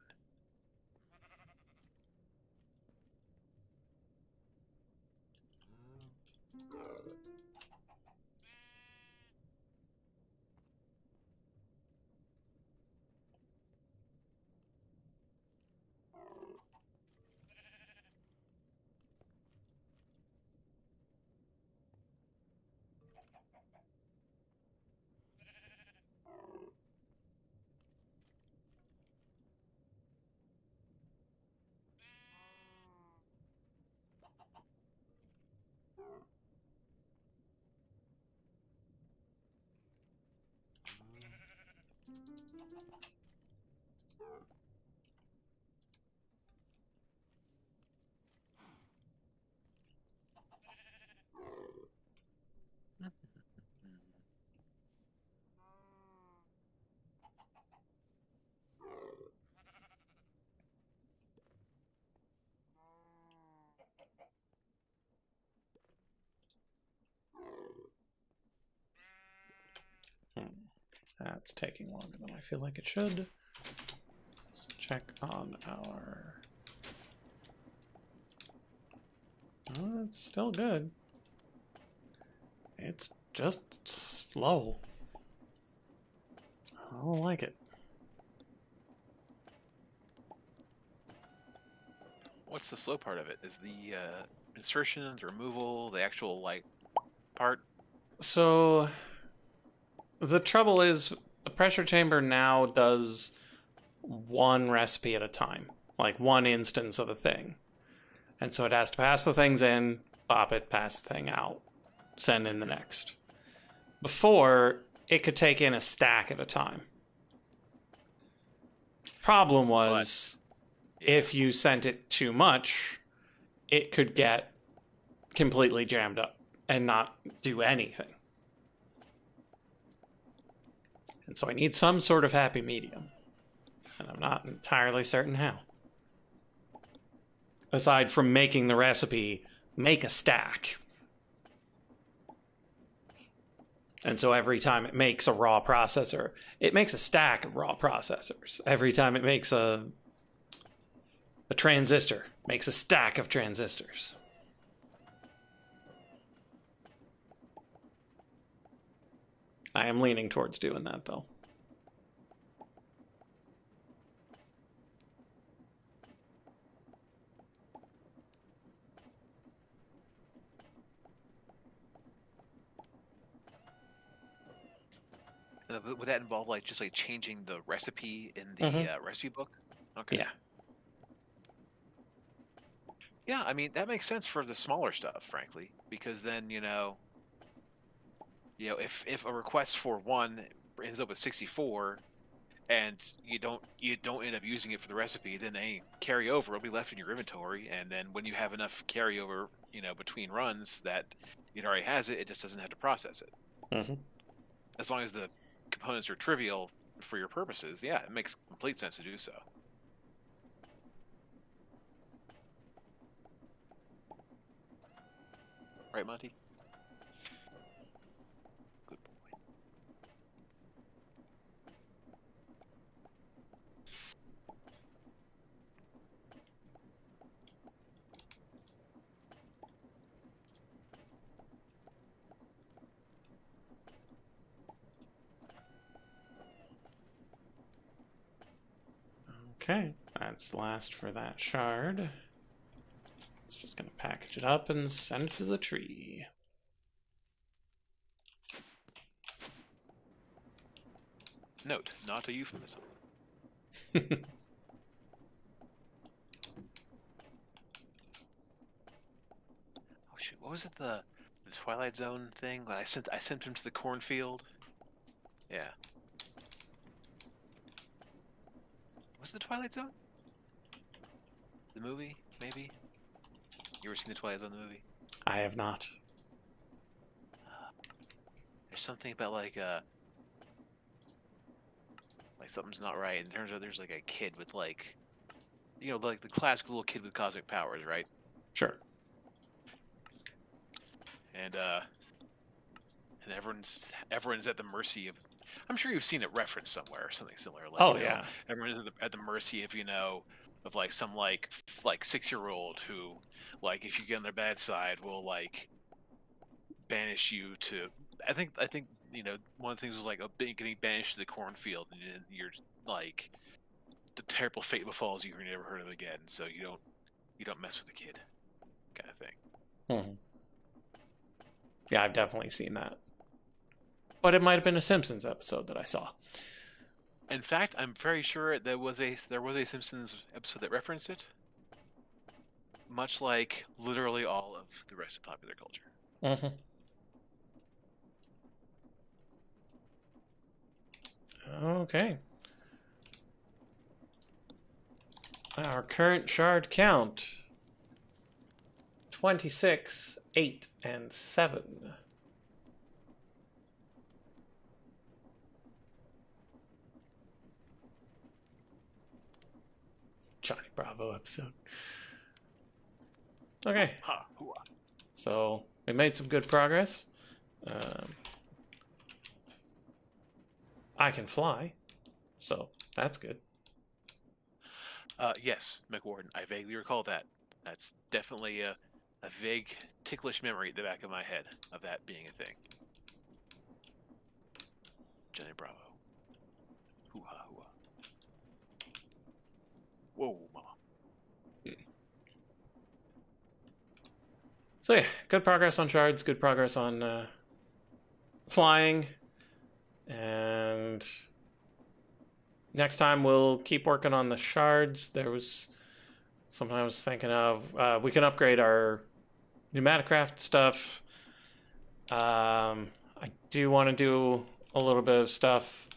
That's taking longer than I feel like it should. Let's check on our... Oh, it's still good. It's just slow. I don't like it. What's the slow part of it? Is the insertion, the removal, the actual like part? So the trouble is the pressure chamber now does one recipe at a time, like one instance of a thing. And so it has to pass the things in, pop it, pass the thing out, send in the next. Before, it could take in a stack at a time. Problem was, if you sent it too much, it could get completely jammed up and not do anything. And so I need some sort of happy medium. And I'm not entirely certain how. Aside from making the recipe, make a stack. And so every time it makes a raw processor, it makes a stack of raw processors. Every time it makes a transistor, makes a stack of transistors. I am leaning towards doing that, though. Would that involve like just like changing the recipe in the recipe book? Okay. Yeah. Yeah, I mean that makes sense for the smaller stuff, frankly, because then if a request for one ends up with 64, and you don't end up using it for the recipe, then any carryover will be left in your inventory, and then when you have enough carryover, between runs that it already has it, it just doesn't have to process it. Mm-hmm. As long as the components are trivial for your purposes, yeah, it makes complete sense to do so. Right, Monty? Good boy. Okay, that's the last for that shard. It's just gonna package it up and send it to the tree. Note, not a euphemism. Oh shoot, what was it, the Twilight Zone thing? I sent him to the cornfield. Yeah. Was it the Twilight Zone? The movie, maybe? You ever seen the Twilight Zone the movie? I have not. There's something about like something's not right. And it turns out there's like a kid with like like the classic little kid with cosmic powers, right? Sure. And everyone's at the mercy of. I'm sure you've seen it referenced somewhere or something similar. Like, Oh, yeah. Everyone is at the mercy of of like some like 6-year-old who, like, if you get on their bad side, will like banish you to. I think one of the things was like getting banished to the cornfield, and then you're like the terrible fate befalls you. You're never heard of again. So you don't mess with the kid, kind of thing. Hmm. Yeah, I've definitely seen that. But it might have been a Simpsons episode that I saw. In fact, I'm very sure there was a Simpsons episode that referenced it, much like literally all of the rest of popular culture. Mm-hmm. Okay. Our current shard count 26, 8, and 7. Johnny Bravo episode. Okay. Ha, hooah. So we made some good progress. I can fly, so that's good. Yes, McWarden. I vaguely recall that. That's definitely a vague, ticklish memory at the back of my head of that being a thing. Johnny Bravo. Hoo-ha, hoo-ha. Whoa, mama. So yeah, good progress on shards, good progress on flying, and next time we'll keep working on the shards. There was something I was thinking of. We can upgrade our pneumatic craft stuff. I do want to do a little bit of stuff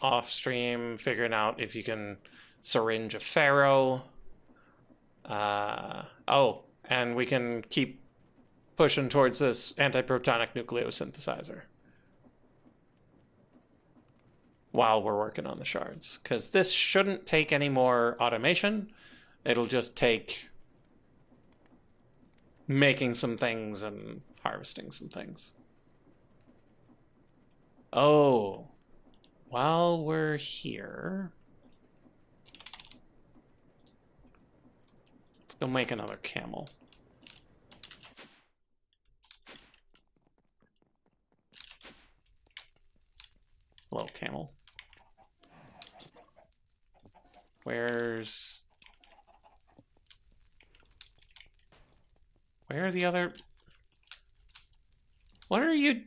off stream, figuring out if you can syringe a pharaoh. And we can keep pushing towards this antiprotonic nucleosynthesizer while we're working on the shards, because this shouldn't take any more automation. It'll just take making some things and harvesting some things. Oh, while we're here, let's go make another camel. Hello, camel. Where are the other? What are you?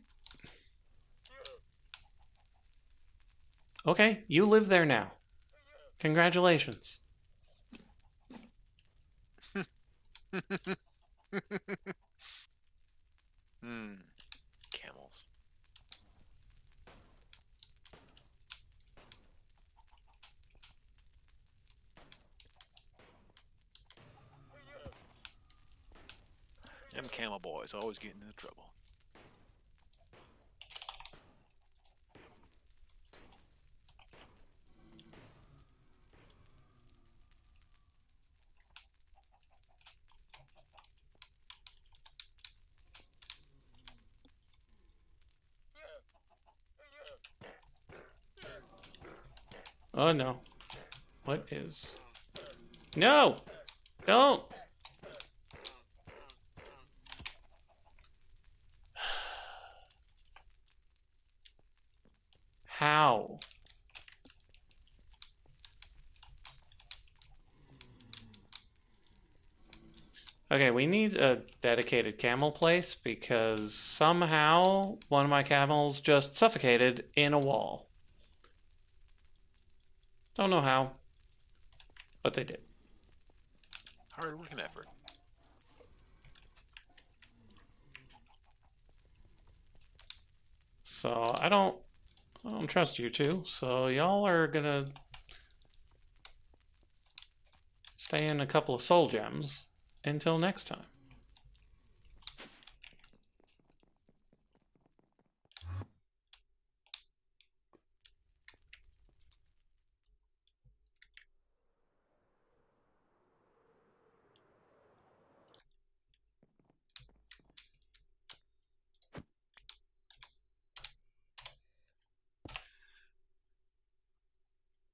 Okay, you live there now. Congratulations. Camels. camel boys, always getting into trouble. Oh no. What is... No! Don't! How? Okay, we need a dedicated camel place because somehow one of my camels just suffocated in a wall. Don't know how, but they did. Hard work and effort. So I don't trust you two. So y'all are gonna stay in a couple of soul gems until next time.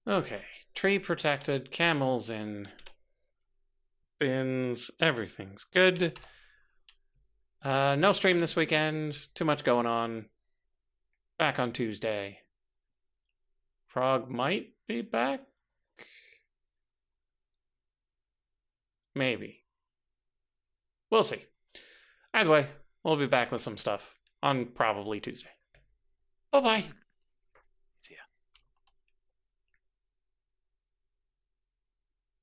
Okay, tree protected, camels in bins, everything's good. No stream this weekend, too much going on. Back on Tuesday. Frog might be back? Maybe. We'll see. Either way, we'll be back with some stuff on probably Tuesday. Bye-bye.